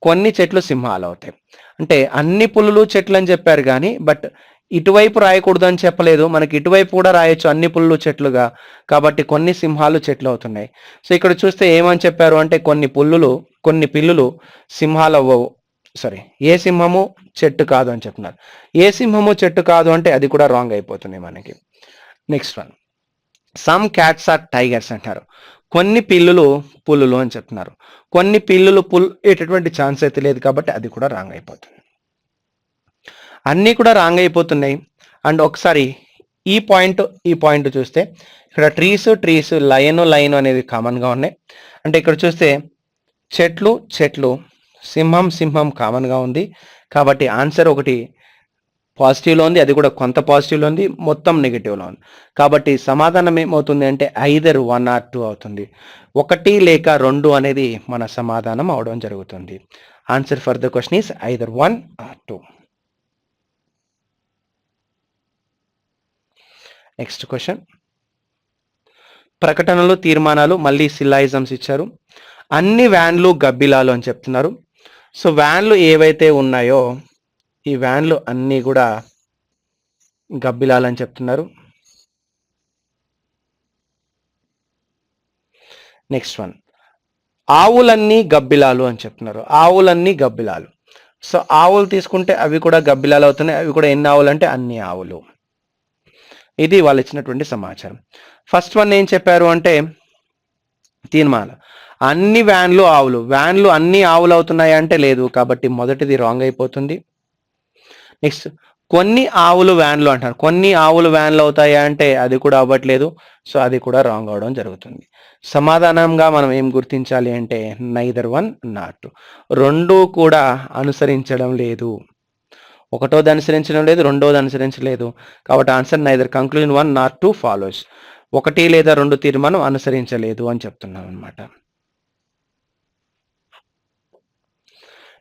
కొన్ని చెట్లు సింహాలు అవుతాయి. అంటే అన్ని పులులు చెట్లు అని చెప్పారు కానీ బట్ ఇటువైపు రాయకూడదు అని చెప్పలేదు. మనకి ఇటువైపు కూడా రాయొచ్చు అన్ని పులులు చెట్లుగా. కాబట్టి కొన్ని సింహాలు చెట్లు అవుతున్నాయి. సో ఇక్కడ చూస్తే ఏమని చెప్పారు అంటే కొన్ని పిల్లులు సింహాలు అవ్వవు. ఏ సింహము చెట్టు కాదు అని చెప్తున్నారు. ఏ సింహము చెట్టు కాదు అంటే అది కూడా రాంగ్ అయిపోతుంది మనకి. Next one, some cats are tigers అంటారు. కొన్ని పిల్లులు పులులు అని చెప్తున్నారు. కొన్ని పిల్లులు పుల్లేటటువంటి ఛాన్స్ అయితే లేదు కాబట్టి అది కూడా రాంగ్ అయిపోతుంది. అన్నీ కూడా రాంగ్ అయిపోతున్నాయి. అండ్ ఒకసారి ఈ పాయింట్ చూస్తే ఇక్కడ ట్రీస్ లైన్ అనేది కామన్గా ఉన్నాయి. అంటే ఇక్కడ చూస్తే చెట్లు సింహం కామన్గా ఉంది. కాబట్టి ఆన్సర్ ఒకటి పాజిటివ్లో ఉంది, అది కూడా కొంత పాజిటివ్లో ఉంది, మొత్తం నెగిటివ్లో ఉంది. కాబట్టి సమాధానం ఏమవుతుంది అంటే ఐదర్ 1 or 2 అవుతుంది. 1 లేక 2 అనేది మన సమాధానం అవడం జరుగుతుంది. Answer for the question is either 1 or 2. Next question, ప్రకటనలు తీర్మానాలు మళ్ళీ సిల్లాయిజమ్స్ ఇచ్చారు. అన్ని వ్యాన్లు గబ్బిలాలు అని చెప్తున్నారు. సో వ్యాన్లు ఏవైతే ఉన్నాయో ఈ వ్యాన్లు అన్నీ కూడా గబ్బిలాలు అని చెప్తున్నారు. నెక్స్ట్ వన్, ఆవులన్నీ గబ్బిలాలు అని చెప్తున్నారు. ఆవులన్నీ గబ్బిలాలు. సో ఆవులు తీసుకుంటే అవి కూడా గబ్బిలాలు అవుతున్నాయి. అవి కూడా ఎన్ని ఆవులు అంటే అన్ని ఆవులు. ఇది వాళ్ళు ఇచ్చినటువంటి సమాచారం. ఫస్ట్ వన్ ఏం చెప్పారు అంటే తీర్మానం, అన్ని వ్యాన్లు అన్ని ఆవులు అవుతున్నాయి అంటే లేదు, కాబట్టి మొదటిది రాంగ్ అయిపోతుంది. నెక్స్ట్, కొన్ని ఆవులు వ్యాన్లు అంటారు. కొన్ని ఆవులు వ్యాన్లు అవుతాయా అంటే అది కూడా అవ్వట్లేదు. సో అది కూడా రాంగ్ అవడం జరుగుతుంది. సమాధానంగా మనం ఏం గుర్తించాలి అంటే నైదర్ 1 nor 2. రెండు కూడా అనుసరించడం లేదు. ఒకటోది అనుసరించడం లేదు, రెండోది అనుసరించలేదు. కాబట్టి answer neither conclusion 1 nor 2 follows. 1 లేదా 2 తీర్మానం అనుసరించలేదు అని చెప్తున్నాం అనమాట.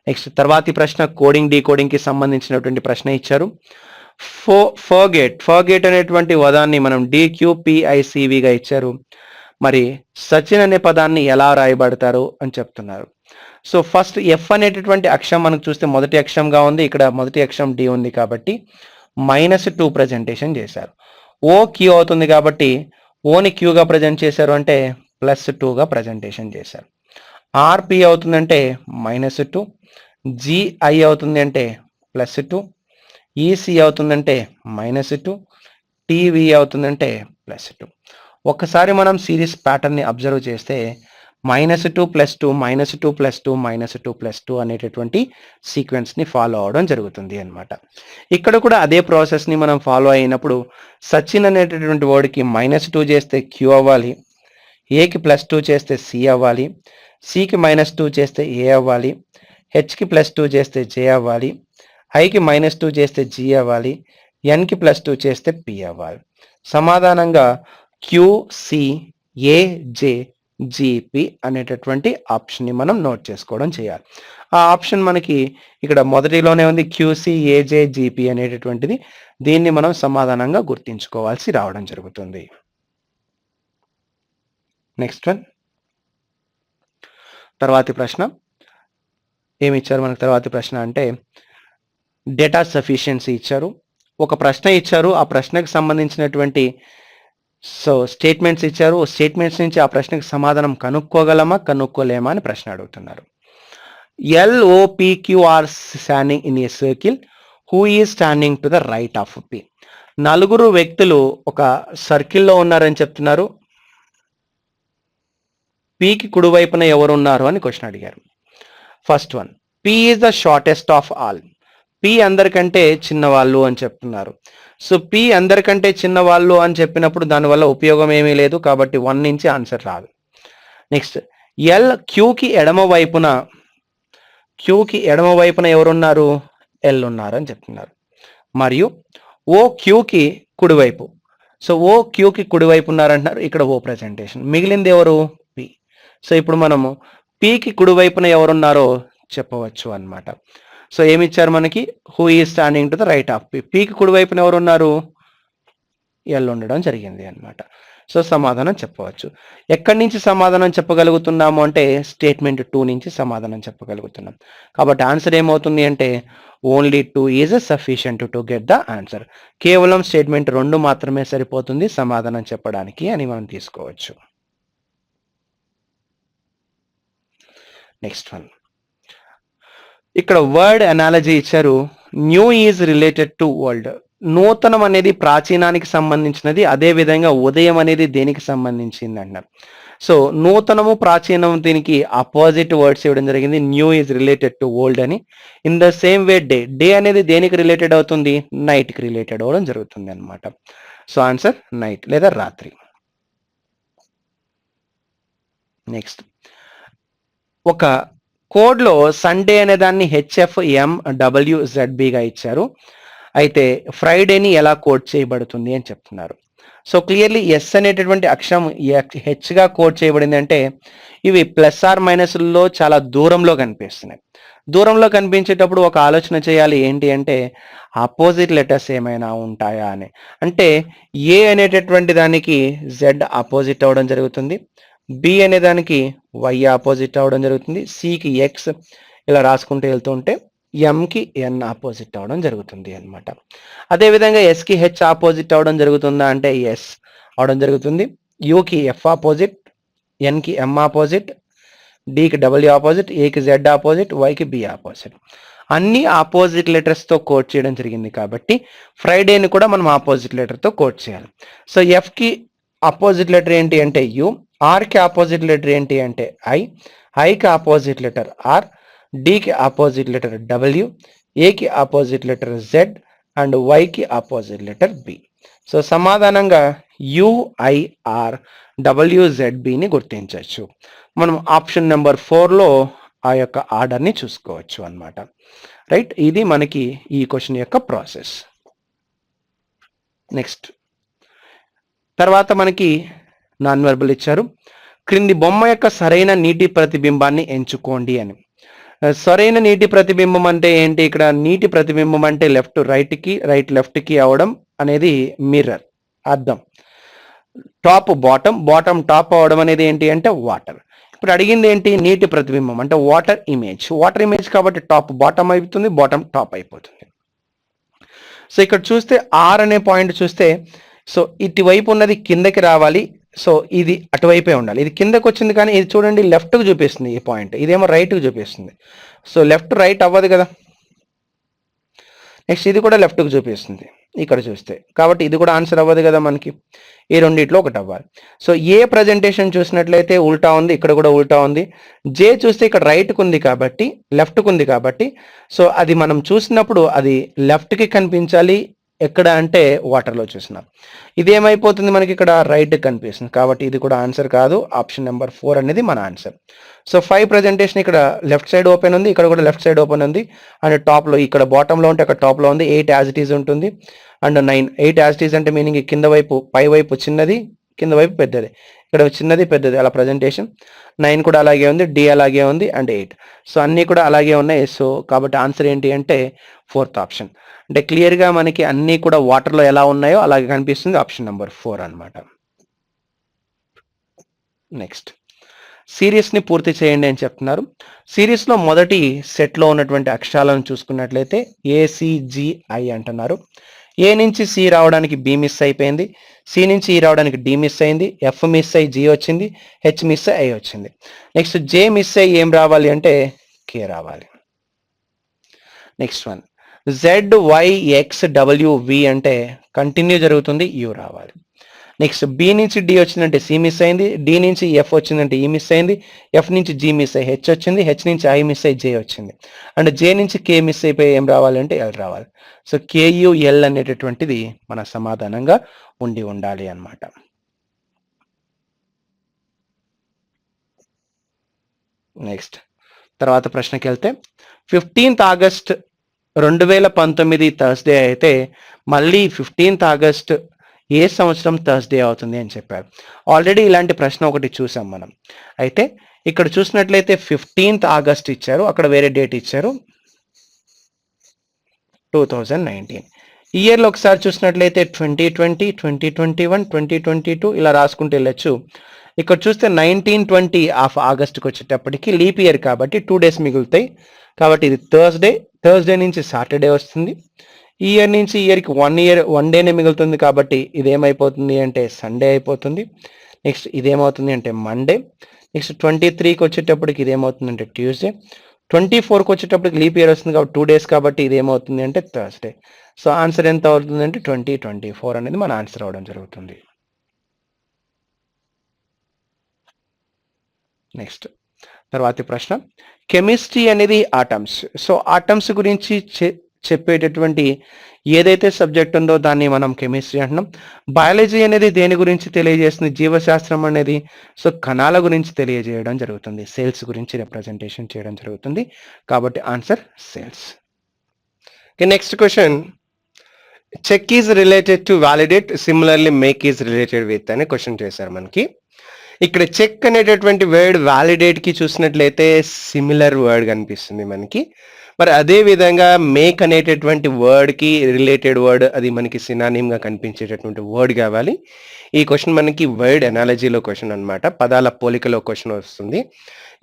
నెక్స్ట్ తర్వాతి ప్రశ్న కోడింగ్ డీకోడింగ్ కి సంబంధించినటువంటి ప్రశ్న ఇచ్చారు. ఫర్గేట్ అనేటువంటి పదాన్ని మనం DQPICVగా ఇచ్చారు. మరి సచిన్ అనే పదాన్ని ఎలా రాయబడతారు అని చెప్తున్నారు. సో ఫస్ట్ ఎఫ్ అనేటటువంటి అక్షరం మనకు చూస్తే మొదటి అక్షరంగా ఉంది. ఇక్కడ మొదటి అక్షరం డి ఉంది కాబట్టి -2 ప్రజెంటేషన్ చేశారు. ఓ క్యూ అవుతుంది కాబట్టి ఓని క్యూగా ప్రజెంట్ చేశారు అంటే +2గా ప్రజెంటేషన్ చేశారు. ఆర్పి అవుతుందంటే -2, జిఐ అవుతుంది అంటే +2, ఈసి అవుతుందంటే -2, టీవీ అవుతుందంటే +2. ఒక్కసారి మనం సిరీస్ ప్యాటర్న్ని అబ్జర్వ్ చేస్తే -2 + 2 -2 + 2 -2 + 2 అనేటటువంటి సీక్వెన్స్ని ఫాలో అవడం జరుగుతుంది అనమాట. ఇక్కడ కూడా అదే ప్రాసెస్ని మనం ఫాలో అయినప్పుడు సచిన్ అనేటటువంటి వర్డ్కి -2 చేస్తే క్యూ అవ్వాలి, ఏకి +2 చేస్తే సి అవ్వాలి, సికి -2 చేస్తే ఏ అవ్వాలి, హెచ్కి +2 చేస్తే జే అవ్వాలి, ఐకి -2 చేస్తే జి అవ్వాలి, ఎన్కి +2 చేస్తే పి అవ్వాలి. సమాధానంగా QCAJGP అనేటటువంటి ఆప్షన్ని మనం నోట్ చేసుకోవడం చేయాలి. ఆ ఆప్షన్ మనకి ఇక్కడ మొదటిలోనే ఉంది, QCAJGP అనేటటువంటిది. దీన్ని మనం సమాధానంగా గుర్తించుకోవాల్సి రావడం జరుగుతుంది. నెక్స్ట్ వన్, తర్వాతి ప్రశ్న ఏమి ఇచ్చారు మనకు? తర్వాతి ప్రశ్న అంటే డేటా సఫిషియన్సీ ఇచ్చారు. ఒక ప్రశ్న ఇచ్చారు, ఆ ప్రశ్నకు సంబంధించినటువంటి స్టేట్మెంట్స్ ఇచ్చారు. స్టేట్మెంట్స్ నుంచి ఆ ప్రశ్నకు సమాధానం కనుక్కోలేమా అని ప్రశ్న అడుగుతున్నారు. LOPQR standing in a circle, who is standing to the right of P. 4 వ్యక్తులు ఒక సర్కిల్లో ఉన్నారని చెప్తున్నారు. పికి కుడివైపున ఎవరున్నారు అని క్వశ్చన్ అడిగారు. First one, P is the shortest of all. P అందరికంటే చిన్నవాళ్ళు అని చెప్తున్నారు. సో పి అందరికంటే చిన్నవాళ్ళు అని చెప్పినప్పుడు దానివల్ల ఉపయోగం ఏమీ లేదు, కాబట్టి 1 నుంచి ఆన్సర్ రాదు. నెక్స్ట్, క్యూకి ఎడమ వైపున ఎవరున్నారు? ఎల్ ఉన్నారు అని చెప్తున్నారు. మరియు ఓ క్యూకి కుడివైపు. సో ఓ క్యూకి కుడివైపు ఉన్నారంటున్నారు. ఇక్కడ ఓ ప్రజెంటేషన్. మిగిలింది ఎవరు? పి. సో ఇప్పుడు మనము పికి కుడివైపున ఎవరున్నారో చెప్పవచ్చు అన్నమాట. సో ఏమి ఇచ్చారు మనకి? Who is standing to the right of P. పికి కుడివైపున ఎవరున్నారు? ఎల్ ఉండడం జరిగింది అన్నమాట. సో సమాధానం చెప్పవచ్చు. ఎక్కడి నుంచి సమాధానం చెప్పగలుగుతున్నాము అంటే స్టేట్మెంట్ 2 నుంచి సమాధానం చెప్పగలుగుతున్నాం. కాబట్టి ఆన్సర్ ఏమవుతుంది అంటే only 2 is sufficient to get the answer. కేవలం స్టేట్మెంట్ 2 మాత్రమే సరిపోతుంది సమాధానం చెప్పడానికి అని మనం తీసుకోవచ్చు. నెక్స్ట్ వన్, ఇక్కడ వర్డ్ అనాలజీ ఇచ్చారు. New is related to old. నూతనం అనేది ప్రాచీనానికి సంబంధించినది, అదే విధంగా ఉదయం అనేది దేనికి సంబంధించింది అన్నారు. సో నూతనము ప్రాచీనం దీనికి అపోజిట్ వర్డ్స్ ఇవ్వడం జరిగింది. New is related to old అని. In the same way day అనేది దేనికి రిలేటెడ్ అవుతుంది, నైట్కి రిలేటెడ్ అవ్వడం జరుగుతుంది అనమాట. సో ఆన్సర్ నైట్ లేదా రాత్రి. నెక్స్ట్, ఒక కోడ్లో సండే అనే దాన్ని HFMWZBగా ఇచ్చారు. అయితే ఫ్రైడేని ఎలా కోడ్ చేయబడుతుంది అని చెప్తున్నారు. సో క్లియర్లీ ఎస్ అనేటటువంటి అక్షరం హెచ్గా కోడ్ చేయబడింది అంటే ఇవి ప్లస్ ఆర్ మైనస్లో చాలా దూరంలో కనిపిస్తున్నాయి. దూరంలో కనిపించేటప్పుడు ఒక ఆలోచన చేయాలి, ఏంటి అంటే ఆపోజిట్ లెటర్స్ ఏమైనా ఉంటాయా అని. అంటే ఏ అనేటటువంటి దానికి జెడ్ ఆపోజిట్ అవ్వడం జరుగుతుంది, బి అనే దానికి వై ఆపోజిట్ అవ్వడం జరుగుతుంది, సికి ఎక్స్ ఇలా రాసుకుంటూ వెళ్తుంటే ఎంకి ఎన్ ఆపోజిట్ అవ్వడం జరుగుతుంది అనమాట. అదేవిధంగా ఎస్కి హెచ్ ఆపోజిట్ అవ్వడం జరుగుతుందా అంటే ఎస్ అవడం జరుగుతుంది. యూకి ఎఫ్ ఆపోజిట్, ఎన్కి ఎం ఆపోజిట్, డికి డబ్ల్యూ ఆపోజిట్, ఏకి జెడ్ ఆపోజిట్, వైకి బి ఆపోజిట్. అన్ని ఆపోజిట్ లెటర్స్తో కోడ్ చేయడం జరిగింది కాబట్టి ఫ్రైడేని కూడా మనం ఆపోజిట్ లెటర్తో కోడ్ చేయాలి. సో ఎఫ్కి ఆపోజిట్ లెటర్ ఏంటి అంటే యు, ఆర్కి ఆపోజిట్ లెటర్ ఏంటి అంటే ఐకి ఆపోజిట్ లెటర్ ఆర్, డికి ఆపోజిట్ లెటర్ డబ్ల్యూ, ఏకి ఆపోజిట్ లెటర్ జెడ్ అండ్ వైకి ఆపోజిట్ లెటర్ బి. సో సమాధానంగా యుఐఆర్ డబ్ల్యూజెడ్బిని గుర్తించవచ్చు. మనం ఆప్షన్ నెంబర్ 4లో ఆ యొక్క ఆర్డర్ని చూసుకోవచ్చు అన్నమాట. రైట్, ఇది మనకి ఈ క్వశ్చన్ యొక్క ప్రాసెస్. నెక్స్ట్, తర్వాత మనకి నాన్ వెర్బల్ ఇచ్చారు. క్రింది బొమ్మ యొక్క సరైన నీటి ప్రతిబింబాన్ని ఎంచుకోండి అని. సరైన నీటి ప్రతిబింబం అంటే ఏంటి, ఇక్కడ నీటి ప్రతిబింబం అంటే లెఫ్ట్ రైట్కి, రైట్ లెఫ్ట్కి అవడం అనేది మిర్రర్ అర్థం. టాప్ బాటమ్, బాటమ్ టాప్ అవడం అనేది ఏంటి అంటే వాటర్. ఇప్పుడు అడిగింది ఏంటి, నీటి ప్రతిబింబం అంటే వాటర్ ఇమేజ్. వాటర్ ఇమేజ్ కాబట్టి టాప్ బాటమ్ అయిపోతుంది, బాటమ్ టాప్ అయిపోతుంది. సో ఇక్కడ చూస్తే ఆర్ అనే పాయింట్ చూస్తే, సో ఇటువైపు ఉన్నది కిందకి రావాలి, సో ఇది అటువైపే ఉండాలి. ఇది కిందకి వచ్చింది కానీ ఇది చూడండి లెఫ్ట్కి చూపిస్తుంది ఈ పాయింట్, ఇదేమో రైట్కి చూపిస్తుంది. సో లెఫ్ట్ రైట్ అవ్వదు కదా. నెక్స్ట్ ఇది కూడా లెఫ్ట్కి చూపిస్తుంది ఇక్కడ చూస్తే, కాబట్టి ఇది కూడా ఆన్సర్ అవ్వదు కదా మనకి. ఈ రెండిట్లో ఒకటి అవ్వాలి. సో ఏ ప్రజెంటేషన్ చూసినట్లయితే ఉల్టా ఉంది, ఇక్కడ కూడా ఉల్టా ఉంది. జే చూస్తే ఇక్కడ రైట్కి ఉంది కాబట్టి, లెఫ్ట్కి ఉంది కాబట్టి, సో అది మనం చూసినప్పుడు అది లెఫ్ట్కి కనిపించాలి. ఎక్కడ అంటే వాటర్లో చూసినాం. ఇదేమైపోతుంది మనకి ఇక్కడ రైట్ కనిపిస్తుంది, కాబట్టి ఇది కూడా ఆన్సర్ కాదు. ఆప్షన్ నెంబర్ 4 అనేది మన ఆన్సర్. సో 5 ప్రజెంటేషన్ ఇక్కడ లెఫ్ట్ సైడ్ ఓపెన్ ఉంది, ఇక్కడ కూడా లెఫ్ట్ సైడ్ ఓపెన్ ఉంది. అండ్ టాప్లో ఇక్కడ బాటంలో ఉంటే అక్కడ టాప్లో ఉంది. 8 యాజ్ ఇట్ ఈజ్ ఉంటుంది. అండ్ 9, 8 యాజ్ ఇట్ ఈజ్ అంటే మీనింగ్ కింద వైపు, పై వైపు చిన్నది, కింద వైపు పెద్దది, ఇక్కడ చిన్నది పెద్దది అలా ప్రజెంటేషన్. 9 కూడా అలాగే ఉంది, డి అలాగే ఉంది, అండ్ 8. సో అన్నీ కూడా అలాగే ఉన్నాయి. సో కాబట్టి ఆన్సర్ ఏంటి అంటే 4th ఆప్షన్. అంటే క్లియర్గా మనకి అన్నీ కూడా వాటర్లో ఎలా ఉన్నాయో అలాగే కనిపిస్తుంది. ఆప్షన్ నెంబర్ 4 అనమాట. నెక్స్ట్, సిరీస్ని పూర్తి చేయండి అని చెప్తున్నారు. సిరీస్లో మొదటి సెట్లో ఉన్నటువంటి అక్షరాలను చూసుకున్నట్లయితే ACGI అంటున్నారు. ఏ నుంచి సి రావడానికి బి మిస్ అయిపోయింది, సి నుంచి ఈ రావడానికి డి మిస్ అయింది, ఎఫ్ మిస్ అయ్యి జి వచ్చింది, హెచ్ మిస్ అయ్యి వచ్చింది. నెక్స్ట్ జే మిస్ అయ్యి ఏం రావాలి అంటే కే రావాలి. నెక్స్ట్ వన్ ZYXWV అంటే కంటిన్యూ జరుగుతుంది, యూ రావాలి. నెక్స్ట్ బి నుంచి డి వచ్చిందంటే సి మిస్ అయింది, డి నుంచి ఎఫ్ వచ్చిందంటే ఈ మిస్ అయింది, ఎఫ్ నుంచి జి మిస్ అయ్యి హెచ్ వచ్చింది, హెచ్ నుంచి ఐ మిస్ అయ్యి జే వచ్చింది. అండ్ జే నుంచి కే మిస్ అయిపోయి ఏం రావాలంటే ఎల్ రావాలి. సో KUL అనేటటువంటిది మన సమాధానంగా ఉండాలి అన్నమాట. నెక్స్ట్ తర్వాత ప్రశ్నకి వెళ్తే 15th ఆగస్ట్ 2019 థర్స్డే అయితే మళ్ళీ 15th ఆగస్ట్ ఏ సంవత్సరం థర్స్డే అవుతుంది అని చెప్పారు. ఆల్రెడీ ఇలాంటి ప్రశ్న ఒకటి చూసాం మనం. అయితే ఇక్కడ చూసినట్లయితే 15th ఆగస్ట్ ఇచ్చారు, అక్కడ వేరే డేట్ ఇచ్చారు 2019. ఇయర్లో ఒకసారి చూసినట్లయితే 2020, 2021, 2022 ఇలా రాసుకుంటూ వెళ్ళచ్చు. ఇక్కడ చూస్తే 1920 ఆఫ్ ఆగస్ట్కి వచ్చేటప్పటికి లీప్ ఇయర్ కాబట్టి 2 days మిగులుతాయి. కాబట్టి ఇది థర్స్డే నుంచి సాటర్డే వస్తుంది. ఈ ఇయర్ నుంచి ఇయర్కి 1 డేనే మిగులుతుంది కాబట్టి ఇదేమైపోతుంది అంటే సండే అయిపోతుంది. నెక్స్ట్ ఇదేమవుతుంది అంటే మండే. నెక్స్ట్ 23కి వచ్చేటప్పటికి ఇదేమవుతుంది అంటే ట్యూస్డే. 24కి వచ్చేటప్పటికి లీప్ ఇయర్ వస్తుంది కాబట్టి 2 డేస్ కాబట్టి ఇది ఏమవుతుంది అంటే థర్స్డే. సో ఆన్సర్ ఎంత అవుతుంది అంటే 2024 అనేది మన ఆన్సర్ అవడం జరుగుతుంది. నెక్స్ట్ తర్వాతి ప్రశ్న, కెమిస్ట్రీ అనేది ఆటమ్స్. సో ఆటమ్స్ గురించి చెప్పేటటువంటి ఏదైతే సబ్జెక్ట్ ఉందో దాన్ని మనం కెమిస్ట్రీ అంటున్నాం. బయాలజీ అనేది దేని గురించి తెలియజేస్తుంది? జీవశాస్త్రం అనేది సో కణాల గురించి తెలియజేయడం జరుగుతుంది, సెల్స్ గురించి రిప్రజెంటేషన్ చేయడం జరుగుతుంది. కాబట్టి answer cells. Next question, check is related to validate, similarly make is related with అనే క్వశ్చన్ చేశారు మనకి. ఇక్కడ చెక్ అనేటటువంటి వర్డ్ వాలిడేట్ కి చూసినట్లయితే సిమిలర్ వర్డ్ కనిపిస్తుంది మనకి. మరి అదే విధంగా మేక్ అనేటటువంటి వర్డ్ కి రిలేటెడ్ వర్డ్ అది మనకి సినానిమ్ గా కనిపించేటటువంటి వర్డ్ కావాలి. ఈ క్వశ్చన్ మనకి వర్డ్ ఎనాలజీలో క్వశ్చన్ అన్నమాట, పదాల పోలికలో క్వశ్చన్ వస్తుంది.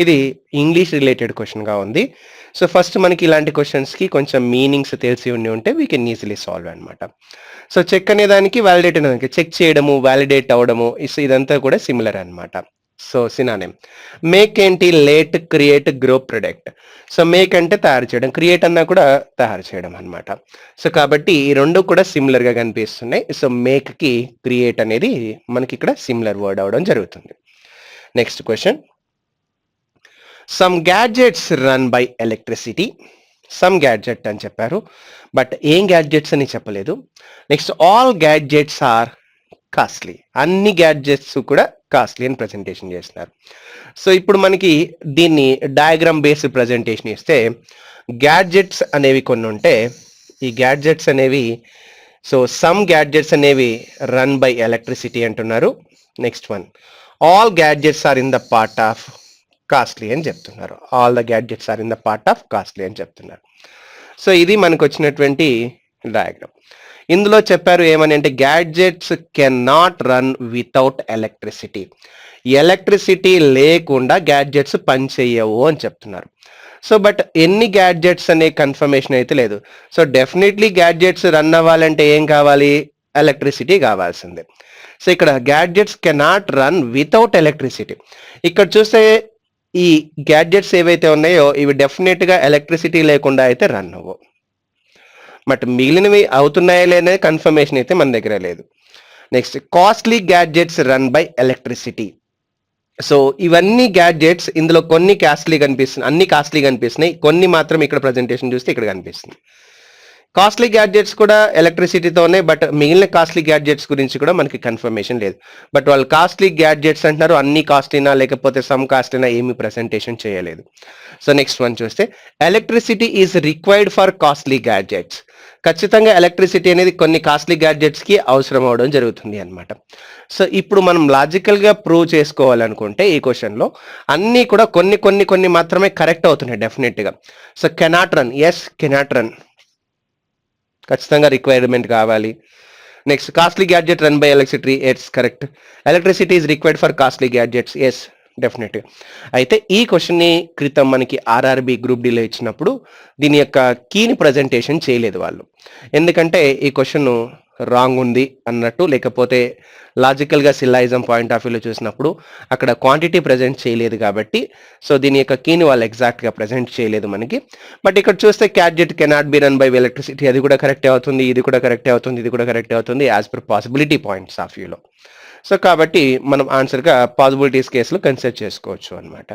ఇది ఇంగ్లీష్ రిలేటెడ్ క్వశ్చన్ గా ఉంది. సో ఫస్ట్ మనకి ఇలాంటి క్వశ్చన్స్ కి కొంచెం మీనింగ్స్ తెలిసి ఉంటే వీ కెన్ ఈజీలీ సాల్వ్ అనమాట. సో చెక్ అనే దానికి వాలిడేట్ అనే దానికి చెక్ చేయడము, వాలిడేట్ అవడము ఇదంతా కూడా సిమిలర్ అనమాట. So synonym. మేక్ ఏంటి? Late, create, grow, product. So make అంటే తయారు చేయడం, క్రియేట్ అన్నా కూడా తయారు చేయడం అనమాట. సో కాబట్టి ఈ రెండు కూడా సిమిలర్ గా కనిపిస్తున్నాయి. సో మేక్ కి క్రియేట్ అనేది మనకి ఇక్కడ సిమిలర్ వర్డ్ అవడం జరుగుతుంది. Next question, some gadgets run by electricity. Some gadget అని చెప్పారు, బట్ ఏం గ్యాడ్జెట్స్ అని చెప్పలేదు. Next, all gadgets are costly. అన్ని గ్యాడ్జెట్స్ కూడా కాస్ట్లీ అని ప్రజెంటేషన్ చేస్తున్నారు. సో ఇప్పుడు మనకి దీన్ని డయాగ్రామ్ బేస్డ్ ప్రజెంటేషన్ ఇస్తే గ్యాడ్జెట్స్ అనేవి కొన్ని ఉంటే ఈ గ్యాడ్జెట్స్ అనేవి సో సమ్ గ్యాడ్జెట్స్ అనేవి రన్ బై ఎలక్ట్రిసిటీ అంటున్నారు. Next one, all gadgets are in the part of costly అని చెప్తున్నారు. All the gadgets are in the part of costly అని చెప్తున్నారు. సో ఇది మనకు వచ్చినటువంటి డయాగ్రామ్. ఇందులో చెప్పారు ఏమని అంటే gadgets can not run without electricity. Electricity లేకుండా గ్యాడ్జెట్స్ పనిచేయవు అని చెప్తున్నారు. సో బట్ ఎన్ని గ్యాడ్జెట్స్ అనే కన్ఫర్మేషన్ అయితే లేదు. సో డెఫినెట్లీ గ్యాడ్జెట్స్ రన్ అవ్వాలంటే ఏం కావాలి? ఎలక్ట్రిసిటీ కావాల్సిందే. సో ఇక్కడ gadgets cannot run without electricity. ఇక్కడ చూస్తే ఈ గ్యాడ్జెట్స్ ఏవైతే ఉన్నాయో ఇవి డెఫినెట్గా ఎలక్ట్రిసిటీ లేకుండా అయితే రన్ అవ్వవు. బట్ మిగిలినవి అవుతున్నాయా లేనే కన్ఫర్మేషన్ అయితే మన దగ్గర లేదు. Next, costly gadgets run by electricity. So ఇవన్నీ గ్యాడ్జెట్స్ ఇందులో కొన్ని కాస్ట్లీ కనిపిస్తున్నాయి, అన్ని కాస్ట్లీ కనిపిస్తున్నాయి, కొన్ని మాత్రం ఇక్కడ ప్రజెంటేషన్ చూస్తే ఇక్కడ కనిపిస్తుంది. కాస్ట్లీ గ్యాడ్జెట్స్ కూడా ఎలక్ట్రిసిటీతో ఉన్నాయి, బట్ మిగిలిన కాస్ట్లీ గ్యాడ్జెట్స్ గురించి కూడా మనకి కన్ఫర్మేషన్ లేదు. బట్ వాళ్ళు కాస్ట్లీ గ్యాడ్జెట్స్ అంటున్నారు, అన్ని కాస్ట్లీనా లేకపోతే సమ్ కాస్ట్లీనా ఏమి ప్రెజెంటేషన్ చేయలేదు. సో నెక్స్ట్ వన్ చూస్తే, electricity is required for costly gadgets. ఖచ్చితంగా ఎలక్ట్రిసిటీ అనేది కొన్ని కాస్ట్లీ గ్యాడ్జెట్స్కి అవసరం అవడం జరుగుతుంది అనమాట. సో ఇప్పుడు మనం లాజికల్గా ప్రూవ్ చేసుకోవాలనుకుంటే ఈ క్వశ్చన్లో అన్నీ కూడా కొన్ని కొన్ని కొన్ని మాత్రమే కరెక్ట్ అవుతున్నాయి డెఫినెట్గా. So cannot run, yes cannot run, ఖచ్చితంగా రిక్వైర్మెంట్ కావాలి. Next, costly gadget run by electricity, yes correct. Electricity is required for costly gadgets, yes డెఫినెట్గా. అయితే ఈ క్వశ్చన్ని క్రితం మనకి ఆర్ఆర్బి గ్రూప్ డీలో ఇచ్చినప్పుడు దీని యొక్క కీని ప్రజెంటేషన్ చేయలేదు వాళ్ళు. ఎందుకంటే ఈ క్వశ్చన్ రాంగ్ ఉంది అన్నట్టు, లేకపోతే లాజికల్గా సిల్లాయిజం పాయింట్ ఆఫ్ వ్యూలో చూసినప్పుడు అక్కడ క్వాంటిటీ ప్రజెంట్ చేయలేదు కాబట్టి సో దీని యొక్క కీని వాళ్ళు ఎగ్జాక్ట్గా ప్రజెంట్ చేయలేదు మనకి. బట్ ఇక్కడ చూస్తే gadget cannot be run by electricity, అది కూడా కరెక్టే అవుతుంది, ఇది కూడా కరెక్టే అవుతుంది, ఇది కూడా కరెక్టే అవుతుంది as per possibility points of వ్యూలో. సో కాబట్టి మనం ఆన్సర్గా పాసిబిలిటీస్ కేసులో కన్సిడర్ చేసుకోవచ్చు అనమాట.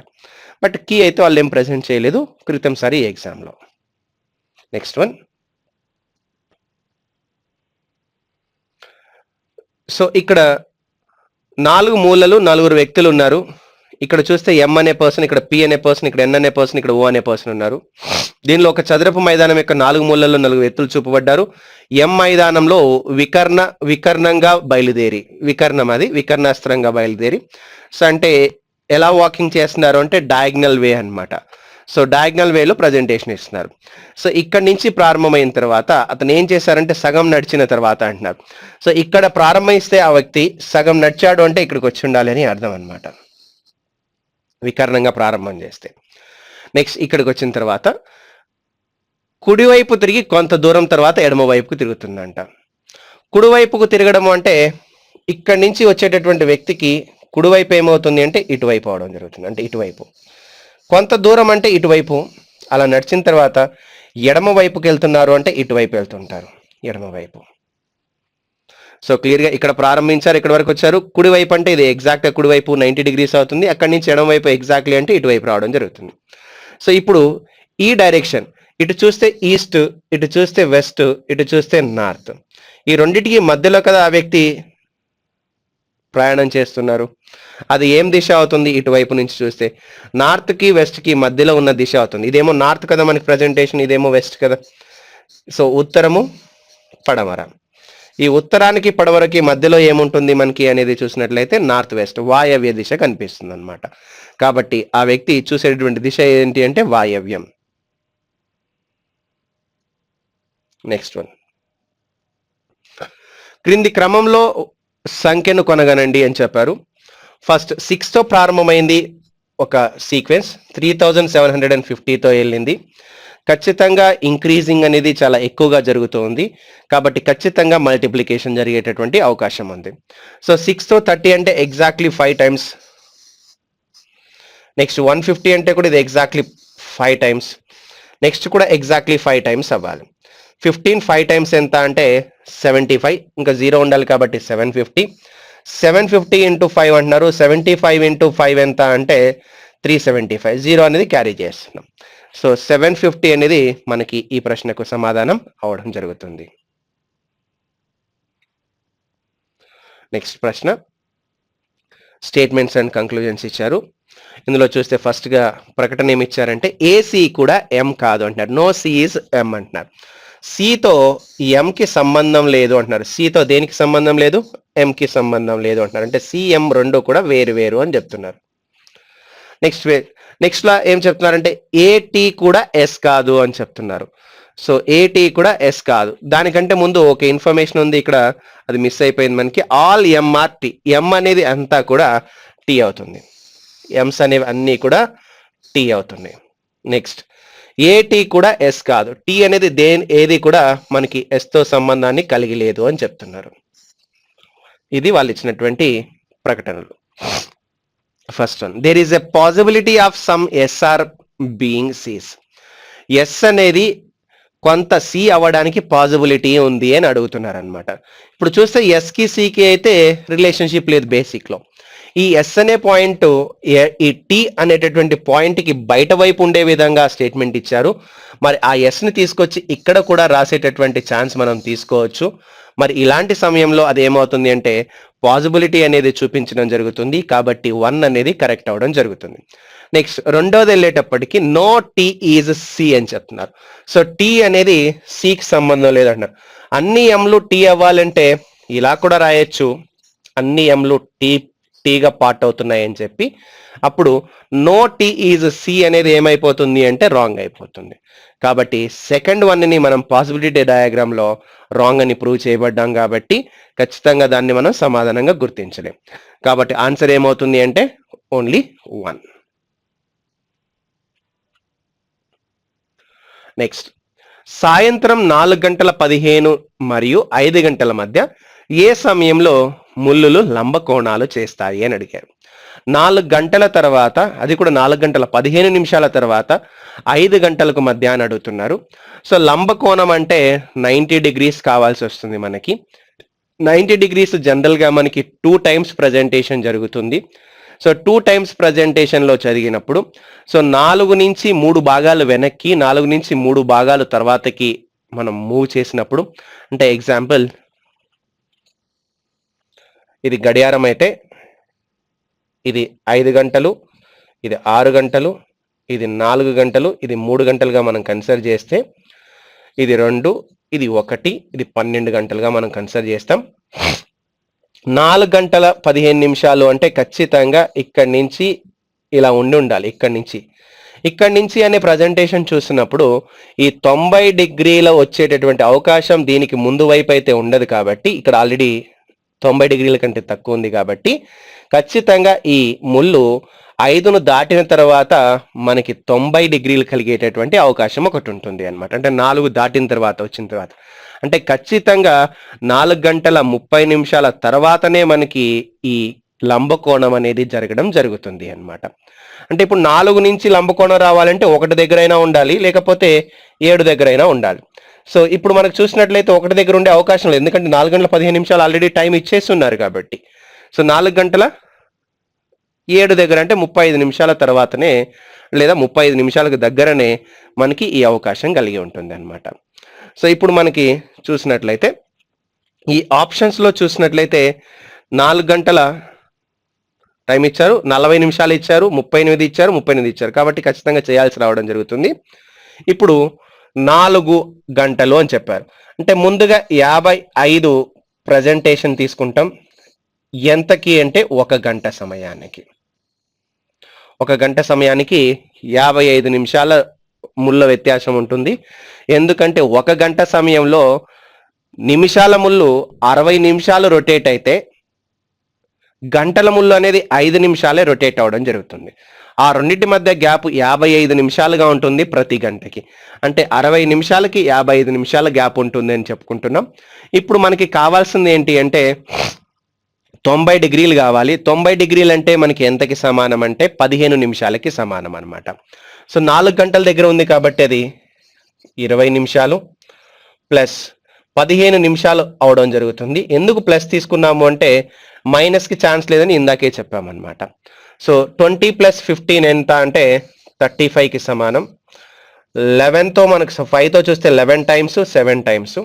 బట్ కీ అయితే వాళ్ళు ఏం ప్రజెంట్ చేయలేదు క్రితం సారి ఎగ్జామ్లో. నెక్స్ట్ వన్, సో ఇక్కడ 4 మూలలు 4 వ్యక్తులు ఉన్నారు. ఇక్కడ చూస్తే ఎం అనే పర్సన్, ఇక్కడ పి అనే పర్సన్, ఇక్కడ ఎన్ అనే పర్సన్, ఇక్కడ ఓ అనే పర్సన్ ఉన్నారు. దీనిలో ఒక చదరపు మైదానం యొక్క 4 మూలల్లో 4 వ్యక్తులు చూపబడ్డారు. ఎం మైదానంలో వికర్ణంగా బయలుదేరి, వికర్ణం అది వికర్ణాస్త్రంగా బయలుదేరి, సో అంటే ఎలా వాకింగ్ చేస్తున్నారు అంటే డయాగ్నల్ వే అన్నమాట. సో డయాగ్నల్ వేలో ప్రజెంటేషన్ ఇస్తున్నారు. సో ఇక్కడ నుంచి ప్రారంభమైన తర్వాత అతను ఏం చేశారంటే సగం నడిచిన తర్వాత అంటున్నారు. సో ఇక్కడ ప్రారంభిస్తే ఆ వ్యక్తి సగం నడిచాడు అంటే ఇక్కడికి వచ్చి ఉండాలి అని అర్థం అనమాట, వికర్ణంగా ప్రారంభం చేస్తే. నెక్స్ట్ ఇక్కడికి వచ్చిన తర్వాత కుడివైపు తిరిగి కొంత దూరం తర్వాత ఎడమ వైపుకు తిరుగుతుందంట. కుడివైపుకు తిరగడం అంటే ఇక్కడి నుంచి వచ్చేటటువంటి వ్యక్తికి కుడివైపు ఏమవుతుంది అంటే ఇటువైపు అవడం జరుగుతుంది, అంటే ఇటువైపు. కొంత దూరం అంటే ఇటువైపు, అలా నడిచిన తర్వాత ఎడమ వైపుకి వెళ్తున్నారు అంటే ఇటువైపు వెళ్తుంటారు, ఎడమ వైపు. సో క్లియర్గా ఇక్కడ ప్రారంభించారు, ఇక్కడ వరకు వచ్చారు. కుడివైపు అంటే ఇది ఎగ్జాక్ట్గా కుడివైపు 90 degrees అవుతుంది. అక్కడి నుంచి ఎడమ వైపు ఎగ్జాక్ట్లీ అంటే ఇటువైపు రావడం జరుగుతుంది. సో ఇప్పుడు ఈ డైరెక్షన్, ఇటు చూస్తే ఈస్ట్, ఇటు చూస్తే వెస్ట్, ఇటు చూస్తే నార్త్, ఈ రెండింటికి మధ్యలో కదా ఆ వ్యక్తి ప్రయాణం చేస్తున్నారు. అది ఏం దిశ అవుతుంది? ఇటువైపు నుంచి చూస్తే నార్త్కి వెస్ట్కి మధ్యలో ఉన్న దిశ అవుతుంది. ఇదేమో నార్త్ కదా మనకి ప్రజెంటేషన్, ఇదేమో వెస్ట్ కదా. సో ఉత్తరము పడమర. ఈ ఉత్తరానికి పడమరకి మధ్యలో ఏముంటుంది మనకి అనేది చూసినట్లయితే నార్త్ వెస్ట్, వాయవ్య దిశ కనిపిస్తుంది అనమాట. కాబట్టి ఆ వ్యక్తి చూసేటువంటి దిశ ఏంటి అంటే వాయవ్యం. నెక్స్ట్ వన్, క్రింది క్రమంలో సంఖ్యను కొనగనండి అని చెప్పారు. ఫస్ట్ 6తో ప్రారంభమైంది ఒక సీక్వెన్స్, 3750తో వెళ్ళింది. ఖచ్చితంగా ఇంక్రీజింగ్ అనేది చాలా ఎక్కువగా జరుగుతుంది కాబట్టి ఖచ్చితంగా మల్టిప్లికేషన్ జరిగేటటువంటి అవకాశం ఉంది. సో 6తో 30 అంటే ఎగ్జాక్ట్లీ 5 times. నెక్స్ట్ 150 అంటే కూడా ఇది ఎగ్జాక్ట్లీ 5 times. నెక్స్ట్ కూడా ఎగ్జాక్ట్లీ 5 times అవ్వాలి. 15 5 times ఎంత అంటే 75, ఇంకా 0 ఉండాలి కాబట్టి 750. 750 into 5 అంటున్నారు. 75 into 5 ఎంత అంటే 375. 0 అనేది క్యారీ చేస్తున్నాం. సో 750 అనేది మనకి ఈ ప్రశ్నకు సమాధానం అవడం జరుగుతుంది. నెక్స్ట్ ప్రశ్న, స్టేట్మెంట్స్ అండ్ కంక్లూజన్స్ ఇచ్చారు. ఇందులో చూస్తే ఫస్ట్గా ప్రకటన ఏమి ఇచ్చారంటే ఏసీ కూడా ఎం కాదు అంటున్నారు. నో సి ఈజ్ ఎం అంటున్నారు. సితో ఎంకి సంబంధం లేదు అంటున్నారు. సితో దేనికి సంబంధం లేదు? ఎంకి సంబంధం లేదు అంటున్నారు. అంటే సిఎం రెండు కూడా వేరు వేరు అని చెప్తున్నారు. నెక్స్ట్ లా ఏం చెప్తున్నారంటే ఏటీ కూడా ఎస్ కాదు అని చెప్తున్నారు. సో ఏటీ కూడా ఎస్ కాదు. దానికంటే ముందు ఒక ఇన్ఫర్మేషన్ ఉంది ఇక్కడ, అది మిస్ అయిపోయింది మనకి. ఆల్ ఎంఆర్ టీ, ఎం అనేది అంతా కూడా టీ అవుతుంది. ఎంస్ అనేవి అన్నీ కూడా టీ అవుతుంది. నెక్స్ట్ ఏటీ కూడా ఎస్ కాదు. టీ అనేది ఏది కూడా మనకి ఎస్తో సంబంధాన్ని కలిగి లేదు అని చెప్తున్నారు. ఇది వాళ్ళు ఇచ్చినటువంటి ప్రకటనలు. First one, there is a possibility of some S are being Cs. S అనేది కొంత సి అవ్వడానికి పాసిబిలిటీ ఉంది అని అడుగుతున్నారు అనమాట. ఇప్పుడు చూస్తే ఎస్కి సికి అయితే రిలేషన్షిప్ లేదు బేసిక్లో. ఈ ఎస్ అనే పాయింట్ ఈ టీ అనేటటువంటి పాయింట్కి బయట వైపు ఉండే విధంగా స్టేట్మెంట్ ఇచ్చారు. మరి ఆ ఎస్ని తీసుకొచ్చి ఇక్కడ కూడా రాసేటటువంటి ఛాన్స్ మనం తీసుకోవచ్చు. మరి ఇలాంటి సమయంలో అది ఏమవుతుంది అంటే పాసిబిలిటీ అనేది చూపించడం జరుగుతుంది. కాబట్టి 1 అనేది కరెక్ట్ అవ్వడం జరుగుతుంది. నెక్స్ట్ రెండోది వెళ్ళేటప్పటికి నో టీ ఈజ్ సి అని చెప్తున్నారు. సో టీ అనేది సికి సంబంధం లేదంటున్నారు. అన్ని ఎంలు టీ అవ్వాలంటే ఇలా కూడా రాయొచ్చు, అన్ని ఎంలు టీగా పార్ట్ అవుతున్నాయి అని చెప్పి. అప్పుడు నో టీ ఈజ్ సి అనేది ఏమైపోతుంది అంటే రాంగ్ అయిపోతుంది. కాబట్టి సెకండ్ వన్ని మనం పాసిబిలిటీ డయాగ్రామ్లో రాంగ్ అని ప్రూవ్ చేయబడ్డాం కాబట్టి ఖచ్చితంగా దాన్ని మనం సమాధానంగా గుర్తించలేం. కాబట్టి ఆన్సర్ ఏమవుతుంది అంటే ఓన్లీ 1. నెక్స్ట్, సాయంత్రం 4:15 మరియు 5 గంటల మధ్య ఏ సమయంలో ముళ్ళులు లంబకోణాలు చేస్తాయి అని అడిగారు. 4 గంటల తర్వాత, అది కూడా 4:15 తర్వాత 5 గంటలకు మధ్య అని అడుగుతున్నారు. సో లంబకోణం అంటే 90 degrees కావాల్సి వస్తుంది మనకి. 90 degrees జనరల్గా మనకి 2 times ప్రజెంటేషన్ జరుగుతుంది. సో 2 times ప్రజెంటేషన్లో జరిగినప్పుడు సో 4 నుంచి 3 భాగాలు వెనక్కి, 4 నుంచి 3 భాగాలు తర్వాతకి మనం మూవ్ చేసినప్పుడు, అంటే ఎగ్జాంపుల్ ఇది గడియారం అయితే ఇది 5 గంటలు, ఇది 6 గంటలు, ఇది 4 గంటలు, ఇది 3 గంటలుగా మనం కన్సిడర్ చేస్తే, ఇది 2, ఇది 1, ఇది 12 గంటలుగా మనం కన్సిడర్ చేస్తాం. 4:15 అంటే ఖచ్చితంగా ఇక్కడి నుంచి ఇలా ఉండాలి. ఇక్కడి నుంచి అనే ప్రజెంటేషన్ చూసినప్పుడు ఈ 90 degrees వచ్చేటటువంటి అవకాశం దీనికి ముందు వైపు అయితే ఉండదు. కాబట్టి ఇక్కడ ఆల్రెడీ 90 degrees కంటే తక్కువ ఉంది. కాబట్టి ఖచ్చితంగా ఈ ముళ్ళు 5ను దాటిన తర్వాత మనకి 90 degrees కలిగేటటువంటి అవకాశం ఒకటి ఉంటుంది అనమాట. అంటే 4 దాటిన తర్వాత వచ్చిన తర్వాత, అంటే ఖచ్చితంగా 4:30 తర్వాతనే మనకి ఈ లంబకోణం అనేది జరగడం జరుగుతుంది అన్నమాట. అంటే ఇప్పుడు 4 నుంచి లంబకోణం రావాలంటే 1 దగ్గరైనా ఉండాలి, లేకపోతే 7 దగ్గరైనా ఉండాలి. సో ఇప్పుడు మనకు చూసినట్లయితే 1 దగ్గర ఉండే అవకాశం లేదు, ఎందుకంటే 4 గంటల 15 నిమిషాలు ఆల్రెడీ టైం ఇచ్చేసి ఉన్నారు కాబట్టి. సో 4 గంటల 7 దగ్గర అంటే 35 నిమిషాల తర్వాతనే, లేదా 35 నిమిషాలకు దగ్గరనే మనకి ఈ అవకాశం కలిగి ఉంటుంది అన్నమాట. సో ఇప్పుడు మనకి చూసినట్లయితే ఈ ఆప్షన్స్లో చూసినట్లయితే 4 గంటల టైం ఇచ్చారు, 40 నిమిషాలు ఇచ్చారు, 38 ఇచ్చారు, 38 ఇచ్చారు, కాబట్టి ఖచ్చితంగా చేయాల్సి రావడం జరుగుతుంది. ఇప్పుడు 4 గంటలు అని చెప్పారు అంటే ముందుగా 55 ప్రజెంటేషన్ తీసుకుంటాం. ఎంతకి అంటే 1 గంట సమయానికి. 1 గంట సమయానికి 55 నిమిషాల ముళ్ళ వ్యత్యాసం ఉంటుంది. ఎందుకంటే 1 గంట సమయంలో నిమిషాల ముళ్ళు 60 నిమిషాలు రొటేట్ అయితే గంటల ముళ్ళు అనేది 5 నిమిషాలే రొటేట్ అవడం జరుగుతుంది. ఆ రెండింటి మధ్య గ్యాప్ 55 నిమిషాలుగా ఉంటుంది ప్రతి గంటకి. అంటే 60 నిమిషాలకి 55 నిమిషాల గ్యాప్ ఉంటుంది అని చెప్పుకుంటున్నాం. ఇప్పుడు మనకి కావాల్సింది ఏంటి అంటే 90 డిగ్రీలు కావాలి. 90 డిగ్రీలు అంటే మనకి ఎంతకి సమానం అంటే 15 నిమిషాలకి సమానం అనమాట. సో 4 గంటల దగ్గర ఉంది కాబట్టి అది 20 నిమిషాలు ప్లస్ 15 నిమిషాలు అవడం జరుగుతుంది. ఎందుకు ప్లస్ తీసుకున్నాము అంటే మైనస్కి ఛాన్స్ లేదని ఇందాకే చెప్పామన్నమాట. సో 20 + 15 ఎంత అంటే 35కి సమానం. 11తో మనకు 5తో చూస్తే 11 టైమ్స్ 7 టైమ్స్.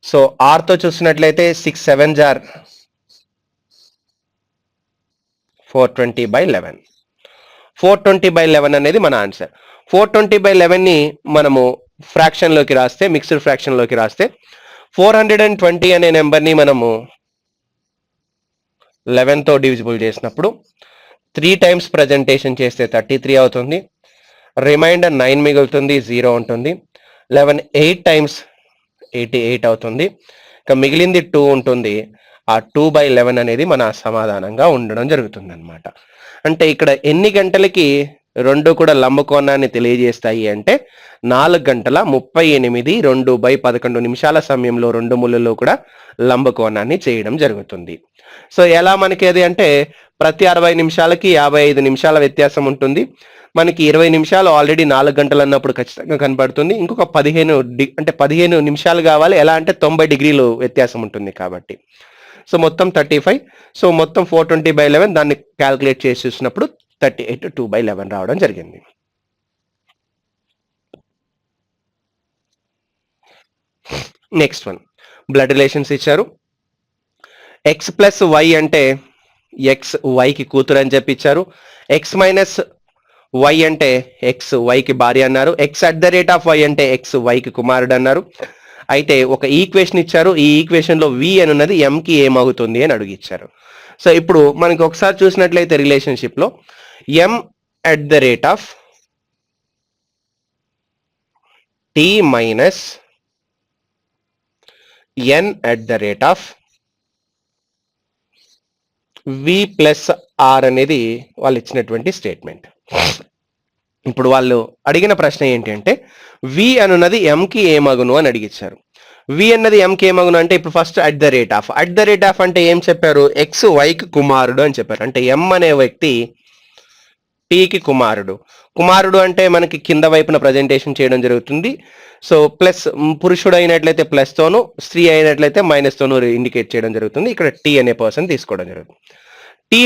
సో 6తో చూసినట్లయితే 6 7 జార్ 420/11. 420/11 అనేది మన ఆన్సర్. 420/11ని మనము ఫ్రాక్షన్లోకి రాస్తే, మిక్స్డ్ ఫ్రాక్షన్లోకి రాస్తే 420 అనే నెంబర్ని మనము 11తో డివిజిబుల్ చేసినప్పుడు 3 టైమ్స్ ప్రజెంటేషన్ చేస్తే 33 అవుతుంది. రిమైండర్ 9 మిగులుతుంది, 0 ఉంటుంది. 11 8 టైమ్స్ 88 అవుతుంది. ఇక మిగిలింది 2 ఉంటుంది. ఆ 2/11 అనేది మన సమాధానంగా ఉండడం జరుగుతుంది అనమాట. అంటే ఇక్కడ ఎన్ని గంటలకి రెండు కూడా లంబకోణాన్ని తెలియజేస్తాయి అంటే 4 గంటల 38 2/11 నిమిషాల సమయంలో రెండు ముళ్ళలో కూడా లంబకోణాన్ని చేయడం జరుగుతుంది. సో ఎలా మనకి అది అంటే ప్రతి 60 నిమిషాలకి 55 నిమిషాల వ్యత్యాసం ఉంటుంది. మనకి 20 నిమిషాలు ఆల్రెడీ 4 గంటలు అన్నప్పుడు ఖచ్చితంగా కనబడుతుంది. ఇంకొక 15 నిమిషాలు కావాలి. ఎలా అంటే 90 డిగ్రీలు వ్యత్యాసం ఉంటుంది కాబట్టి. సో మొత్తం 35. సో మొత్తం 420/11 దాన్ని క్యాల్కులేట్ చేసి చూసినప్పుడు 38 2/11 రావడం జరిగింది. నెక్స్ట్ వన్, బ్లడ్ రిలేషన్స్ ఇచ్చారు. x + y అంటే x yకి కూతురు అని చెప్పి ఇచ్చారు. x - y అంటే x yకి భార్య అన్నారు. x@y అంటే x yకి కుమారుడు అన్నారు. అయితే ఒక ఈక్వేషన్ ఇచ్చారు. ఈ ఈక్వేషన్లో v అనున్నది mకి ఏమవుతుంది అని అడిగిచ్చారు. సో ఇప్పుడు మనకి ఒకసారి చూసినట్లయితే రిలేషన్షిప్లో m@t - n v + r అనేది వాళ్ళు ఇచ్చినటువంటి స్టేట్మెంట్. ఇప్పుడు వాళ్ళు అడిగిన ప్రశ్న ఏంటి అంటే v అనున్నది mకి ఏమగును అని అడిగిచ్చారు. v అన్నది mకి ఏమగును అంటే ఇప్పుడు ఫస్ట్ @. అంటే ఏం చెప్పారు? x yకి కుమారుడు అని చెప్పారు. అంటే m అనే వ్యక్తి టీకి కుమారుడు అంటే మనకి కింద వైపున ప్రజెంటేషన్ చేయడం జరుగుతుంది. సో ప్లస్ పురుషుడు అయినట్లయితే ప్లస్తోను, స్త్రీ అయినట్లయితే మైనస్తోను ఇండికేట్ చేయడం జరుగుతుంది. ఇక్కడ టీ అనే పర్సన్ తీసుకోవడం జరుగుతుంది. టీ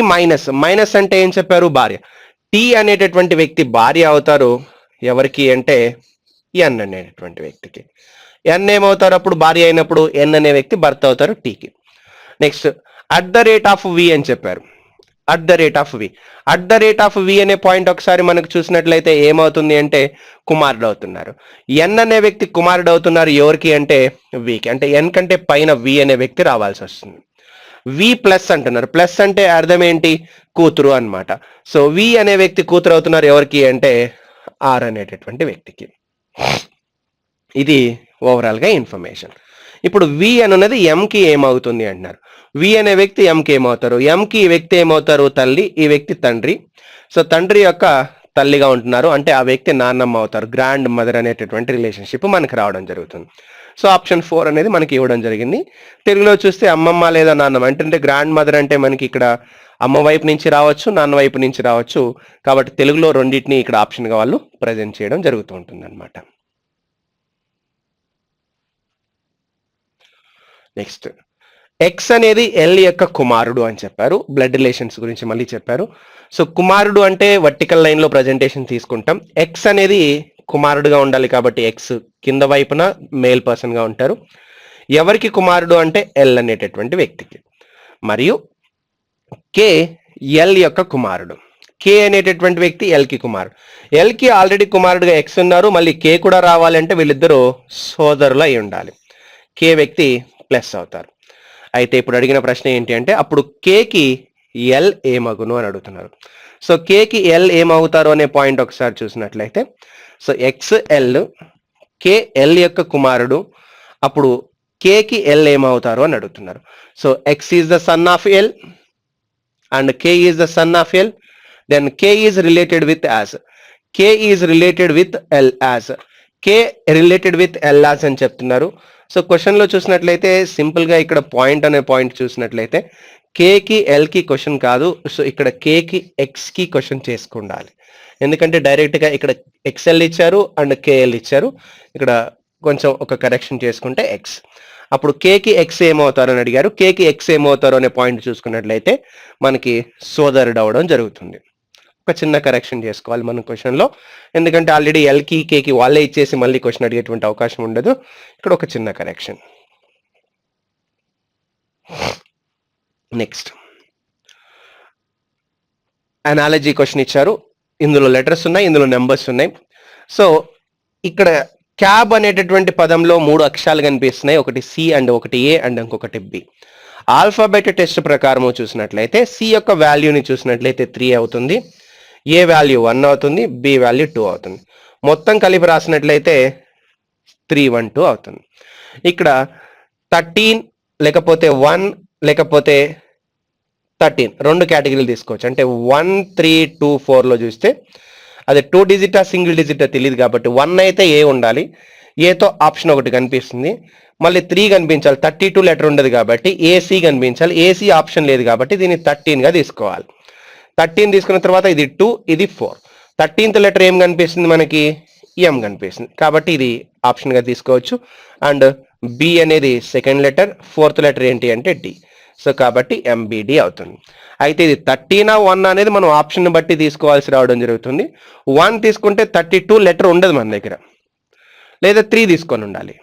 మైనస్ అంటే ఏం చెప్పారు? భార్య. టీ అనేటటువంటి వ్యక్తి భార్య అవుతారు ఎవరికి అంటే ఎన్ అనేటటువంటి వ్యక్తికి. ఎన్ ఏమవుతారు అప్పుడు భార్య అయినప్పుడు? ఎన్ అనే వ్యక్తి భర్త అవుతారు టీకి. నెక్స్ట్ @v అని చెప్పారు. @v అనే పాయింట్ ఒకసారి మనకు చూసినట్లయితే ఏమవుతుంది అంటే కుమారుడు అవుతున్నారు. ఎన్ అనే వ్యక్తి కుమారుడు అవుతున్నారు ఎవరికి అంటే వికి. అంటే ఎన్ కంటే పైన వి అనే వ్యక్తి రావాల్సి వస్తుంది. వి ప్లస్ అంటున్నారు. ప్లస్ అంటే అర్థం ఏంటి? కూతురు అన్నమాట. సో వి అనే వ్యక్తి కూతురు అవుతున్నారు ఎవరికి అంటే ఆర్ అనేటటువంటి వ్యక్తికి. ఇది ఓవరాల్గా ఇన్ఫర్మేషన్. ఇప్పుడు వి అనున్నది ఎంకి ఏమవుతుంది అంటున్నారు. వి అనే వ్యక్తి ఎంకి ఏమవుతారు? ఎంకి ఈ వ్యక్తి ఏమవుతారు? తల్లి, ఈ వ్యక్తి తండ్రి. సో తండ్రి యొక్క తల్లిగా ఉంటున్నారు అంటే ఆ వ్యక్తి నాన్నమ్మ అవుతారు. గ్రాండ్ మదర్ అనేటటువంటి రిలేషన్షిప్ మనకు రావడం జరుగుతుంది. సో ఆప్షన్ 4 అనేది మనకి ఇవ్వడం జరిగింది. తెలుగులో చూస్తే అమ్మమ్మ లేదా నాన్నమ్మ అంటే గ్రాండ్ మదర్ అంటే మనకి ఇక్కడ అమ్మ వైపు నుంచి రావచ్చు, నాన్న వైపు నుంచి రావచ్చు. కాబట్టి తెలుగులో రెండింటిని ఇక్కడ ఆప్షన్గా వాళ్ళు ప్రజెంట్ చేయడం జరుగుతూ ఉంటుంది అనమాట. నెక్స్ట్, ఎక్స్ అనేది ఎల్ యొక్క కుమారుడు అని చెప్పారు. బ్లడ్ రిలేషన్స్ గురించి మళ్ళీ చెప్పారు. సో కుమారుడు అంటే వర్టికల్ లైన్లో ప్రజెంటేషన్ తీసుకుంటాం. ఎక్స్ అనేది కుమారుడుగా ఉండాలి కాబట్టి ఎక్స్ కింద వైపున మేల్ పర్సన్గా ఉంటారు. ఎవరికి కుమారుడు అంటే ఎల్ అనేటటువంటి వ్యక్తికి. మరియు కే ఎల్ యొక్క కుమారుడు. కే అనేటటువంటి వ్యక్తి ఎల్కి కుమారుడు. ఎల్కి ఆల్రెడీ కుమారుడుగా ఎక్స్ ఉన్నారు, మళ్ళీ కే కూడా రావాలంటే వీళ్ళిద్దరూ సోదరులు అయి ఉండాలి. కే వ్యక్తి ప్లస్ అవుతారు. అయితే ఇప్పుడు అడిగిన ప్రశ్న ఏంటి అంటే అప్పుడు కేకి ఎల్ ఏమగును అని అడుగుతున్నారు. సో కేకి ఎల్ ఏమవుతారు అనే పాయింట్ ఒకసారి చూసినట్లయితే, so X L, K L యొక్క కుమారుడు, అప్పుడు కేకి ఎల్ ఏమవుతారు అని అడుగుతున్నారు. So X is the son of L and K is the son of L, then K is related with as, K is related with L as, K related with L as అని చెప్తున్నారు. So క్వశ్చన్లో చూసినట్లయితే సింపుల్గా ఇక్కడ point అనే point చూసినట్లయితే కేకి ఎల్కి question కాదు, so ఇక్కడ కేకి ఎక్స్కి క్వశ్చన్ చేసుకుండాలి. ఎందుకంటే డైరెక్ట్గా ఇక్కడ ఎక్స్ఎల్ ఇచ్చారు అండ్ కేఎల్ ఇచ్చారు, ఇక్కడ కొంచెం ఒక కరెక్షన్ చేసుకుంటే ఎక్స్. అప్పుడు కేకి ఎక్స్ ఏమవుతారు అని అడిగారు. కేకి ఎక్స్ ఏమవుతారు అనే పాయింట్ చూసుకున్నట్లయితే మనకి సోదరుడు అవడం జరుగుతుంది. ఒక చిన్న కరెక్షన్ చేసుకోవాలి మనం క్వశ్చన్లో, ఎందుకంటే ఆల్రెడీ ఎల్కి కేకి వాళ్ళే ఇచ్చేసి మళ్ళీ క్వశ్చన్ అడిగేటువంటి అవకాశం ఉండదు. ఇక్కడ ఒక చిన్న కరెక్షన్. నెక్స్ట్, అనాలజీ క్వశ్చన్ ఇచ్చారు. ఇందులో లెటర్స్ ఉన్నాయి, ఇందులో నెంబర్స్ ఉన్నాయి. సో ఇక్కడ క్యాబ్ అనేటటువంటి పదంలో 3 అక్షరాలు కనిపిస్తున్నాయి, ఒకటి సి అండ్ ఒకటి ఏ అండ్ ఇంకొకటి బి. ఆల్ఫాబెట్ టెస్ట్ ప్రకారం చూసినట్లయితే సి యొక్క వాల్యూని చూసినట్లయితే 3 అవుతుంది, ఏ వాల్యూ 1 అవుతుంది, బి వాల్యూ 2 అవుతుంది. మొత్తం కలిపి రాసినట్లయితే 312 అవుతుంది. ఇక్కడ 13 లేకపోతే 1 లేకపోతే 13 రెండు కేటగిరీలు తీసుకోవచ్చు. అంటే 1, 3, 2, 4లో చూస్తే అది 2 డిజిటా సింగిల్ డిజిటా తెలియదు కాబట్టి 1 అయితే ఏ ఉండాలి, ఏతో ఆప్షన్ ఒకటి కనిపిస్తుంది, మళ్ళీ 3 కనిపించాలి, 32 లెటర్ ఉండదు కాబట్టి ఏసీ కనిపించాలి, ఏసీ ఆప్షన్ లేదు కాబట్టి దీన్ని 13గా తీసుకోవాలి. 13 తీసుకున్న తర్వాత ఇది 2, ఇది 4. 13th లెటర్ ఏం కనిపిస్తుంది మనకి, ఎం కనిపిస్తుంది కాబట్టి ఇది ఆప్షన్గా తీసుకోవచ్చు. అండ్ బి అనేది సెకండ్ లెటర్, 4th లెటర్ ఏంటి అంటే డి. సో కాబట్టి ఎంబిడి అవుతుంది. అయితే ఇది 13 1 అనేది మనం ఆప్షన్ బట్టి తీసుకోవాల్సి రావడం జరుగుతుంది. 1 తీసుకుంటే 32 లెటర్ ఉండదు మన దగ్గర, లేదా 3 తీసుకొని ఉండాలి.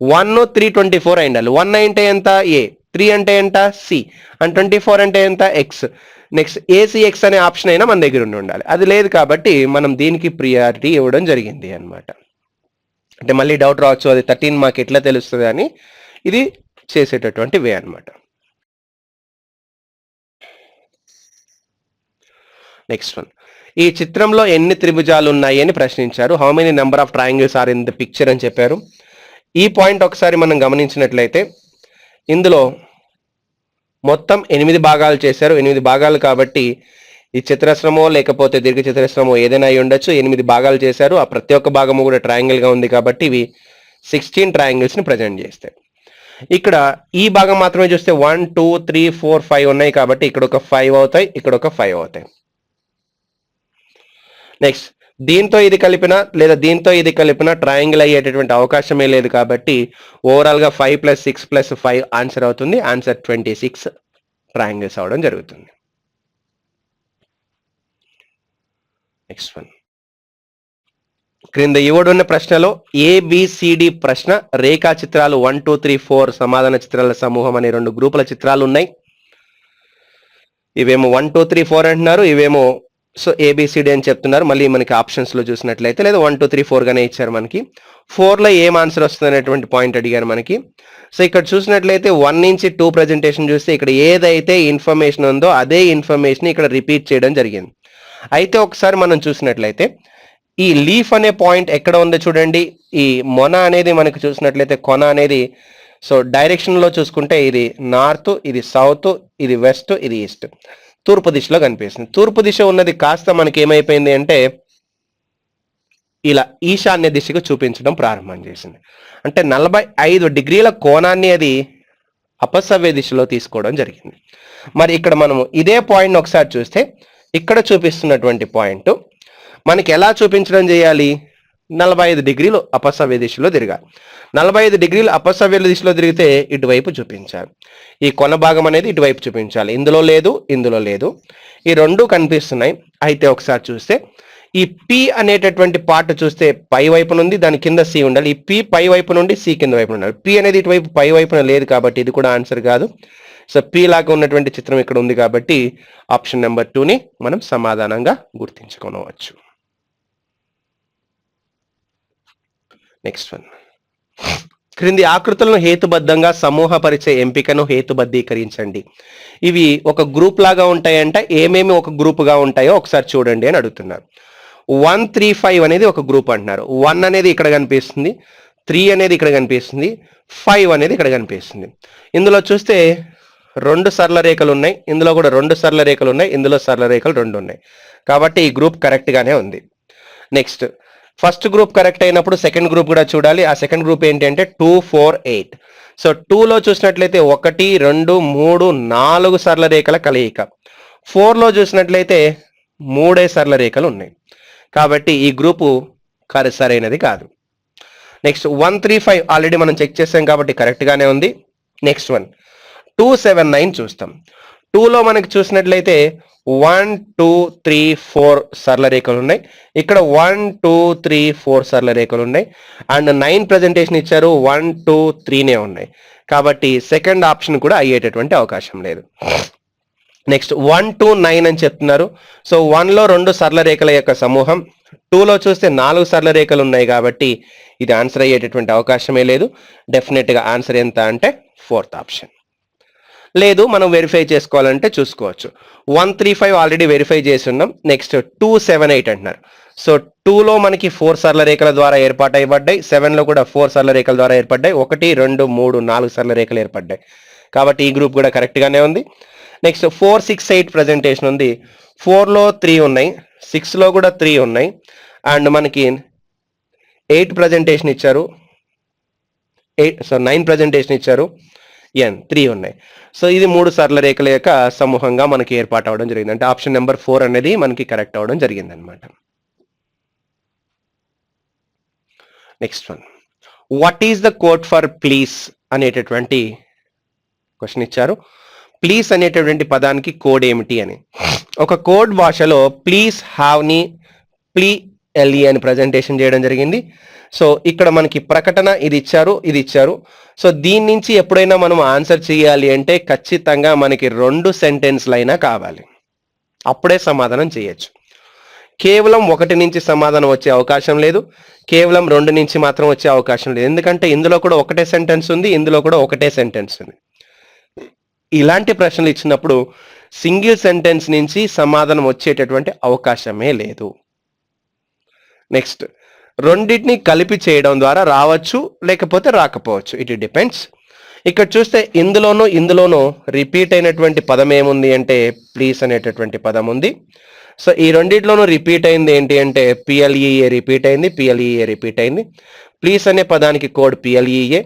1, 3, 24 అయి ఉండాలి. 1 అంటే ఎంత ఏ, 3 అంటే ఎంత సి, అండ్ 24 అంటే ఎంత ఎక్స్. నెక్స్ట్ ఏసీఎక్స్ అనే ఆప్షన్ అయినా మన దగ్గర ఉండాలి. అది లేదు కాబట్టి మనం దీనికి ప్రియారిటీ ఇవ్వడం జరిగింది అనమాట. అంటే మళ్ళీ డౌట్ రావచ్చు, అది 13 మాకు ఎట్లా తెలుస్తుంది అని. ఇది చేసేటటువంటి వే అనమాట. నెక్స్ట్ వన్, ఈ చిత్రంలో ఎన్ని త్రిభుజాలు ఉన్నాయి అని ప్రశ్నించారు. How many number of triangles are in the picture అని చెప్పారు. ఈ పాయింట్ ఒకసారి మనం గమనించినట్లయితే ఇందులో మొత్తం 8 భాగాలు చేశారు. 8 భాగాలు కాబట్టి ఈ చతురస్రమో లేకపోతే దీర్ఘ చతురస్రమో ఏదైనా అయి ఉండొచ్చు. 8 భాగాలు చేశారు. ఆ ప్రతి ఒక్క భాగము కూడా ట్రయాంగిల్గా ఉంది కాబట్టి ఇవి 16 ట్రయాంగిల్స్ని ప్రజెంట్ చేస్తాయి. ఇక్కడ ఈ భాగం మాత్రమే చూస్తే 1, 2, 3, 4, 5 ఉన్నాయి కాబట్టి ఇక్కడ ఒక 5 అవుతాయి, ఇక్కడ ఒక 5 అవుతాయి. నెక్స్ట్, దీంతో ఇది కలిపిన లేదా దీంతో ఇది కలిపిన ట్రయాంగిల్ అయ్యేటటువంటి అవకాశమే లేదు కాబట్టి ఓవరాల్గా 5 + 6 + 5 ఆన్సర్ అవుతుంది. ఆన్సర్ 26 ట్రయాంగిల్స్ అవడం జరుగుతుంది. నెక్స్ట్ వన్, క్రింద ఇవ్వడున్న ప్రశ్నలో ఏబిసిడి ప్రశ్న రేఖా చిత్రాలు 1, 2, 3, 4 సమాధాన చిత్రాల సమూహం అనే 2 గ్రూపుల చిత్రాలు ఉన్నాయి. ఇవేమో 1, 2, 3, 4 అంటున్నారు, ఇవేమో సో ఏబిసిడి అని చెప్తున్నారు. మళ్ళీ మనకి ఆప్షన్స్లో చూసినట్లయితే లేదా 1, 2, 3, 4 గానే ఇచ్చారు. మనకి 4లో ఏం ఆన్సర్ వస్తుంది అనేటువంటి పాయింట్ అడిగారు మనకి. సో ఇక్కడ చూసినట్లయితే 1 నుంచి 2 ప్రజెంటేషన్ చూస్తే ఇక్కడ ఏదైతే ఇన్ఫర్మేషన్ ఉందో అదే ఇన్ఫర్మేషన్ ఇక్కడ రిపీట్ చేయడం జరిగింది. అయితే ఒకసారి మనం చూసినట్లయితే ఈ లీఫ్ అనే పాయింట్ ఎక్కడ ఉందో చూడండి. ఈ మొన అనేది మనకు చూసినట్లయితే కొన అనేది సో డైరెక్షన్లో చూసుకుంటే ఇది నార్త్, ఇది సౌత్, ఇది వెస్ట్, ఇది ఈస్ట్, తూర్పు దిశలో కనిపిస్తుంది. తూర్పు దిశ ఉన్నది కాస్త మనకి ఏమైపోయింది అంటే ఇలా ఈశాన్య దిశకు చూపించడం ప్రారంభం చేసింది. అంటే 45 డిగ్రీల కోణాన్ని అది అపసవ్య దిశలో తీసుకోవడం జరిగింది. మరి ఇక్కడ మనము ఇదే పాయింట్ ఒకసారి చూస్తే ఇక్కడ చూపిస్తున్నటువంటి పాయింట్ మనకి ఎలా చూపించడం చేయాలి? 45 డిగ్రీలు అపసవ్య దిశలో తిరగాలి. 45 డిగ్రీలు అపసవ్య దిశలో తిరిగితే ఇటువైపు చూపించాలి. ఈ కొన భాగం అనేది ఇటువైపు చూపించాలి. ఇందులో లేదు, ఇందులో లేదు, ఈ రెండు కనిపిస్తున్నాయి. అయితే ఒకసారి చూస్తే ఈ పి అనేటటువంటి పార్ట్ చూస్తే పై వైపు నుండి దాని కింద సి ఉండాలి. ఈ పి పై వైపు నుండి సి కింద వైపు ఉండాలి. పి అనేది ఇటువైపు పై వైపున లేదు కాబట్టి ఇది కూడా ఆన్సర్ కాదు. సో పి లాగా ఉన్నటువంటి చిత్రం ఇక్కడ ఉంది కాబట్టి ఆప్షన్ నెంబర్ 2ని మనం సమాధానంగా గుర్తించుకోవచ్చు. నెక్స్ట్ వన్, క్రింది ఆకృతులను హేతుబద్ధంగా సమూహపరిచే ఎంపికను హేతుబద్ధీకరించండి. ఇవి ఒక గ్రూప్ లాగా ఉంటాయంట. ఏమేమి ఒక గ్రూప్గా ఉంటాయో ఒకసారి చూడండి అని అడుగుతున్నారు. 1 3 5 అనేది ఒక గ్రూప్ అంటున్నారు. 1 అనేది ఇక్కడ కనిపిస్తుంది, 3 అనేది ఇక్కడ కనిపిస్తుంది, 5 అనేది ఇక్కడ కనిపిస్తుంది. ఇందులో చూస్తే 2 సరళ రేఖలు ఉన్నాయి, ఇందులో కూడా 2 సరళ రేఖలు ఉన్నాయి, ఇందులో సరళ రేఖలు 2 ఉన్నాయి కాబట్టి ఈ గ్రూప్ కరెక్ట్గానే ఉంది. నెక్స్ట్, ఫస్ట్ గ్రూప్ కరెక్ట్ అయినప్పుడు సెకండ్ గ్రూప్ కూడా చూడాలి. ఆ సెకండ్ గ్రూప్ ఏంటి అంటే 2 4 8. సో 2లో చూసినట్లయితే 1 2 3 4 సరళ రేఖల కలయిక. 4లో చూసినట్లయితే 3 సరళ రేఖలు ఉన్నాయి కాబట్టి ఈ గ్రూపు సరైనది కాదు. నెక్స్ట్ 1 3 5 ఆల్రెడీ మనం చెక్ చేసాం కాబట్టి కరెక్ట్గానే ఉంది. నెక్స్ట్ వన్ 2 7 9 చూస్తాం. 2లో మనకి చూసినట్లయితే 1 2 3 4 సరళ రేఖలు ఉన్నాయి. ఇక్కడ 1 2 3 4 సరళ రేఖలు ఉన్నాయి. అండ్ 9 ప్రజెంటేషన్ ఇచ్చారు, 1 2 3నే ఉన్నాయి కాబట్టి సెకండ్ ఆప్షన్ కూడా అయ్యేటటువంటి అవకాశం లేదు. నెక్స్ట్ 1 2 9 అని చెప్తున్నారు. సో 1లో 2 సరళ రేఖల యొక్క సమూహం, 2లో చూస్తే 4 సరళ రేఖలు ఉన్నాయి కాబట్టి ఇది ఆన్సర్ అయ్యేటటువంటి అవకాశమే లేదు. డెఫినెట్గా ఆన్సర్ ఎంత అంటే 4th ఆప్షన్. లేదు మనం వెరిఫై చేసుకోవాలంటే చూసుకోవచ్చు. 1 3 5 ఆల్రెడీ వెరిఫై చేసి ఉన్నాం. నెక్స్ట్ 2 7 8 అంటున్నారు. సో 2లో మనకి 4 సరళ రేఖల ద్వారా ఏర్పాటైపడ్డాయి, 7లో కూడా 4 సరళ రేఖల ద్వారా ఏర్పడ్డాయి, 1 2 3 4 సరళ రేఖలు ఏర్పడ్డాయి కాబట్టి ఈ గ్రూప్ కూడా కరెక్ట్గానే ఉంది. నెక్స్ట్ 4 6 8 ప్రజెంటేషన్ ఉంది. 4లో 3 ఉన్నాయి, 6లో కూడా 3 ఉన్నాయి అండ్ మనకి 8 ప్రజెంటేషన్ ఇచ్చారు, 9 ప్రజెంటేషన్ ఇచ్చారు, 3 ఉన్నాయి. సో ఇది 3 సరళ రేఖల యొక్క సమూహంగా మనకి ఏర్పాటు అవడం జరిగింది. అంటే ఆప్షన్ నెంబర్ 4 అనేది మనకి కరెక్ట్ అవడం జరిగింది అనమాట. Next one, what is the code for please అనేటటువంటి క్వశ్చన్ ఇచ్చారు. ప్లీజ్ అనేటటువంటి పదానికి కోడ్ ఏమిటి అని. ఒక కోడ్ భాషలో ప్లీజ్ హ్యావ్ని ప్లీ అని ప్రజెంటేషన్ చేయడం జరిగింది. సో ఇక్కడ మనకి ప్రకటన ఇది ఇచ్చారు, ఇది ఇచ్చారు. సో దీని నుంచి ఎప్పుడైనా మనం ఆన్సర్ చేయాలి అంటే ఖచ్చితంగా మనకి 2 సెంటెన్స్లు అయినా కావాలి, అప్పుడే సమాధానం చేయొచ్చు. కేవలం 1 నుంచి సమాధానం వచ్చే అవకాశం లేదు, కేవలం 2 నుంచి మాత్రం వచ్చే అవకాశం లేదు. ఎందుకంటే ఇందులో కూడా ఒకటే సెంటెన్స్ ఉంది, ఇందులో కూడా ఒకటే సెంటెన్స్ ఉంది. ఇలాంటి ప్రశ్నలు ఇచ్చినప్పుడు సింగిల్ సెంటెన్స్ నుంచి సమాధానం వచ్చేటటువంటి అవకాశమే లేదు. నెక్స్ట్, రెండింటిని కలిపి చేయడం ద్వారా రావచ్చు లేకపోతే రాకపోవచ్చు, ఇట్ డిపెండ్స్. ఇక్కడ చూస్తే ఇందులోనూ రిపీట్ అయినటువంటి పదం ఏముంది అంటే ప్లీజ్ అనేటటువంటి పదం ఉంది. సో ఈ రెండింటిలోనూ రిపీట్ అయింది ఏంటి అంటే పిఎల్ఈఏ రిపీట్ అయింది, పిఎల్ఈఏ రిపీట్ అయింది. ప్లీజ్ అనే పదానికి కోడ్ పిఎల్ఈఏ,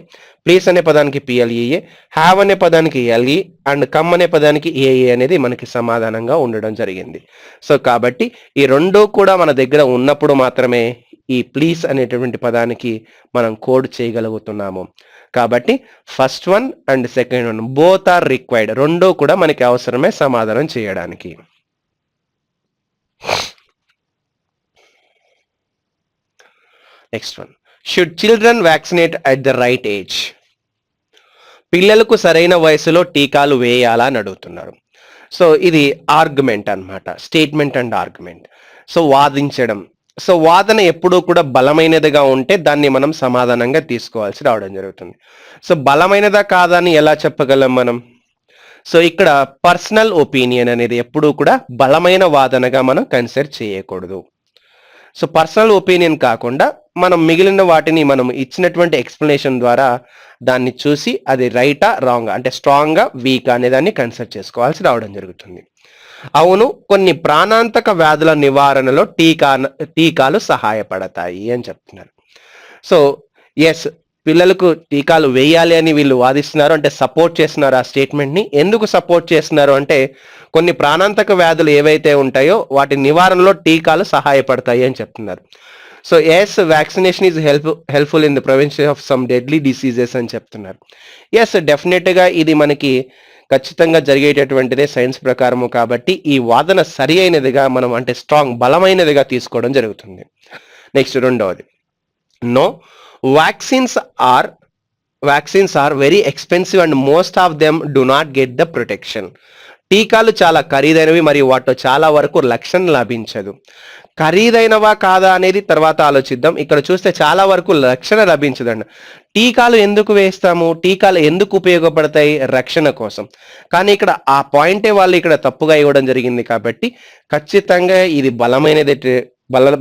ప్లీజ్ అనే పదానికి పిఎల్ఈఏ, హ్యావ్ అనే పదానికి ఎల్ఈ అండ్ కమ్ అనే పదానికి ఏఏ అనేది మనకి సమాధానంగా ఉండడం జరిగింది. సో కాబట్టి ఈ రెండు కూడా మన దగ్గర ఉన్నప్పుడు మాత్రమే ఈ ప్లీజ్ అనేటటువంటి పదానికి మనం కోడ్ చేయగలుగుతున్నాము. కాబట్టి first one and second one both are required, రెండూ కూడా మనకి అవసరమే సమాధానం చేయడానికి. Next one, should children vaccinate at the right age? పిల్లలకు సరైన వయసులో టీకాలు వేయాలా అని అడుగుతున్నారు. సో ఇది ఆర్గ్యుమెంట్ అన్నమాట, స్టేట్మెంట్ అండ్ ఆర్గ్యుమెంట్. సో వాదించడం. సో వాదన ఎప్పుడూ కూడా బలమైనదిగా ఉంటే దాన్ని మనం సమాధానంగా తీసుకోవాల్సి రావడం జరుగుతుంది. సో బలమైనదా కాదా అని ఎలా చెప్పగలం మనం? సో ఇక్కడ పర్సనల్ ఒపీనియన్ అనేది ఎప్పుడూ కూడా బలమైన వాదనగా మనం కన్సిడర్ చేయకూడదు. సో పర్సనల్ ఒపీనియన్ కాకుండా మనం మిగిలిన వాటిని మనం ఇచ్చినటువంటి ఎక్స్ప్లెనేషన్ ద్వారా దాన్ని చూసి అది రైటా రాంగ్ అంటే స్ట్రాంగ్గా వీక్ అనే దాన్ని కన్సిడర్ చేసుకోవాల్సి రావడం జరుగుతుంది. అవును, కొన్ని ప్రాణాంతక వ్యాధుల నివారణలో టీకాలు సహాయపడతాయి అని చెప్తున్నారు. సో ఎస్, పిల్లలకు టీకాలు వేయాలి అని వీళ్ళు వాదిస్తున్నారు, అంటే సపోర్ట్ చేస్తున్నారు ఆ స్టేట్మెంట్ని. ఎందుకు సపోర్ట్ చేస్తున్నారు అంటే కొన్ని ప్రాణాంతక వ్యాధులు ఏవైతే ఉంటాయో వాటి నివారణలో టీకాలు సహాయపడతాయి అని చెప్తున్నారు. So yes, vaccination is helpful in the prevention of some deadly diseases అని చెప్తున్నారు. ఎస్, డెఫినెట్గా ఇది మనకి ఖచ్చితంగా జరిగేటటువంటిదే సైన్స్ ప్రకారము. కాబట్టి ఈ వాదన సరి అయినదిగా మనం, అంటే స్ట్రాంగ్, బలమైనదిగా తీసుకోవడం జరుగుతుంది. నెక్స్ట్ రెండవది, no, vaccines are very expensive and most of them do not get the protection. టీకాలు చాలా ఖరీదైనవి మరియు వాటితో చాలా వరకు రక్షణ లభించదు. ఖరీదైనవా కాదా అనేది తర్వాత ఆలోచిద్దాం. ఇక్కడ చూస్తే చాలా వరకు రక్షణ లభించదండి. టీకాలు ఎందుకు వేస్తాము, టీకాలు ఎందుకు ఉపయోగపడతాయి, రక్షణ కోసం. కానీ ఇక్కడ ఆ పాయింటే వాళ్ళు ఇక్కడ తప్పుగా ఇవ్వడం జరిగింది. కాబట్టి ఖచ్చితంగా ఇది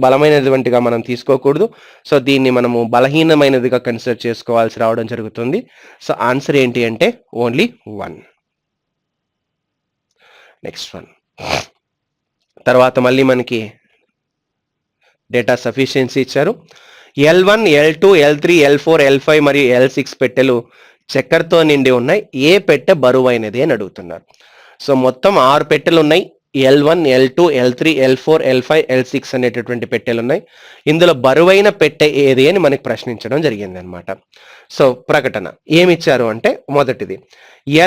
బలమైనటువంటిగా మనం తీసుకోకూడదు. సో దీన్ని మనము బలహీనమైనదిగా కన్సిడర్ చేసుకోవాల్సి రావడం జరుగుతుంది. సో ఆన్సర్ ఏంటి అంటే ఓన్లీ 1. నెక్స్ట్ వన్, తర్వాత మళ్ళీ మనకి డేటా సఫిషియన్సీ ఇచ్చారు. L1, L2, L3, L4, L5 మరియు L6 పెట్టెలు చక్కెరతో నిండి ఉన్నాయి. ఏ పెట్టె బరువైనది అని అడుగుతున్నారు. సో మొత్తం 6 పెట్టెలు ఉన్నాయి. L1, L2, L3, L4, L5, L6 అనేటటువంటి పెట్టెలు ఉన్నాయి. ఇందులో బరువైన పెట్టె ఏది అని మనకి ప్రశ్నించడం జరిగింది అనమాట. సో ప్రకటన ఏమిచ్చారు అంటే మొదటిది,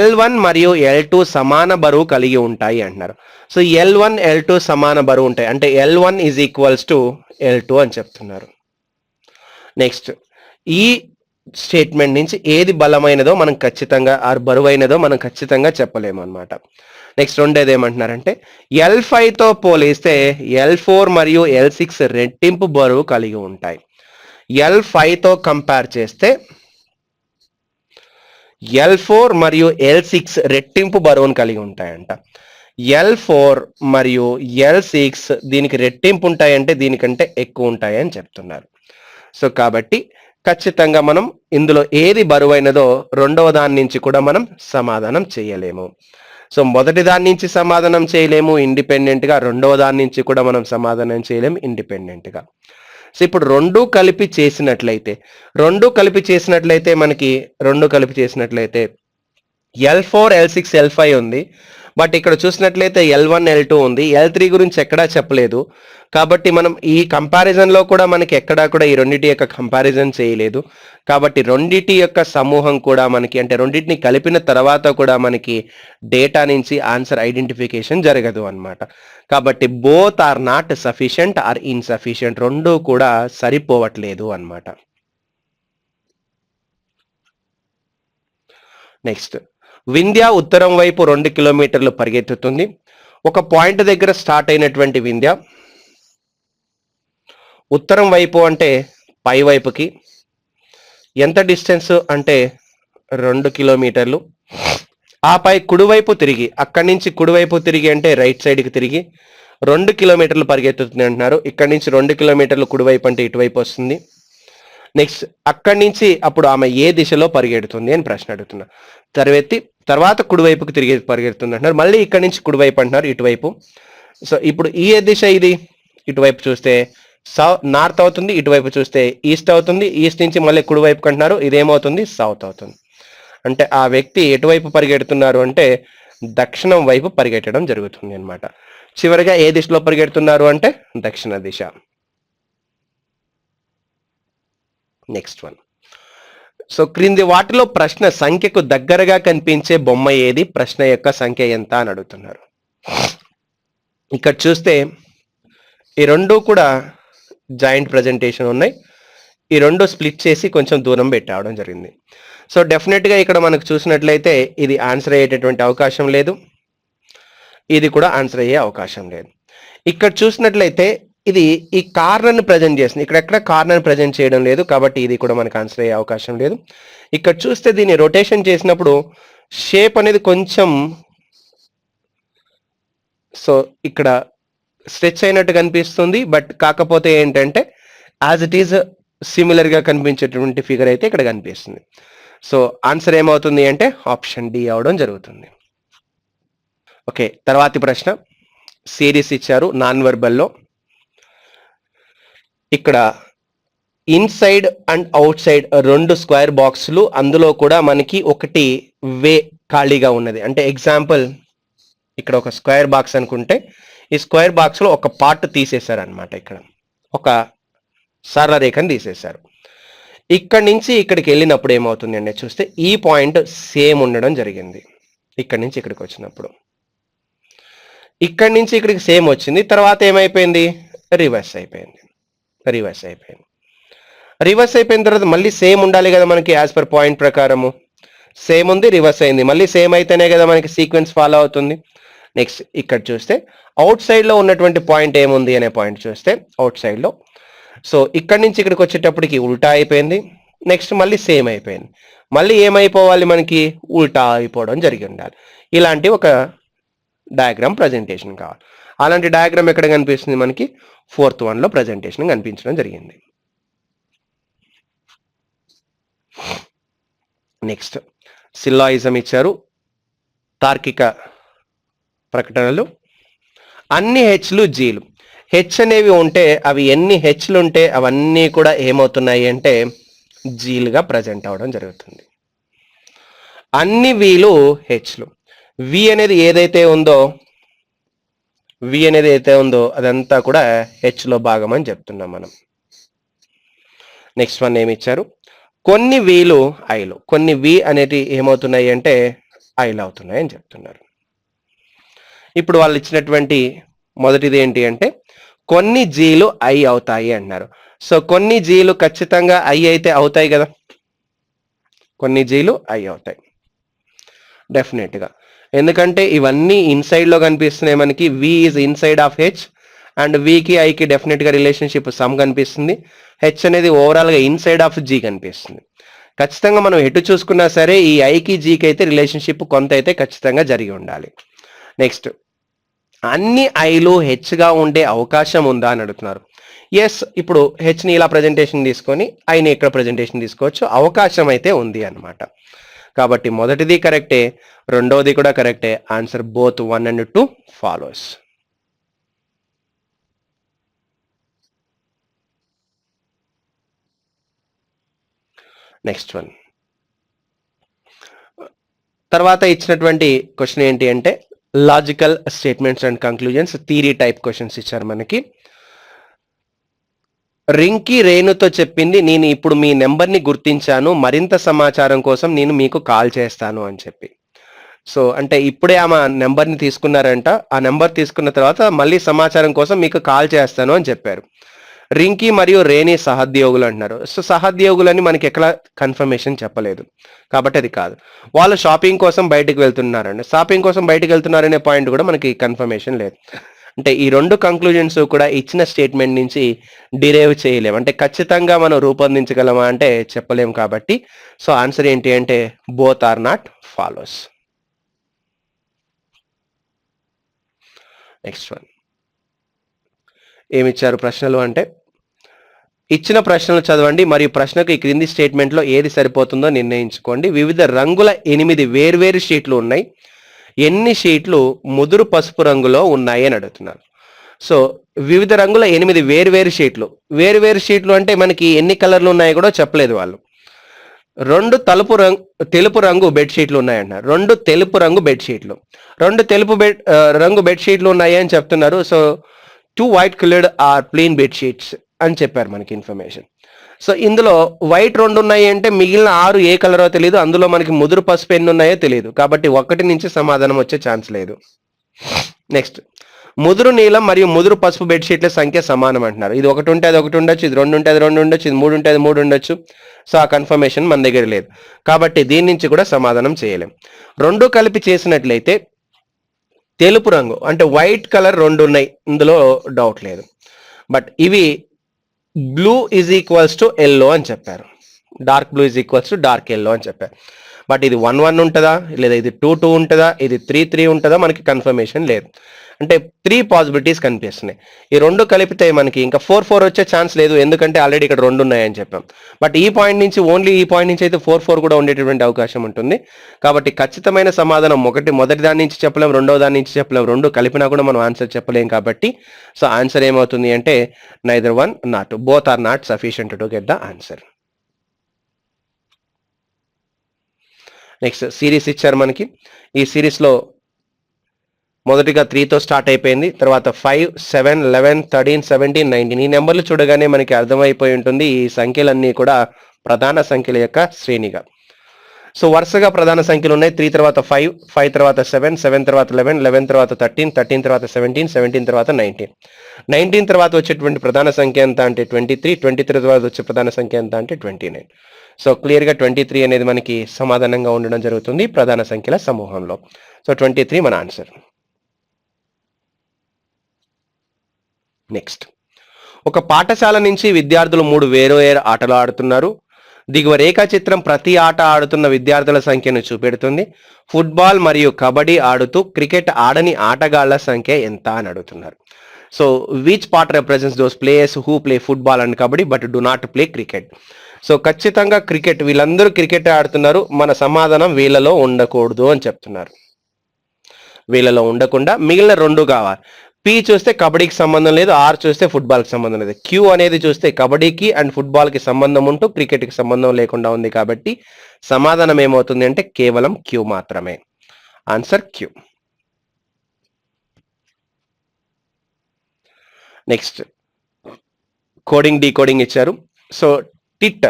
L1 మరియు L2 సమాన బరువు కలిగి ఉంటాయి అంటున్నారు. సో L1, L2 సమాన బరువు ఉంటాయి అంటే L1 is equals to L2 అని చెప్తున్నారు. నెక్స్ట్, ఈ స్టేట్మెంట్ నుంచి ఏది బలమైనదో మనం ఖచ్చితంగా, ఆర్ బరువైనదో మనం ఖచ్చితంగా చెప్పలేము అనమాట. నెక్స్ట్ రెండేది ఏమంటున్నారంటే L5తో పోలిస్తే L4 మరియు L6 రెట్టింపు బరువు కలిగి ఉంటాయి. L5తో కంపేర్ చేస్తే L4 మరియు L6 రెట్టింపు బరువును కలిగి ఉంటాయంట. L4 మరియు L6 దీనికి రెట్టింపు ఉంటాయంటే దీనికంటే ఎక్కువ ఉంటాయి అని చెప్తున్నారు. సో కాబట్టి ఖచ్చితంగా మనం ఇందులో ఏది బరువైనదో రెండవ దాని నుంచి కూడా మనం సమాధానం చేయలేము. సో మొదటి దాని నుంచి సమాధానం చేయలేము ఇండిపెండెంట్గా, రెండవ దాని నుంచి కూడా మనం సమాధానం చేయలేము ఇండిపెండెంట్గా. సో ఇప్పుడు రెండు కలిపి చేసినట్లయితే మనకి L4, L6, L5 ఉంది. బట్ ఇక్కడ చూసినట్లయితే L1, L2 ఉంది. L3 గురించి ఎక్కడా చెప్పలేదు. కాబట్టి మనం ఈ కంపారిజన్లో కూడా మనకి ఎక్కడా కూడా ఈ రెండింటి యొక్క కంపారిజన్ చేయలేదు. కాబట్టి రెండింటి యొక్క సమూహం కూడా మనకి, అంటే రెండింటిని కలిపిన తర్వాత కూడా మనకి డేటా నుంచి ఆన్సర్ ఐడెంటిఫికేషన్ జరగదు అన్నమాట. కాబట్టి both are not sufficient or insufficient, రెండు కూడా సరిపోవట్లేదు అన్నమాట. నెక్స్ట్, వింధ్య ఉత్తరం వైపు 2 కిలోమీటర్లు పరిగెత్తుతుంది. ఒక పాయింట్ దగ్గర స్టార్ట్ అయినటువంటి వింధ్య ఉత్తరం వైపు అంటే పై వైపుకి ఎంత డిస్టెన్స్ అంటే 2 కిలోమీటర్లు. ఆపై కుడివైపు తిరిగి, అక్కడి నుంచి కుడివైపు తిరిగి అంటే రైట్ సైడ్కి తిరిగి 2 కిలోమీటర్లు పరిగెత్తుతుంది అంటున్నారు. ఇక్కడి నుంచి 2 కిలోమీటర్లు కుడివైపు అంటే ఇటువైపు వస్తుంది. నెక్స్ట్ అక్కడి నుంచి అప్పుడు ఆమె ఏ దిశలో పరిగెడుతుంది అని ప్రశ్న అడుగుతున్నా. తర్వాత కుడివైపుకి తిరిగి పరిగెడుతుంది అంటున్నారు. మళ్ళీ ఇక్కడి నుంచి కుడివైపు అంటున్నారు, ఇటువైపు. సో ఇప్పుడు ఈ దిశ ఇది, ఇటువైపు చూస్తే నార్త్ అవుతుంది, ఇటువైపు చూస్తే ఈస్ట్ అవుతుంది. ఈస్ట్ నుంచి మళ్ళీ కుడివైపుకి అంటున్నారు, ఇదేమవుతుంది, సౌత్ అవుతుంది. అంటే ఆ వ్యక్తి ఎటువైపు పరిగెడుతున్నారు అంటే దక్షిణం వైపు పరిగెట్టడం జరుగుతుంది అన్నమాట. చివరిగా ఏ దిశలో పరిగెడుతున్నారు అంటే దక్షిణ దిశ. నెక్స్ట్ వన్, సో క్రింది వాటిలో ప్రశ్న సంఖ్యకు దగ్గరగా కనిపించే బొమ్మ ఏది, ప్రశ్న యొక్క సంఖ్య ఎంత అని అడుగుతున్నారు. ఇక్కడ చూస్తే ఈ రెండు కూడా జాయింట్ ప్రజెంటేషన్ ఉన్నాయి. ఈ రెండు స్ప్లిట్ చేసి కొంచెం దూరం పెట్టవడం జరిగింది. సో డెఫినెట్గా ఇక్కడ మనకు చూసినట్లయితే ఇది ఆన్సర్ అయ్యేటటువంటి అవకాశం లేదు, ఇది కూడా ఆన్సర్ అయ్యే అవకాశం లేదు. ఇక్కడ చూసినట్లయితే ఇది ఈ కార్నర్ని ప్రజెంట్ చేస్తుంది, ఇక్కడెక్కడ కార్నర్ ప్రజెంట్ చేయడం లేదు. కాబట్టి ఇది కూడా మనకు ఆన్సర్ అయ్యే అవకాశం లేదు. ఇక్కడ చూస్తే దీన్ని రొటేషన్ చేసినప్పుడు షేప్ అనేది కొంచెం, సో ఇక్కడ స్ట్రెచ్ అయినట్టు కనిపిస్తుంది. బట్ కాకపోతే ఏంటంటే యాజ్ ఇట్ ఈజ్ సిమిలర్గా కనిపించేటువంటి ఫిగర్ అయితే ఇక్కడ కనిపిస్తుంది. సో ఆన్సర్ ఏమవుతుంది అంటే ఆప్షన్ డి అవడం జరుగుతుంది. ఓకే, తర్వాతి ప్రశ్న సిరీస్ ఇచ్చారు నాన్ వెర్బల్లో. ఇక్కడ inside and out side 2 square బాక్సులు, అందులో కూడా మనకి ఒకటి వే ఖాళీగా ఉన్నది. అంటే ఎగ్జాంపుల్ ఇక్కడ ఒక స్క్వేర్ బాక్స్ అనుకుంటే ఈ స్క్వేర్ బాక్స్ లో ఒక పార్ట్ తీసేశారు అనమాట. ఇక్కడ ఒక సరళ రేఖను తీసేశారు. ఇక్కడి నుంచి ఇక్కడికి వెళ్ళినప్పుడు ఏమవుతుంది అంటే చూస్తే ఈ పాయింట్ సేమ్ ఉండడం జరిగింది. ఇక్కడి నుంచి ఇక్కడికి వచ్చినప్పుడు ఇక్కడి నుంచి ఇక్కడికి సేమ్ వచ్చింది. తర్వాత ఏమైపోయింది? రివర్స్ అయిపోయింది. రివర్స్ అయిపోయిన తర్వాత మళ్ళీ సేమ్ ఉండాలి కదా మనకి, యాజ్ పర్ పాయింట్ ప్రకారము. సేమ్ ఉంది, రివర్స్ అయింది. మళ్ళీ సేమ్ అయితేనే కదా మనకి సీక్వెన్స్ ఫాలో అవుతుంది. నెక్స్ట్ ఇక్కడ చూస్తే అవుట్ సైడ్ లో ఉన్నటువంటి పాయింట్ ఏముంది అనే పాయింట్ చూస్తే అవుట్ సైడ్ లో, సో ఇక్కడ నుంచి ఇక్కడికి వచ్చేటప్పటికి ఉల్టా అయిపోయింది. నెక్స్ట్ మళ్ళీ సేమ్ అయిపోయింది. మళ్ళీ ఏమైపోవాలి మనకి? ఉల్టా అయిపోవడం జరిగి ఉండాలి. ఇలాంటి ఒక డయాగ్రామ్ ప్రజెంటేషన్ కావాలి. అలాంటి డయాగ్రామ్ ఎక్కడ కనిపిస్తుంది మనకి? 4th 1లో ప్రజెంటేషన్ కనిపించడం జరిగింది. నెక్స్ట్ సిల్లాయిజం ఇచ్చారు, తార్కిక ప్రకటనలు. అన్ని హెచ్లు జీలు. హెచ్ అనేవి ఉంటే అవి ఎన్ని హెచ్లు ఉంటే అవన్నీ కూడా ఏమవుతున్నాయి అంటే జీలుగా ప్రజెంట్ అవడం జరుగుతుంది. అన్ని వీలు హెచ్లు. వి అనేది ఏదైతే ఉందో అదంతా కూడా హెచ్లో భాగం అని చెప్తున్నాం మనం. నెక్స్ట్ వన్ ఏమి ఇచ్చారు? కొన్ని వీలు ఐలు. కొన్ని వి అనేది ఏమవుతున్నాయి అంటే ఐలు అవుతున్నాయి అని చెప్తున్నారు. ఇప్పుడు వాళ్ళు ఇచ్చినటువంటి మొదటిది ఏంటి అంటే కొన్ని జీలు ఐ అవుతాయి అన్నారు. సో కొన్ని జీలు ఖచ్చితంగా ఐ అయితే అవుతాయి కదా, కొన్ని జీలు ఐ అవుతాయి డెఫినెట్గా. ఎందుకంటే ఇవన్నీ ఇన్సైడ్ లో కనిపిస్తున్నాయి మనకి. V is inside of H and వికి ఐకి డెఫినెట్గా రిలేషన్షిప్ సమ్ కనిపిస్తుంది. హెచ్ అనేది ఓవరాల్గా ఇన్సైడ్ ఆఫ్ జీ కనిపిస్తుంది. ఖచ్చితంగా మనం ఎటు చూసుకున్నా సరే ఈ ఐకి జీకి అయితే రిలేషన్షిప్ కొంత అయితే ఖచ్చితంగా జరిగి ఉండాలి. నెక్స్ట్ అన్ని ఐలు హెచ్గా ఉండే అవకాశం ఉందా అని అడుగుతున్నారు. ఎస్, ఇప్పుడు హెచ్ని ఇలా ప్రజెంటేషన్ తీసుకొని ఐని ఇక్కడ ప్రజెంటేషన్ తీసుకోవచ్చు, అవకాశం అయితే ఉంది అన్నమాట. కాబట్టి మొదటిది కరెక్టే, రెండవది కూడా కరెక్టే. Answer both 1 and 2 follows. Next one. తర్వాత ఇచ్చినటువంటి క్వశ్చన్ ఏంటి అంటే logical statements and conclusions theory type questions ఇచ్చారు మనకి. రింకీ రేణుతో చెప్పింది, నేను ఇప్పుడు మీ నెంబర్ని గుర్తించాను, మరింత సమాచారం కోసం నేను మీకు కాల్ చేస్తాను అని చెప్పి. సో అంటే ఇప్పుడే ఆమె నెంబర్ని తీసుకున్నారంట. ఆ నెంబర్ తీసుకున్న తర్వాత మళ్ళీ సమాచారం కోసం మీకు కాల్ చేస్తాను అని చెప్పారు. రింకీ మరియు రేణి సహోద్యోగులు అంటున్నారు. సో సహోద్యోగులని మనకి ఎక్కడ కన్ఫర్మేషన్ చెప్పలేదు కాబట్టి అది కాదు. వాళ్ళు షాపింగ్ కోసం బయటకు వెళ్తున్నారండి. షాపింగ్ కోసం బయటకు వెళ్తున్నారనే పాయింట్ కూడా మనకి కన్ఫర్మేషన్ లేదు. అంటే ఈ రెండు కంక్లూజన్స్ కూడా ఇచ్చిన స్టేట్మెంట్ నుంచి డిరైవ్ చేయలేము, అంటే ఖచ్చితంగా మనం రూపొందించగలమా అంటే చెప్పలేము. కాబట్టి సో ఆన్సర్ ఏంటి అంటే both are not follows. Next one ఏమిచ్చారు ప్రశ్నలు అంటే ఇచ్చిన ప్రశ్నలు చదవండి మరియు ప్రశ్నకు ఈ క్రింది స్టేట్మెంట్లో ఏది సరిపోతుందో నిర్ణయించుకోండి. వివిధ రంగుల 8 వేర్వేరు షీట్లు ఉన్నాయి. ఎన్ని షీట్లు ముదురు పసుపు రంగులో ఉన్నాయి అని అడుగుతున్నారు. సో వివిధ రంగుల 8 వేర్వేరు షీట్లు. వేర్వేరు షీట్లు అంటే మనకి ఎన్ని కలర్లు ఉన్నాయో కూడా చెప్పలేదు వాళ్ళు. 2 తెలుపు రంగు బెడ్షీట్లు ఉన్నాయన్నారు. 2 తెలుపు రంగు బెడ్షీట్లు, 2 తెలుపు రంగు బెడ్షీట్లు ఉన్నాయి అని చెప్తున్నారు. So 2 white coloured are plain bedsheets అని చెప్పారు మనకి ఇన్ఫర్మేషన్. సో ఇందులో వైట్ 2 ఉన్నాయి అంటే మిగిలిన 6 ఏ కలరో తెలియదు. అందులో మనకి ముదురు పసుపు ఎన్ని ఉన్నాయో తెలియదు. కాబట్టి 1 నుంచి సమాధానం వచ్చే ఛాన్స్ లేదు. నెక్స్ట్ ముదురు నీలం మరియు ముదురు పసుపు బెడ్షీట్ల సంఖ్య సమానం అంటున్నారు. ఇది 1 ఉంటే అది 1 ఉండొచ్చు, ఇది 2 ఉంటే అది 2 ఉండొచ్చు, ఇది 3 ఉంటే అది 3 ఉండొచ్చు. సో ఆ కన్ఫర్మేషన్ మన దగ్గర లేదు కాబట్టి దీని నుంచి కూడా సమాధానం చేయలేం. 2 కలిపి చేసినట్లయితే తెలుపు రంగు అంటే వైట్ కలర్ 2 ఉన్నాయి, ఇందులో డౌట్ లేదు. బట్ ఇవి blue is equals to yellow అని చెప్పారు. Dark blue is equals to dark yellow అని చెప్పారు. బట్ ఇది 1 ఉంటుందా, లేదా ఇది 2 ఉంటుందా, ఇది 3 ఉంటుందా, మనకి కన్ఫర్మేషన్ లేదు. అంటే 3 పాసిబిలిటీస్ కనిపిస్తున్నాయి. ఈ రెండు కలిపితే మనకి ఇంకా 4 వచ్చే ఛాన్స్ లేదు, ఎందుకంటే ఆల్రెడీ ఇక్కడ 2 ఉన్నాయని చెప్పాం. బట్ ఈ పాయింట్ నుంచి, ఓన్లీ ఈ పాయింట్ నుంచి అయితే 4 కూడా ఉండేటటువంటి అవకాశం ఉంటుంది. కాబట్టి ఖచ్చితమైన సమాధానం మొదటి దాని నుంచి చెప్పలేం, రెండో దాని నుంచి చెప్పలేం, రెండు కలిపినా కూడా మనం ఆన్సర్ చెప్పలేం. కాబట్టి సో ఆన్సర్ ఏమవుతుంది అంటే neither 1 not, both are not sufficient to get the answer. Next series ఇచ్చారు మనకి. ఈ సిరీస్లో మొదటిగా 3తో స్టార్ట్ అయిపోయింది, తర్వాత 5, 7, 11, 13, 17, 19 ఈ నెంబర్లు చూడగానే మనకి అర్థమైపోయి ఉంటుంది ఈ సంఖ్యలన్నీ కూడా ప్రధాన సంఖ్యల యొక్క శ్రేణిగా. సో వరుసగా ప్రధాన సంఖ్యలు ఉన్నాయి. 3 తర్వాత 5, 5 తర్వాత 7, 7 తర్వాత 11, 11 తర్వాత 13, 13 తర్వాత 17, 17 తర్వాత 19, 19 తర్వాత వచ్చేటువంటి ప్రధాన సంఖ్య ఎంత అంటే 23, 23 తర్వాత వచ్చే ప్రధాన సంఖ్య ఎంత అంటే 29. సో క్లియర్గా 23 అనేది మనకి సమాధానంగా ఉండడం జరుగుతుంది ప్రధాన సంఖ్యల సమూహంలో. సో 23 మన ఆన్సర్. నెక్స్ట్, ఒక పాఠశాల నుంచి విద్యార్థులు 3 వేరు ఆటలు ఆడుతున్నారు. దిగువ రేఖాచిత్రం ప్రతి ఆట ఆడుతున్న విద్యార్థుల సంఖ్యను చూపెడుతుంది. ఫుట్బాల్ మరియు కబడ్డీ ఆడుతూ క్రికెట్ ఆడని ఆటగాళ్ల సంఖ్య ఎంత అని అడుగుతున్నారు. So which part represents those players who play football and kabaddi but do not play cricket. So ఖచ్చితంగా క్రికెట్, వీళ్ళందరూ క్రికెట్ ఆడుతున్నారు, మన సమాధానం వీళ్ళలో ఉండకూడదు అని చెప్తున్నారు. వీళ్ళలో ఉండకుండా మిగిలిన 2 కావాలి. పి చూస్తే కబడ్డీకి సంబంధం లేదు, ఆర్ చూస్తే ఫుట్బాల్కి సంబంధం లేదు, క్యూ అనేది చూస్తే కబడ్డీకి అండ్ ఫుట్బాల్కి సంబంధం ఉంటూ క్రికెట్కి సంబంధం లేకుండా ఉంది. కాబట్టి సమాధానం ఏమవుతుంది అంటే కేవలం క్యూ మాత్రమే. Answer Q. Next, coding decoding ఇచ్చారు. సో టిట్,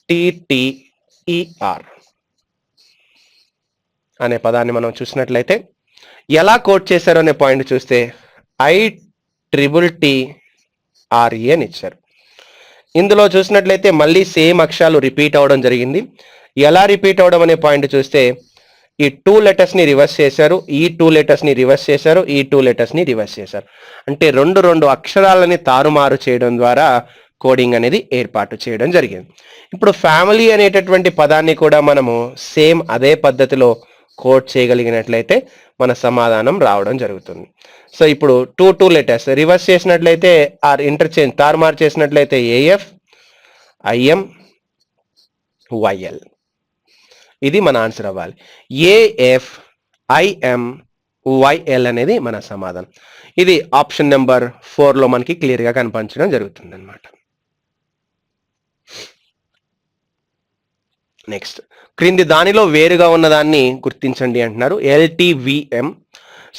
TITTER అనే పదాన్ని మనం చూసినట్లయితే ఎలా కోడ్ చేశారు అనే పాయింట్ చూస్తే ITTRE అని ఇచ్చారు. ఇందులో చూసినట్లయితే మళ్ళీ సేమ్ అక్షరాలు రిపీట్ అవడం జరిగింది. ఎలా రిపీట్ అవడం అనే పాయింట్ చూస్తే ఈ 2 లెటర్స్ని రివర్స్ చేశారు, ఈ 2 లెటర్స్ని రివర్స్ చేశారు, ఈ 2 లెటర్స్ని రివర్స్ చేశారు. అంటే రెండు అక్షరాలని తారుమారు చేయడం ద్వారా కోడింగ్ అనేది ఏర్పాటు చేయడం జరిగింది. ఇప్పుడు ఫ్యామిలీ అనేటటువంటి పదాన్ని కూడా మనము సేమ్ అదే పద్ధతిలో కోడ్ చేయగలిగినట్లయితే మన సమాధానం రావడం జరుగుతుంది. సో ఇప్పుడు 2 లెటర్స్ రివర్స్ చేసినట్లయితే ఆర్ ఇంటర్చేంజ్ తారుమారు చేసినట్లయితే AF IM YL, ఇది మన ఆన్సర్ అవ్వాలి. AF IM YL అనేది మన సమాధానం. ఇది ఆప్షన్ నెంబర్ 4లో మనకి క్లియర్గా కనిపించడం జరుగుతుంది అన్నమాట. నెక్స్ట్, క్రింది దానిలో వేరుగా ఉన్నదాన్ని గుర్తించండి అంటున్నారు. LTVM.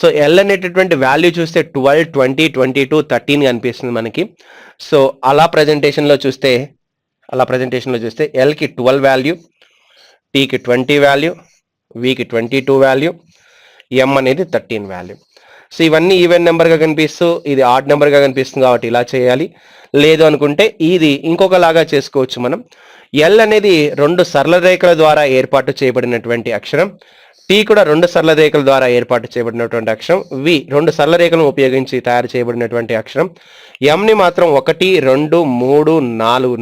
సో L అనేటటువంటి వాల్యూ చూస్తే 12, 20, 22, 13 కనిపిస్తుంది మనకి. సో అలా ప్రజెంటేషన్లో చూస్తే Lకి 12 వాల్యూ, Tకి 20 వాల్యూ, Vకి 22 వాల్యూ, M అనేది 13 వాల్యూ. సో ఇవన్నీ ఈవెన్ నెంబర్గా కనిపిస్తూ ఇది ఆడ్ నెంబర్గా కనిపిస్తుంది కాబట్టి ఇలా చేయాలి. లేదు అనుకుంటే ఇది ఇంకొకలాగా చేసుకోవచ్చు మనం. L అనేది 2 సరళ రేఖల ద్వారా ఏర్పాటు చేయబడినటువంటి అక్షరం, T కూడా 2 సరళ రేఖల ద్వారా ఏర్పాటు చేయబడినటువంటి అక్షరం, V 2 సరళ రేఖలను ఉపయోగించి తయారు చేయబడినటువంటి అక్షరం, Mని మాత్రం 1, 2, 3,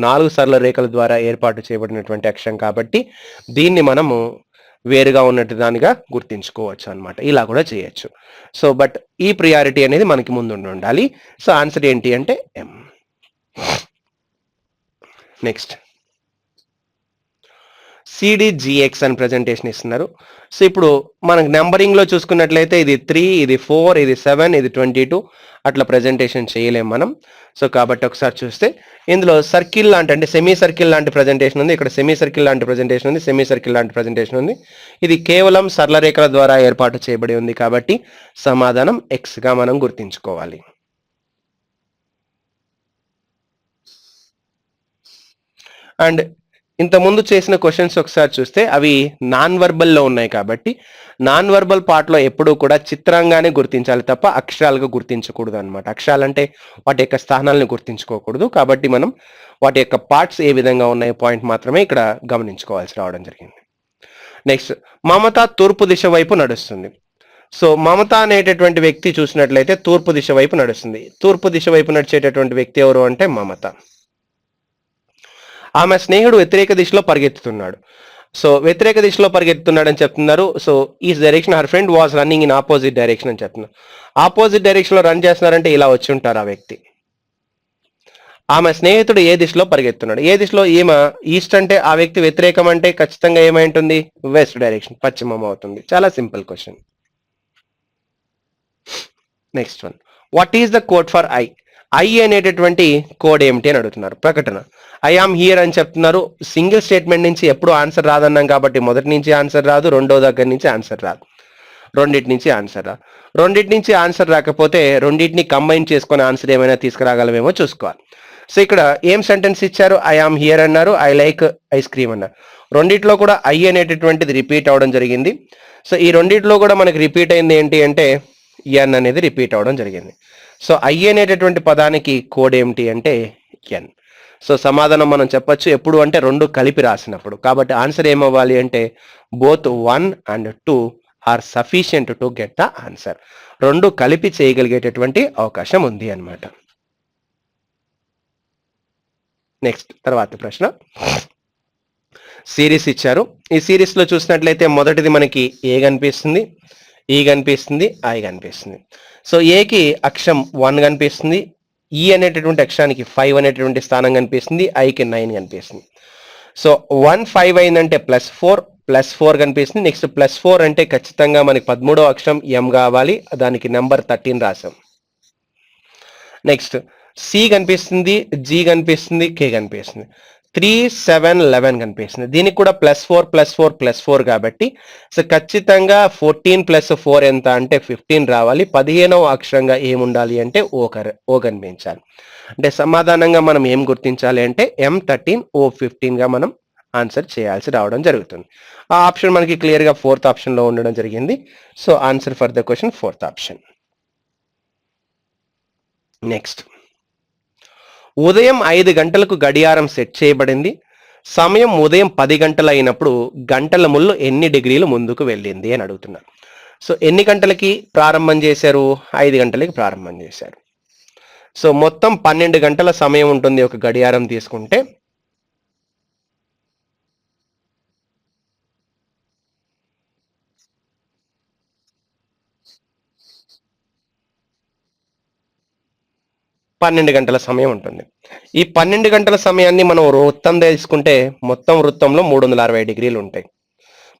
4 సరళ రేఖల ద్వారా ఏర్పాటు చేయబడినటువంటి అక్షరం. కాబట్టి దీన్ని మనము వేరుగా ఉన్నట్టు దానిగా గుర్తించుకోవచ్చు అన్నమాట. ఇలా కూడా చేయొచ్చు. సో బట్ ఈ ప్రియారిటీ అనేది మనకి ముందు ఉండాలి. సో ఆన్సర్ ఏంటి అంటే M. నెక్స్ట్, CDGX అని ప్రజెంటేషన్ ఇస్తున్నారు. సో ఇప్పుడు మనకు నెంబరింగ్లో చూసుకున్నట్లయితే ఇది 3, ఇది 4, ఇది 7, ఇది 22 అట్లా ప్రజెంటేషన్ చేయలేము మనం. సో కాబట్టి ఒకసారి చూస్తే ఇందులో సర్కిల్ లాంటి అంటే సెమీ సర్కిల్ లాంటి ప్రజెంటేషన్ ఉంది, ఇక్కడ సెమీ సర్కిల్ లాంటి ప్రజెంటేషన్ ఉంది, సెమీ సర్కిల్ లాంటి ప్రజెంటేషన్ ఉంది. ఇది కేవలం సరళ రేఖల ద్వారా ఏర్పాటు చేయబడి ఉంది కాబట్టి సమాధానం Xగా మనం గుర్తించుకోవాలి. అండ్ ఇంతకుముందు చేసిన క్వశ్చన్స్ ఒకసారి చూస్తే అవి నాన్ వర్బల్లో ఉన్నాయి కాబట్టి నాన్ వర్బల్ పార్ట్లో ఎప్పుడూ కూడా చిత్రంగానే గుర్తించాలి తప్ప అక్షరాలుగా గుర్తించకూడదు అనమాట. అక్షరాలంటే వాటి యొక్క స్థానాలను గుర్తించుకోకూడదు. కాబట్టి మనం వాటి యొక్క పార్ట్స్ ఏ విధంగా ఉన్నాయి పాయింట్ మాత్రమే ఇక్కడ గమనించుకోవాల్సి రావడం జరిగింది. నెక్స్ట్, మమత తూర్పు దిశ వైపు నడుస్తుంది. సో మమత అనేటటువంటి వ్యక్తి చూసినట్లయితే తూర్పు దిశ వైపు నడుస్తుంది. తూర్పు దిశ వైపు నడిచేటటువంటి వ్యక్తి ఎవరు అంటే మమత. ఆమె స్నేహితుడు వ్యతిరేక దిశలో పరిగెత్తుతున్నాడు. సో వ్యతిరేక దిశలో పరిగెత్తుతున్నాడు అని చెప్తున్నారు. సో ఈ direction her friend was running in opposite direction అని చెప్తున్నారు. ఆపోజిట్ డైరెక్షన్ లో రన్ చేస్తున్నారంటే ఇలా వచ్చి ఉంటారు ఆ వ్యక్తి. ఆమె స్నేహితుడు ఏ దిశలో పరిగెత్తున్నాడు, ఏ దిశలో ఈమె ఈస్ట్ అంటే ఆ వ్యక్తి వ్యతిరేకం అంటే ఖచ్చితంగా ఏమై ఉంటుంది, వెస్ట్ డైరెక్షన్, పశ్చిమం అవుతుంది. చాలా simple question. Next one, what is the code for I? I అనేటటువంటి కోడ్ ఏమిటి అని అడుగుతున్నారు. ప్రకటన ఐ ఆమ్ హియర్ అని చెప్తున్నారు. సింగిల్ స్టేట్మెంట్ నుంచి ఎప్పుడు ఆన్సర్ రాదన్నాం కాబట్టి మొదటి నుంచి ఆన్సర్ రాదు, రెండో దగ్గర నుంచి ఆన్సర్ రాదు, రెండింటి నుంచి ఆన్సర్ రాదు. రెండింటి నుంచి ఆన్సర్ రాకపోతే రెండింటిని కంబైన్ చేసుకొని ఆన్సర్ ఏమైనా తీసుకురాగలమేమో చూసుకోవాలి. సో ఇక్కడ ఏం సెంటెన్స్ ఇచ్చారు, ఐ ఆమ్ హియర్ అన్నారు, ఐ లైక్ ఐస్ క్రీమ్ అన్నారు. రెండిట్లో కూడా ఐ అనేటటువంటిది రిపీట్ అవడం జరిగింది. సో ఈ రెండిట్లో కూడా మనకి రిపీట్ అయింది ఏంటి అంటే ఎన్ అనేది రిపీట్ అవడం జరిగింది. సో ఐ అనేటటువంటి పదానికి కోడ్ ఏమిటి అంటే ఎన్. సో సమాధానం మనం చెప్పొచ్చు ఎప్పుడు అంటే రెండు కలిపి రాసినప్పుడు. కాబట్టి ఆన్సర్ ఏమవ్వాలి అంటే both 1 and 2 are sufficient to get the answer. రెండు కలిపి చేయగలిగేటటువంటి అవకాశం ఉంది అన్నమాట. నెక్స్ట్ తర్వాత ప్రశ్న, సిరీస్ ఇచ్చారు. ఈ సిరీస్ లో చూసినట్లయితే మొదటిది మనకి ఏ కనిపిస్తుంది, ఈ కనిపిస్తుంది, ఐ కనిపిస్తుంది. సో ఏకి అక్షరం 1 కనిపిస్తుంది, ఈ అనేటటువంటి అక్షరానికి 5 అనేటటువంటి స్థానం కనిపిస్తుంది, ఐకి 9 కనిపిస్తుంది. సో 1 5 అయిందంటే +4 కనిపిస్తుంది. నెక్స్ట్ +4 అంటే ఖచ్చితంగా మనకి 13వ అక్షరం ఎం కావాలి, దానికి నెంబర్ 13 రాసాం. నెక్స్ట్ సి కనిపిస్తుంది, జి కనిపిస్తుంది, కే కనిపిస్తుంది. 3 7 11 కనిపిస్తుంది. దీనికి కూడా +4 కాబట్టి సో ఖచ్చితంగా 14 + 4 ఎంత అంటే 15 రావాలి. 15వ అక్షరంగా ఏముండాలి అంటే ఓ కనిపించాలి. అంటే సమాధానంగా మనం ఏం గుర్తించాలి అంటే M13 O15 గా మనం ఆన్సర్ చేయాల్సి రావడం జరుగుతుంది. ఆ ఆప్షన్ మనకి క్లియర్ గా 4th ఆప్షన్ లో ఉండడం జరిగింది. So answer for the question 4th option. Next, ఉదయం 5 గంటలకు గడియారం సెట్ చేయబడింది. సమయం ఉదయం 10 గంటలు అయినప్పుడు గంటల ముళ్ళు ఎన్ని డిగ్రీలు ముందుకు వెళ్ళింది అని అడుగుతున్నారు. సో ఎన్ని గంటలకి ప్రారంభం చేశారు, 5 గంటలకి ప్రారంభం చేశారు. సో మొత్తం 12 గంటల సమయం ఉంటుంది ఒక గడియారం తీసుకుంటే. పన్నెండు గంటల సమయం ఉంటుంది. ఈ 12 గంటల సమయాన్ని మనం వృత్తం తీసుకుంటే మొత్తం వృత్తంలో 360 డిగ్రీలు ఉంటాయి.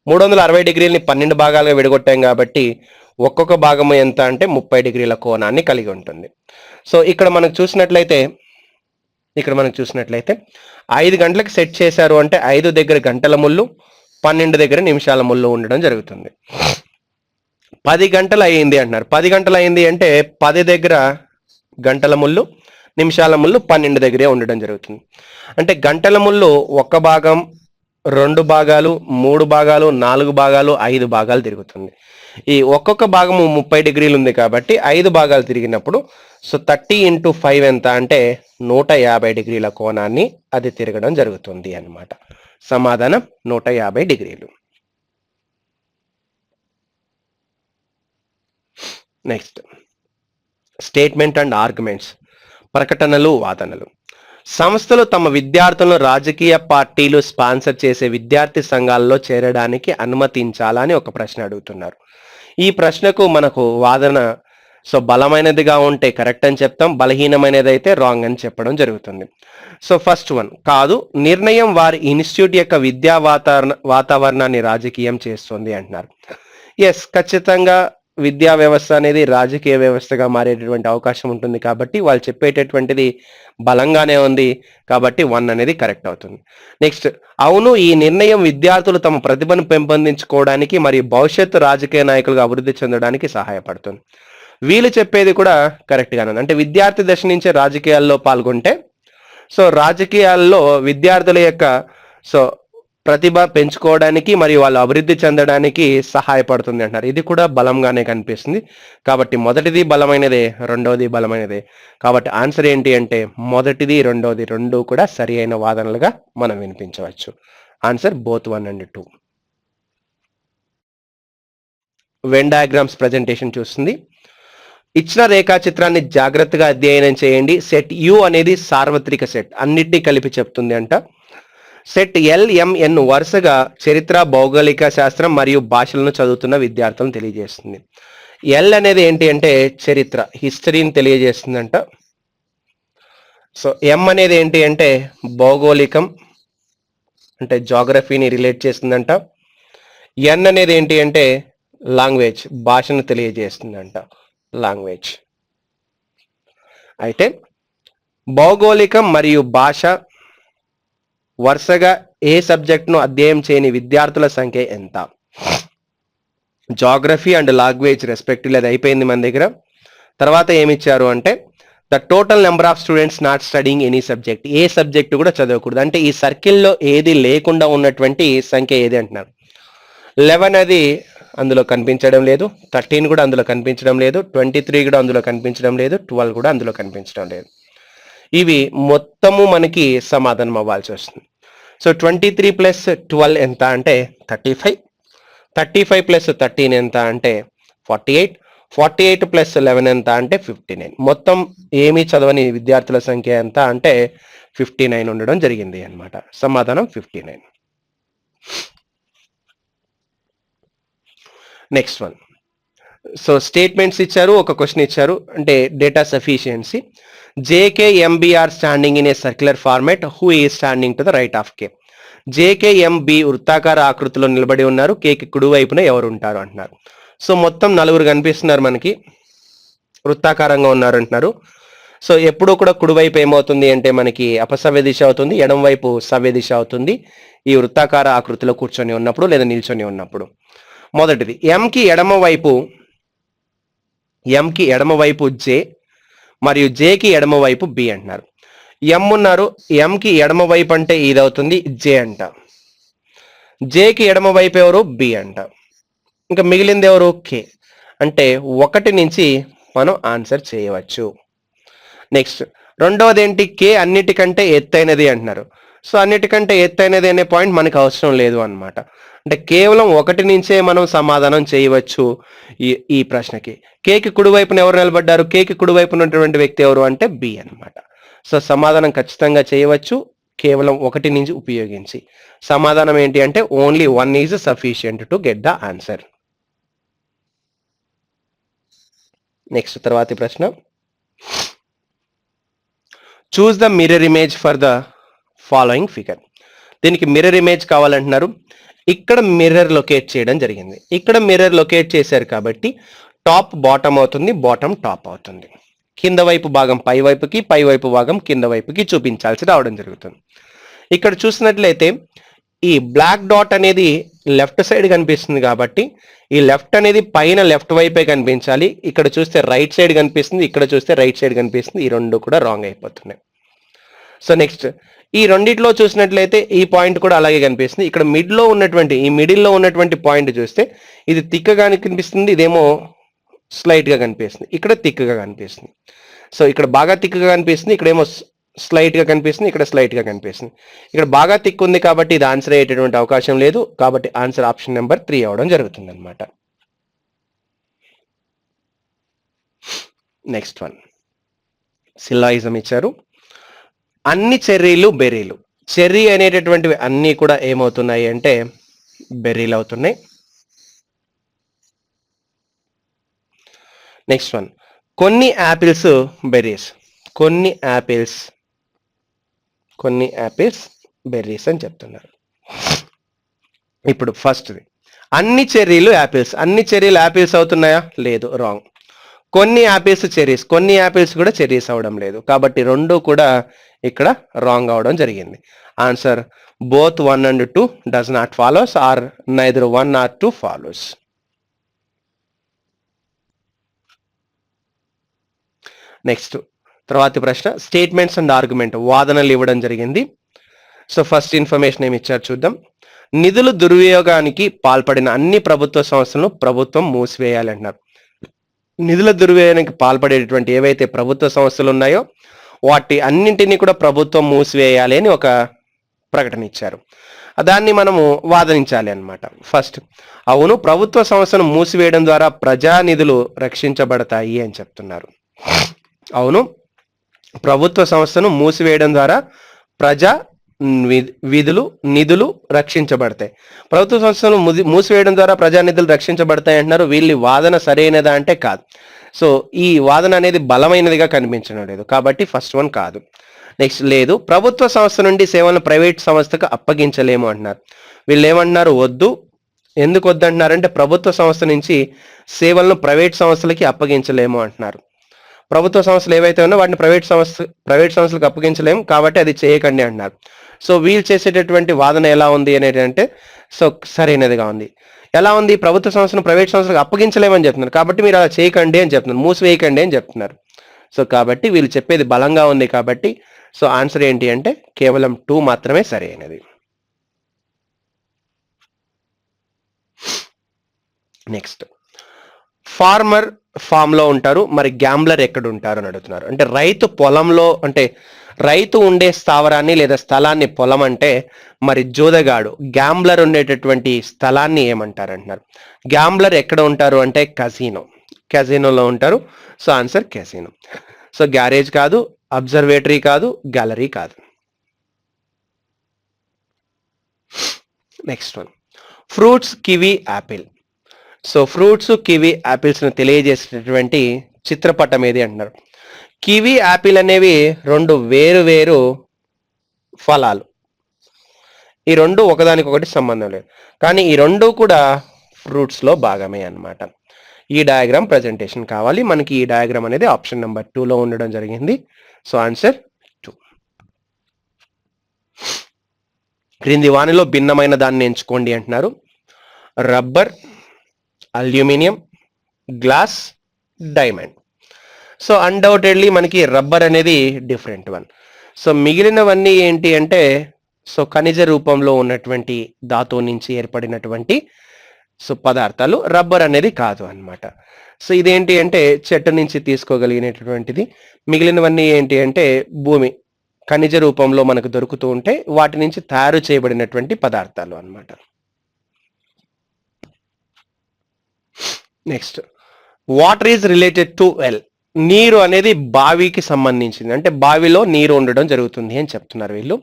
360 డిగ్రీలని 12 భాగాలుగా విడగొట్టాం కాబట్టి ఒక్కొక్క భాగము ఎంత అంటే 30 డిగ్రీల కోణాన్ని కలిగి ఉంటుంది. సో ఇక్కడ మనకు చూసినట్లయితే 5 గంటలకు సెట్ చేశారు అంటే 5 దగ్గర గంటల ముళ్ళు, 12 దగ్గర నిమిషాల ముళ్ళు ఉండడం జరుగుతుంది. 10 గంటలు అయ్యింది అంటున్నారు. 10 గంటలు అయింది అంటే 10 దగ్గర గంటల ముళ్ళు, నిమిషాల ముళ్ళు 12 దగ్గరే ఉండడం జరుగుతుంది. అంటే గంటల ముళ్ళు 1 భాగం, 2 భాగాలు, 3 భాగాలు, 4 భాగాలు, 5 భాగాలు తిరుగుతుంది. ఈ ఒక్కొక్క భాగము 30 డిగ్రీలు ఉంది కాబట్టి 5 భాగాలు తిరిగినప్పుడు సో 30 × 5 ఎంత అంటే 150 డిగ్రీల కోణాన్ని అది తిరగడం జరుగుతుంది అన్నమాట. సమాధానం 150 డిగ్రీలు. నెక్స్ట్, స్టేట్మెంట్ అండ్ ఆర్గ్యుమెంట్స్, ప్రకటనలు, వాదనలు. సంస్థలు తమ విద్యార్థులను రాజకీయ పార్టీలు స్పాన్సర్ చేసే విద్యార్థి సంఘాల్లో చేరడానికి అనుమతించాలని ఒక ప్రశ్న అడుగుతున్నారు. ఈ ప్రశ్నకు మనకు వాదన సో బలమైనదిగా ఉంటే కరెక్ట్ అని చెప్తాం, బలహీనమైనది అయితే రాంగ్ అని చెప్పడం జరుగుతుంది. సో ఫస్ట్ వన్, కాదు, నిర్ణయం వారి ఇన్స్టిట్యూట్ యొక్క విద్యా వాతావరణాన్ని రాజకీయం చేస్తుంది అంటున్నారు. ఎస్, ఖచ్చితంగా విద్యా వ్యవస్థ అనేది రాజకీయ వ్యవస్థగా మారేటటువంటి అవకాశం ఉంటుంది కాబట్టి వాళ్ళు చెప్పేటటువంటిది బలంగానే ఉంది కాబట్టి 1 అనేది కరెక్ట్ అవుతుంది. నెక్స్ట్, అవును, ఈ నిర్ణయం విద్యార్థులు తమ ప్రతిభను పెంపొందించుకోవడానికి మరియు భవిష్యత్తు రాజకీయ నాయకులుగా అభివృద్ధి చెందడానికి సహాయపడుతుంది. వీళ్ళు చెప్పేది కూడా కరెక్ట్ గానే ఉంది. అంటే విద్యార్థి దశ నుంచే రాజకీయాల్లో పాల్గొంటే సో రాజకీయాల్లో విద్యార్థుల యొక్క సో ప్రతిభ పెంచుకోవడానికి మరియు వాళ్ళు అభివృద్ధి చెందడానికి సహాయపడుతుంది అంటారు. ఇది కూడా బలంగానే కనిపిస్తుంది కాబట్టి మొదటిది బలమైనదే, రెండవది బలమైనదే. కాబట్టి ఆన్సర్ ఏంటి అంటే మొదటిది రెండవది రెండు కూడా సరి అయిన వాదనలుగా మనం వినిపించవచ్చు. Answer both 1 and 2. When diagrams presentation చూస్తుంది. ఇచ్చిన రేఖాచిత్రాన్ని జాగ్రత్తగా అధ్యయనం చేయండి. సెట్ యు అనేది సార్వత్రిక సెట్, అన్నిటినీ కలిపి చెప్తుంది అంట. సెట్ ఎల్ఎంఎన్ వరుసగా చరిత్ర, భౌగోళిక శాస్త్రం మరియు భాషలను చదువుతున్న విద్యార్థులను తెలియజేస్తుంది. ఎల్ అనేది ఏంటి అంటే చరిత్ర, హిస్టరీని తెలియజేస్తుందంట. సో ఎం అనేది ఏంటి అంటే భౌగోళికం, అంటే జాగ్రఫీని రిలేట్ చేస్తుందంట. ఎన్ అనేది ఏంటి అంటే లాంగ్వేజ్, భాషను తెలియజేస్తుందంట, లాంగ్వేజ్. అయితే భౌగోళికం మరియు భాష వరుసగా ఏ సబ్జెక్ట్ను అధ్యయనం చేయని విద్యార్థుల సంఖ్య ఎంత? జాగ్రఫీ అండ్ లాంగ్వేజ్ రెస్పెక్టివ్లీ అది అయిపోయింది మన దగ్గర. తర్వాత ఏమిచ్చారు అంటే the total number of students not studying any subject, A subject కూడా చదవకూడదు. అంటే ఈ సర్కిల్లో ఏది లేకుండా ఉన్నటువంటి సంఖ్య ఏది అంటున్నారు. 11 అది అందులో కనిపించడం లేదు, 13 కూడా అందులో కనిపించడం లేదు, 23 కూడా అందులో కనిపించడం లేదు, 12 కూడా అందులో కనిపించడం లేదు. ఇవి మొత్తము మనకి సమాధానం అవ్వాల్సి వస్తుంది. సో 23 ప్లస్ 12 ఎంత అంటే 35, 35 ప్లస్ 13 ఎంత అంటే 48, 48 ప్లస్ 11 ఎంత అంటే 59. మొత్తం ఏమీ చదవని విద్యార్థుల సంఖ్య ఎంత అంటే 59 ఉండడం జరిగింది అన్నమాట. సమాధానం 59. Next one. సో స్టేట్మెంట్స్ ఇచ్చారు, ఒక క్వశ్చన్ ఇచ్చారు. అంటే data sufficiency. J K M B are standing in a circular format, who is standing to the right of K. J K M B వృత్తాకార ఆకృతిలో నిలబడి ఉన్నారు, కేకి కుడివైపున ఎవరు ఉంటారు అంటున్నారు. సో మొత్తం 4 కనిపిస్తున్నారు మనకి, వృత్తాకారంగా ఉన్నారు అంటున్నారు. సో ఎప్పుడూ కూడా కుడివైపు ఏమవుతుంది అంటే మనకి అపసవ్య దిశ అవుతుంది, ఎడమ వైపు సవ్య దిశ అవుతుంది ఈ వృత్తాకార ఆకృతిలో కూర్చొని ఉన్నప్పుడు లేదా నిల్చొని ఉన్నప్పుడు. మొదటిది ఎంకి ఎడమ వైపు జే మరియు జేకి ఎడమ వైపు బి అంటున్నారు. ఎం ఉన్నారు, ఎంకి ఎడమ వైపు అంటే ఇది అవుతుంది జే అంట, జేకి ఎడమ వైపు ఎవరు బి అంట, ఇంకా మిగిలింది ఎవరు కే. అంటే 1 నుంచి మనం ఆన్సర్ చేయవచ్చు. నెక్స్ట్ రెండవది ఏంటి, కే అన్నిటికంటే ఎత్తైనది అంటున్నారు. సో అన్నిటికంటే ఎత్తైనది అనే పాయింట్ మనకు అవసరం లేదు అన్నమాట. అంటే కేవలం 1 నుంచే మనం సమాధానం చేయవచ్చు ఈ ప్రశ్నకి. కేకి కుడివైపున ఎవరు నిలబడ్డారు, కేకి కుడివైపు ఉన్నటువంటి వ్యక్తి ఎవరు అంటే బి అన్నమాట. సో సమాధానం ఖచ్చితంగా చేయవచ్చు కేవలం 1 నుంచి ఉపయోగించి. సమాధానం ఏంటి అంటే only 1 is sufficient to get the answer. Next తర్వాతి ప్రశ్న. Choose the mirror image for the following figure. దీనికి మిర్రర్ ఇమేజ్ కావాలంటున్నారు. ఇక్కడ మిర్రర్ లొకేట్ చేయడం జరిగింది, ఇక్కడ మిర్రర్ లొకేట్ చేశారు కాబట్టి టాప్ బాటమ్ అవుతుంది, బాటమ్ టాప్ అవుతుంది. కింద వైపు భాగం పై వైపుకి, పై వైపు భాగం కింద వైపుకి చూపించాల్సి రావడం జరుగుతుంది. ఇక్కడ చూసినట్లయితే ఈ బ్లాక్ డాట్ అనేది లెఫ్ట్ సైడ్ కనిపిస్తుంది కాబట్టి ఈ లెఫ్ట్ అనేది పైన లెఫ్ట్ వైపే కనిపించాలి. ఇక్కడ చూస్తే రైట్ సైడ్ కనిపిస్తుంది, ఇక్కడ చూస్తే రైట్ సైడ్ కనిపిస్తుంది. ఈ రెండు కూడా రాంగ్ అయిపోతున్నాయి. సో నెక్స్ట్ ఈ రెండిట్లో చూసినట్లయితే ఈ పాయింట్ కూడా అలాగే కనిపిస్తుంది. ఇక్కడ మిడిల్లో ఉన్నటువంటి పాయింట్ చూస్తే ఇది తిక్కగా కనిపిస్తుంది, ఇదేమో స్లైట్గా కనిపిస్తుంది, ఇక్కడ తిక్కగా కనిపిస్తుంది. సో ఇక్కడ బాగా తిక్కగా కనిపిస్తుంది, ఇక్కడేమో స్లైట్గా కనిపిస్తుంది, ఇక్కడ స్లైట్గా కనిపిస్తుంది. ఇక్కడ బాగా తిక్కు ఉంది కాబట్టి ఇది ఆన్సర్ అయ్యేటటువంటి అవకాశం లేదు, కాబట్టి ఆన్సర్ ఆప్షన్ నెంబర్ 3 అవడం జరుగుతుంది అనమాట. నెక్స్ట్ వన్, సిల్లాయిజం ఇచ్చారు. అన్ని చెర్రీలు బెర్రీలు, చెర్రీ అనేటటువంటివి అన్నీ కూడా ఏమవుతున్నాయి అంటే బెర్రీలు అవుతున్నాయి. నెక్స్ట్ వన్, కొన్ని యాపిల్స్ బెర్రీస్, కొన్ని యాపిల్స్ బెర్రీస్ అని చెప్తున్నారు. ఇప్పుడు ఫస్ట్ది అన్ని చెర్రీలు యాపిల్స్, అన్ని చెర్రీలు యాపిల్స్ అవుతున్నాయా, లేదు, రాంగ్. కొన్ని యాపిల్స్ చెర్రీస్, కొన్ని యాపిల్స్ కూడా చెర్రీస్ అవడం లేదు, కాబట్టి రెండు కూడా ఇక్కడ రాంగ్ అవడం జరిగింది. Answer both 1 and 2 does not follows or neither 1 or 2 follows. Next తర్వాతి ప్రశ్న, స్టేట్మెంట్స్ అండ్ ఆర్గ్యుమెంట్, వాదనలు ఇవ్వడం జరిగింది. సో ఫస్ట్ ఇన్ఫర్మేషన్ ఏమి ఇచ్చారు చూద్దాం. నిధులు దుర్వినియోగానికి పాల్పడిన అన్ని ప్రభుత్వ సంస్థలను ప్రభుత్వం మూసివేయాలి అంటున్నారు. నిధుల దుర్వినియోగానికి పాల్పడేటువంటి ఏవైతే ప్రభుత్వ సంస్థలు ఉన్నాయో వాటి అన్నింటినీ కూడా ప్రభుత్వం మూసివేయాలి అని ఒక ప్రకటన ఇచ్చారు. దాన్ని మనము వాదనించాలి అన్నమాట. ఫస్ట్, అవును ప్రభుత్వ సంస్థను మూసివేయడం ద్వారా ప్రజా నిధులు రక్షించబడతాయి అని చెప్తున్నారు. అవును ప్రభుత్వ సంస్థను మూసివేయడం ద్వారా ప్రజా నిధులు రక్షించబడతాయి. ప్రభుత్వ సంస్థలు మూసివేయడం ద్వారా ప్రజానిధులు రక్షించబడతాయి అంటున్నారు. వీళ్ళ వాదన సరైనదా అంటే కాదు. సో ఈ వాదన అనేది బలమైనదిగా కనిపించడం లేదు, కాబట్టి ఫస్ట్ వన్ కాదు. నెక్స్ట్ లేదు, ప్రభుత్వ సంస్థ నుండి సేవలను ప్రైవేట్ సంస్థకు అప్పగించలేము అంటున్నారు. వీళ్ళు ఏమంటున్నారు, వద్దు. ఎందుకు వద్దు అంటున్నారంటే ప్రభుత్వ సంస్థ నుంచి సేవలను ప్రైవేట్ సంస్థలకి అప్పగించలేము అంటున్నారు. ప్రభుత్వ సంస్థలు ఏవైతే ఉన్నా వాటిని ప్రైవేట్ సంస్థలకు అప్పగించలేము, కాబట్టి అది చేయకండి అంటున్నారు. సో వీళ్ళు చేసేటటువంటి వాదన ఎలా ఉంది అనేది అంటే సో సరైనదిగా ఉంది. ఎలా ఉంది, ప్రభుత్వ సంస్థను ప్రైవేట్ సంస్థలకు అప్పగించలేమని చెప్తున్నారు, కాబట్టి మీరు అలా చేయకండి అని చెప్తున్నారు, మూసివేయకండి అని చెప్తున్నారు. సో కాబట్టి వీళ్ళు చెప్పేది బలంగా ఉంది, కాబట్టి సో ఆన్సర్ ఏంటి అంటే కేవలం 2 మాత్రమే సరైనది. నెక్స్ట్, ఫార్మర్ ఫామ్ లో ఉంటారు, మరి గ్యాంబ్లర్ ఎక్కడ ఉంటారు అని అడుగుతున్నారు. అంటే రైతు పొలంలో, అంటే రైతు ఉండే స్థావరాన్ని లేదా స్థలాన్ని పొలం అంటే, మరి జోదగాడు గ్యాంబ్లర్ ఉండేటటువంటి స్థలాన్ని ఏమంటారు అంటున్నారు. గ్యాంబ్లర్ ఎక్కడ ఉంటారు అంటే క్యాసినోలో ఉంటారు. So answer casino. So garage కాదు, అబ్జర్వేటరీ కాదు, గ్యాలరీ కాదు. Next one, fruits kiwi apple. So fruits kiwi యాపిల్స్ను తెలియజేసేటటువంటి చిత్రపటం ఏది అంటున్నారు. కివి యాపిల్ అనేవి 2 వేరు ఫలాలు. ఈ 2 ఒకదానికొకటి సంబంధం లేదు, కానీ ఈ 2 కూడా ఫ్రూట్స్లో భాగమే అన్నమాట. ఈ డయాగ్రామ్ ప్రజెంటేషన్ కావాలి మనకి. ఈ డయాగ్రామ్ అనేది ఆప్షన్ నెంబర్ 2లో ఉండడం జరిగింది. So answer 2. క్రింది వానిలో భిన్నమైన దాన్ని ఎంచుకోండి అంటున్నారు. Rubber, aluminium, glass, diamond. So undoubtedly మనకి రబ్బర్ అనేది డిఫరెంట్ వన్. సో మిగిలినవన్నీ ఏంటి అంటే సో ఖనిజ రూపంలో ఉన్నటువంటి ధాతువు నుంచి ఏర్పడినటువంటి సో పదార్థాలు. రబ్బర్ అనేది కాదు అన్నమాట. సో ఇదేంటి అంటే చెట్టు నుంచి తీసుకోగలిగినటువంటిది. మిగిలినవన్నీ ఏంటి అంటే భూమి ఖనిజ రూపంలో మనకు దొరుకుతూ ఉంటే వాటి నుంచి తయారు చేయబడినటువంటి పదార్థాలు అన్నమాట. Next, water is related to well. నీరు అనేది బావికి సంబంధించింది, అంటే బావిలో నీరు ఉండడం జరుగుతుంది అని చెప్తున్నారు వీళ్ళు.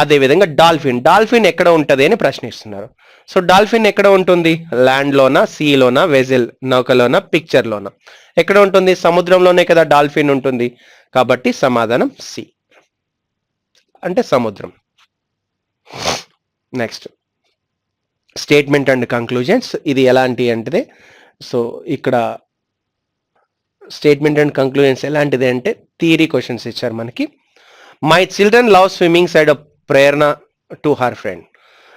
అదేవిధంగా డాల్ఫిన్ ఎక్కడ ఉంటుంది అని ప్రశ్నిస్తున్నారు. సో డాల్ఫిన్ ఎక్కడ ఉంటుంది, ల్యాండ్లోనా, సీలోనా, వెజల్ నౌకలోనా, పిక్చర్లోనా? ఎక్కడ ఉంటుంది, సముద్రంలోనే కదా డాల్ఫిన్ ఉంటుంది, కాబట్టి సమాధానం సి, అంటే సముద్రం. Next, statement and conclusions. ఇది ఎలాంటి అంటే సో ఇక్కడ స్టేట్మెంట్ అండ్ కంక్లూజన్స్ ఎలాంటిది అంటే థియరీ క్వశ్చన్స్ ఇచ్చారు మనకి. My children love swimming side of Prerana to her friend.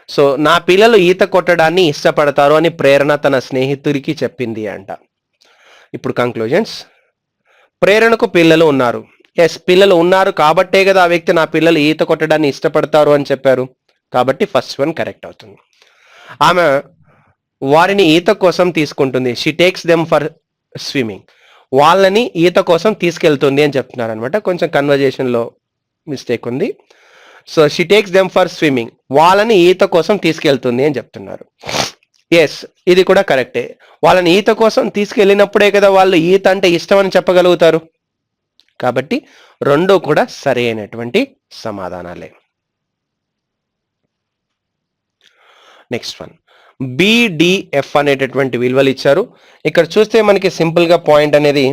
So నా పిల్లలు ఈత కొట్టడాన్ని ఇష్టపడతారు అని ప్రేరణ తన స్నేహితుడికి చెప్పింది అంట. ఇప్పుడు కంక్లూజన్స్. ప్రేరణకు పిల్లలు ఉన్నారు. ఎస్, పిల్లలు ఉన్నారు కాబట్టే కదా ఆ వ్యక్తి నా పిల్లలు ఈత కొట్టడాన్ని ఇష్టపడతారు అని చెప్పారు, కాబట్టి ఫస్ట్ వన్ కరెక్ట్ అవుతుంది. ఆమె వారిని ఈత కోసం తీసుకుంటుంది. She takes them for swimming. వాళ్ళని ఈత కోసం తీసుకెళ్తుంది అని చెప్తున్నారు అనమాట. కొంచెం కన్వర్జేషన్లో మిస్టేక్ ఉంది. So she takes them for swimming, వాళ్ళని ఈత కోసం తీసుకెళ్తుంది అని చెప్తున్నారు. ఎస్, ఇది కూడా కరెక్టే. వాళ్ళని ఈత కోసం తీసుకెళ్ళినప్పుడే కదా వాళ్ళు ఈత అంటే ఇష్టం అని చెప్పగలుగుతారు, కాబట్టి 2 కూడా సరైనటువంటి సమాధానాలే. నెక్స్ట్ వన్, బిడిఎఫ్ అనేటటువంటి విలువలు ఇచ్చారు. ఇక్కడ చూస్తే మనకి సింపుల్గా పాయింట్ అనేది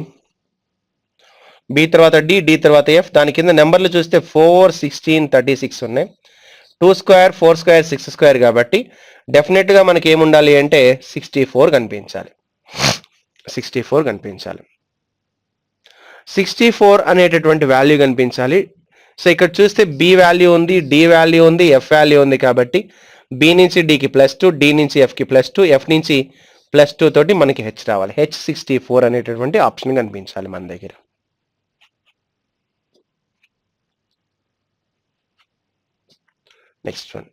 బి తర్వాత డి తర్వాత ఎఫ్. దాని కింద నెంబర్లు చూస్తే 4, 16, 36 ఉన్నాయి. 2 స్క్వేర్, 4 స్క్వేర్, 6 స్క్వేర్, కాబట్టి డెఫినెట్గా మనకి ఏముండాలి అంటే 64 కనిపించాలి. 64 అనేటటువంటి వాల్యూ కనిపించాలి. సో ఇక్కడ చూస్తే బి వాల్యూ ఉంది, డి వాల్యూ ఉంది, ఎఫ్ వాల్యూ ఉంది, కాబట్టి బి నుంచి డికి +2, డి నుంచి ఎఫ్కి +2, ఎఫ్ నుంచి +2 తోటి మనకి హెచ్ రావాలి. హెచ్ 64 అనేటటువంటి ఆప్షన్ కనిపించాలి మన దగ్గర. Next one,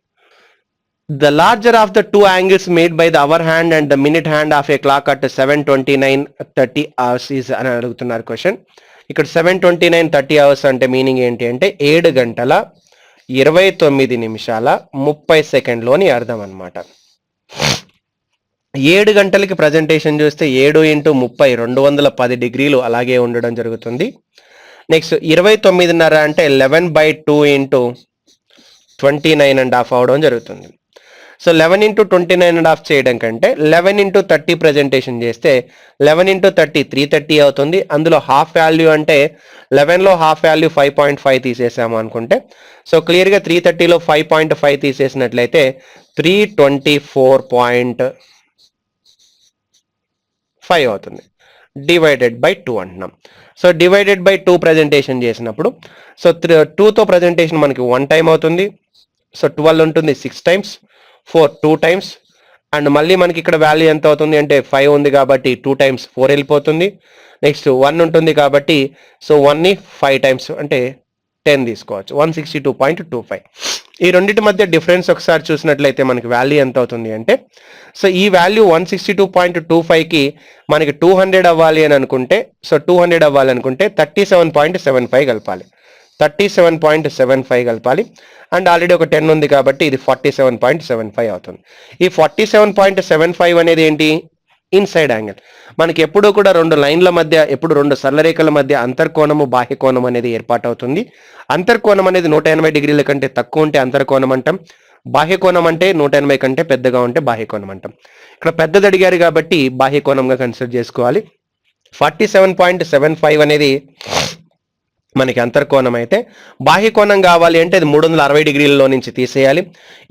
the larger of the 2 angles made by the hour hand and the minute hand of a clock at 7:29:30 hours is అని అడుగుతున్నారు క్వశ్చన్. ఇక్కడ 7:29:30 hours అంటే మీనింగ్ ఏంటి అంటే 7 గంటల 29 నిమిషాల 30 సెకండ్లోని అర్థం అనమాట. 7 గంటలకి ప్రజెంటేషన్ చూస్తే 7 × 30 210 డిగ్రీలు అలాగే ఉండడం జరుగుతుంది. నెక్స్ట్ 29:30 అంటే 11/2 × 29.5 అవడం జరుగుతుంది. సో 11 into 29.5 చేయడం కంటే 11 into 30 ప్రజెంటేషన్ చేస్తే 11 into 30 330 అవుతుంది. అందులో హాఫ్ వాల్యూ అంటే 11లో హాఫ్ వాల్యూ 5.5 తీసేసాము అనుకుంటే సో క్లియర్గా 330లో 5.5 తీసేసినట్లయితే 324.5 అవుతుంది. డివైడెడ్ బై 2 అంటున్నాం. సో డివైడెడ్ బై 2 ప్రజెంటేషన్ చేసినప్పుడు సో 2తో ప్రజెంటేషన్ మనకి 1 టైం అవుతుంది. సో 12 ఉంటుంది 6 times, 4 2 times, అండ్ మళ్ళీ మనకి ఇక్కడ వాల్యూ ఎంత అవుతుంది అంటే 5 ఉంది కాబట్టి 2 times 4 వెళ్ళిపోతుంది. నెక్స్ట్ 1 ఉంటుంది కాబట్టి సో 1ని 5 times అంటే 10 తీసుకోవచ్చు. 162.25. ఈ రెండింటి మధ్య డిఫరెన్స్ ఒకసారి చూసినట్లయితే మనకి వాల్యూ ఎంత అవుతుంది అంటే సో ఈ వాల్యూ 162.25కి మనకి 200 అవ్వాలి అని అనుకుంటే సో 200 అవ్వాలనుకుంటే 37.75 కలపాలి. 37.75 కలపాలి. అండ్ ఆల్రెడీ ఒక 10 ఉంది కాబట్టి ఇది 47.75 అవుతుంది. ఈ 47.75 అనేది ఏంటి? Inside angle. మనకి ఎప్పుడూ కూడా రెండు లైన్ల మధ్య ఎప్పుడు రెండు సరళరేఖల మధ్య అంతర్కోణము బాహ్య కోణం అనేది ఏర్పాటు అవుతుంది. అంతర్కోణం అనేది 180 డిగ్రీల కంటే తక్కువ ఉంటే అంతర్కోణం అంటాం. బాహ్య కోణం అంటే 180 కంటే పెద్దగా ఉంటే బాహ్య కోణం అంటాం. ఇక్కడ పెద్దది అడిగారు కాబట్టి బాహ్య కోణంగా కన్సిడర్ చేసుకోవాలి. 47.75 అనేది మనకి అంతర్కోణం అయితే బాహ్య కోణం కావాలి అంటే అది 360 డిగ్రీలలో నుంచి తీసేయాలి.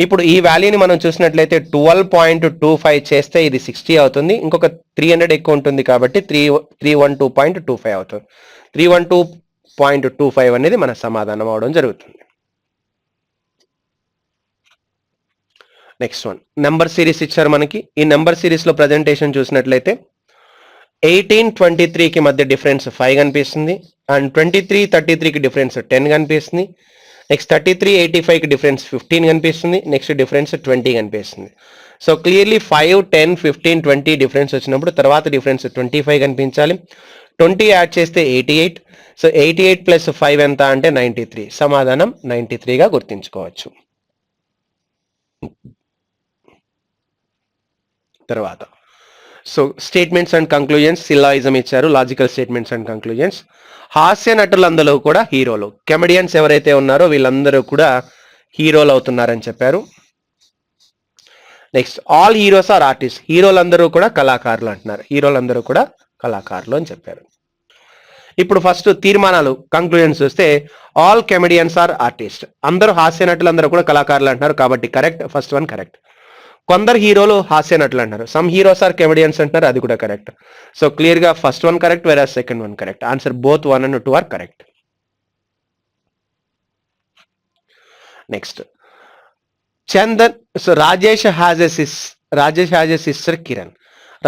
ఇప్పుడు ఈ వాల్యూని మనం చూసినట్లయితే 12.25 చేస్తే ఇది 60 అవుతుంది. ఇంకొక 300 ఎక్కువ ఉంటుంది కాబట్టి 312.25 అవుతుంది. 312.25 అనేది మన సమాధానం అవడం జరుగుతుంది. నెక్స్ట్ వన్ నెంబర్ సిరీస్ ఇచ్చారు మనకి. ఈ నెంబర్ సిరీస్లో ప్రజెంటేషన్ చూసినట్లయితే 18-23కి మధ్య డిఫరెన్స్ 5 కనిపిస్తుంది. అండ్ 23-33కి డిఫరెన్స్ 10 కనిపిస్తుంది. నెక్స్ట్ 33-85కి డిఫరెన్స్ 15 కనిపిస్తుంది. నెక్స్ట్ డిఫరెన్స్ 20 కనిపిస్తుంది. సో క్లియర్లీ 5, 10, 15, 20 డిఫరెన్స్ వచ్చినప్పుడు తర్వాత డిఫరెన్స్ 25 కనిపించాలి. 20 యాడ్ చేస్తే 88. సో 88 ప్లస్ 5 ఎంత అంటే 93. సమాధానం 93గా గుర్తించుకోవచ్చు. తర్వాత సో స్టేట్మెంట్స్ అండ్ కంక్లూజన్స్, సిల్లాయిజం ఇచ్చారు, లాజికల్ స్టేట్మెంట్స్ అండ్ కంక్లూజన్స్. హాస్య నటులందరూ కూడా హీరోలు. కమెడియన్స్ ఎవరైతే ఉన్నారో వీళ్ళందరూ కూడా హీరోలు అవుతున్నారని చెప్పారు. Next all heroes are artist. హీరోలందరూ కూడా కళాకారులు అంటున్నారు. హీరోలందరూ కూడా కళాకారులు అని చెప్పారు. ఇప్పుడు ఫస్ట్ తీర్మానాలు కంక్లూజన్స్ చూస్తే ఆల్ కమెడియన్స్ ఆర్ ఆర్టిస్ట్. అందరూ హాస్య నటులందరూ కూడా కళాకారులు అంటున్నారు కాబట్టి కరెక్ట్. First one correct. కొందరు హీరోలు హాస్య నటులు అంటారు. సమ్ హీరోస్ ఆర్ కమెడియన్స్ అంటున్నారు. అది కూడా కరెక్ట్. సో క్లియర్ గా ఫస్ట్ వన్ కరెక్ట్, వేరే second one correct. Answer both 1 and 2 are correct. Next Chandan. So Rajesh has a sister Kiran.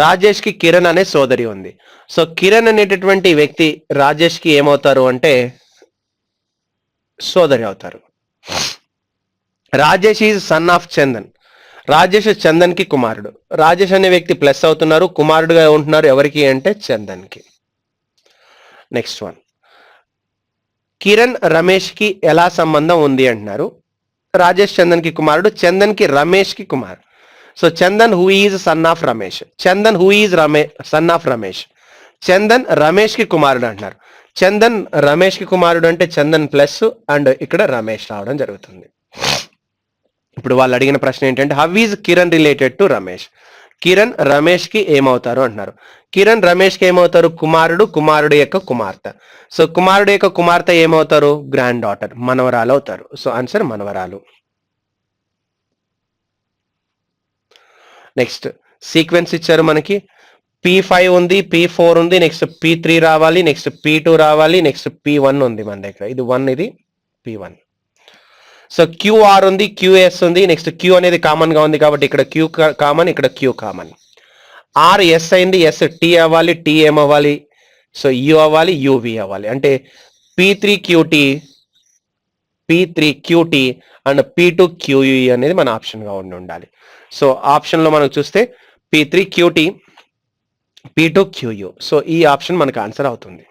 Rajesh కి కిరణ్ అనే సోదరి ఉంది. సో కిరణ్ అనేటటువంటి వ్యక్తి రాజేష్ కి ఏమవుతారు అంటే సోదరి అవుతారు. Rajesh is son of Chandan. Rajesh Chandan కి కుమారుడు. రాజేష్ అనే వ్యక్తి ప్లస్ అవుతున్నారు, కుమారుడుగా ఉంటున్నారు ఎవరికి అంటే చందన్ కి. నెక్స్ట్ వన్ కిరణ్ రమేష్ కి ఎలా సంబంధం ఉంది అంటున్నారు. రాజేష్ చందన్ కి కుమారుడు, చందన్ కి రమేష్ కి కుమారుడు. So Chandan who is son of Ramesh. Chandan who is son of Ramesh. Chandan Ramesh కి కుమారుడు అంటున్నారు. చందన్ రమేష్ కి కుమారుడు అంటే చందన్ ప్లస్ అండ్ ఇక్కడ రమేష్ రావడం జరుగుతుంది. ఇప్పుడు వాళ్ళు అడిగిన ప్రశ్న ఏంటంటే how is Kiran related to Ramesh. Kiran Ramesh కి ఏమవుతారు అంటున్నారు. కిరణ్ రమేష్ కి ఏమవుతారు? కుమారుడు, కుమారుడు యొక్క కుమార్తె. సో కుమారుడు యొక్క కుమార్తె ఏమవుతారు? గ్రాండ్ డాటర్, మనవరాలు అవుతారు. సో ఆన్సర్ మనవరాలు. నెక్స్ట్ సీక్వెన్స్ ఇచ్చారు మనకి. P5 ఉంది, P4 ఉంది, నెక్స్ట్ P3 రావాలి, నెక్స్ట్ P2 రావాలి, నెక్స్ట్ P1 ఉంది మన దగ్గర. ఇది 1, ఇది P1. సో QR ఉంది, QS ఉంది, నెక్స్ట్ Q అనేది కామన్ గా ఉంది కాబట్టి ఇక్కడ Q కామన్, ఇక్కడ Q కామన్. R S అయింది, S T అవ్వాలి, T ఏమవ్వాలి? సో U అవ్వాలి, UV అవ్వాలి. అంటే P3QT అండ్ P2QE అనేది మన ఆప్షన్ గా ఉండాలి. సో ఆప్షన్ లో మనం చూస్తే P3QT, P2QU. సో ఈ ఆప్షన్ మనకు ఆన్సర్ అవుతుంది.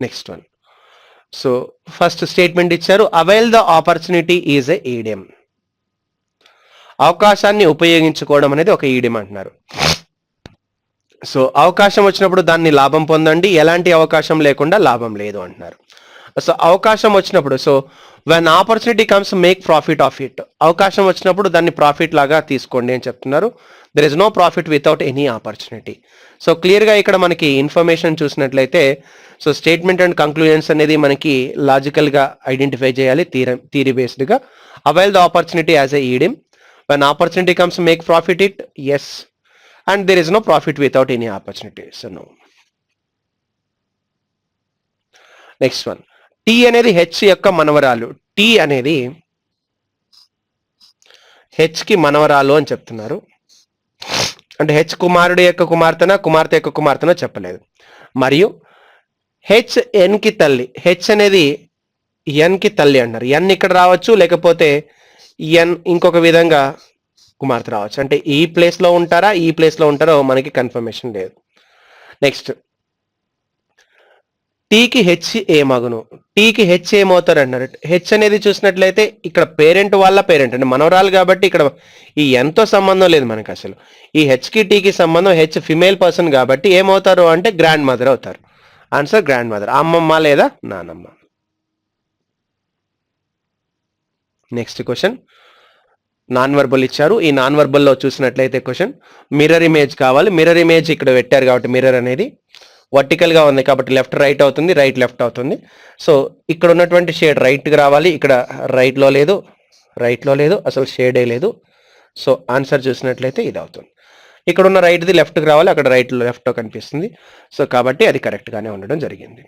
Next one. So first statement ఇచ్చారు avail the opportunity is a idiom. అవకాశాన్ని ఉపయోగించుకోవడం అనేది ఒక ఈడియం అంటున్నారు. సో అవకాశం వచ్చినప్పుడు దాన్ని లాభం పొందండి, ఎలాంటి అవకాశం లేకుండా లాభం లేదు అంటున్నారు. సో అవకాశం వచ్చినప్పుడు, so when opportunity comes make profit of it, అవకాశం వచ్చినప్పుడు దాన్ని ప్రాఫిట్ లాగా తీసుకోండి అని చెప్తున్నారు. There is no profit without any opportunity. So క్లియర్గా ఇక్కడ మనకి ఇన్ఫర్మేషన్ చూసినట్లయితే, సో స్టేట్మెంట్ అండ్ కంక్లూజన్స్ అనేది మనకి లాజికల్గా ఐడెంటిఫై చేయాలి థియరీ బేస్డ్గా. Avail the opportunity as a idiom, when opportunity comes make profit it, yes, and there is no profit without any opportunity, so no. Next one, T అనేది H యొక్క మనవరాలు. Tea అనేది H కి మనవరాలు అని చెప్తున్నారు. అంటే హెచ్ కుమారుడు యొక్క కుమార్తెనా, కుమార్తె యొక్క కుమార్తెనా చెప్పలేదు. మరియు హెచ్ ఎన్ కి తల్లి, హెచ్ అనేది ఎన్ కి తల్లి అన్నారు. ఎన్ ఇక్కడ రావచ్చు, లేకపోతే ఎన్ ఇంకొక విధంగా కుమార్తె రావచ్చు. అంటే ఈ ప్లేస్ లో ఉంటారా, ఈ ప్లేస్ లో ఉంటారో మనకి కన్ఫర్మేషన్ లేదు. నెక్స్ట్, టీకి హెచ్ ఏమగును, టీకి హెచ్ ఏమవుతారు అన్నారు. హెచ్ అనేది చూసినట్లయితే ఇక్కడ పేరెంట్ వాళ్ళ పేరెంట్ అంటే మనవరాలు, కాబట్టి ఇక్కడ ఈ ఎంతో సంబంధం లేదు మనకి అసలు. ఈ హెచ్కి టీకి సంబంధం, హెచ్ ఫిమేల్ పర్సన్ కాబట్టి ఏమవుతారు అంటే గ్రాండ్ మదర్ అవుతారు. ఆన్సర్ గ్రాండ్ మదర్, అమ్మమ్మ లేదా నానమ్మ. నెక్స్ట్ క్వశ్చన్, నాన్ వర్బల్ ఇచ్చారు. ఈ నాన్ వర్బల్లో చూసినట్లయితే క్వశ్చన్ మిర్రర్ ఇమేజ్ కావాలి. మిర్రర్ ఇమేజ్ ఇక్కడ పెట్టారు కాబట్టి మిర్రర్ అనేది వర్టికల్గా ఉంది కాబట్టి లెఫ్ట్ రైట్ అవుతుంది, రైట్ లెఫ్ట్ అవుతుంది. సో ఇక్కడ ఉన్నటువంటి షేడ్ రైట్కి రావాలి, ఇక్కడ రైట్లో లేదు, అసలు షేడే లేదు. సో ఆన్సర్ చూసినట్లయితే ఇది అవుతుంది. ఇక్కడ ఉన్న రైట్ది లెఫ్ట్కి రావాలి, అక్కడ రైట్లో లెఫ్ట్ కనిపిస్తుంది. సో కాబట్టి అది కరెక్ట్గానే ఉండడం జరిగింది.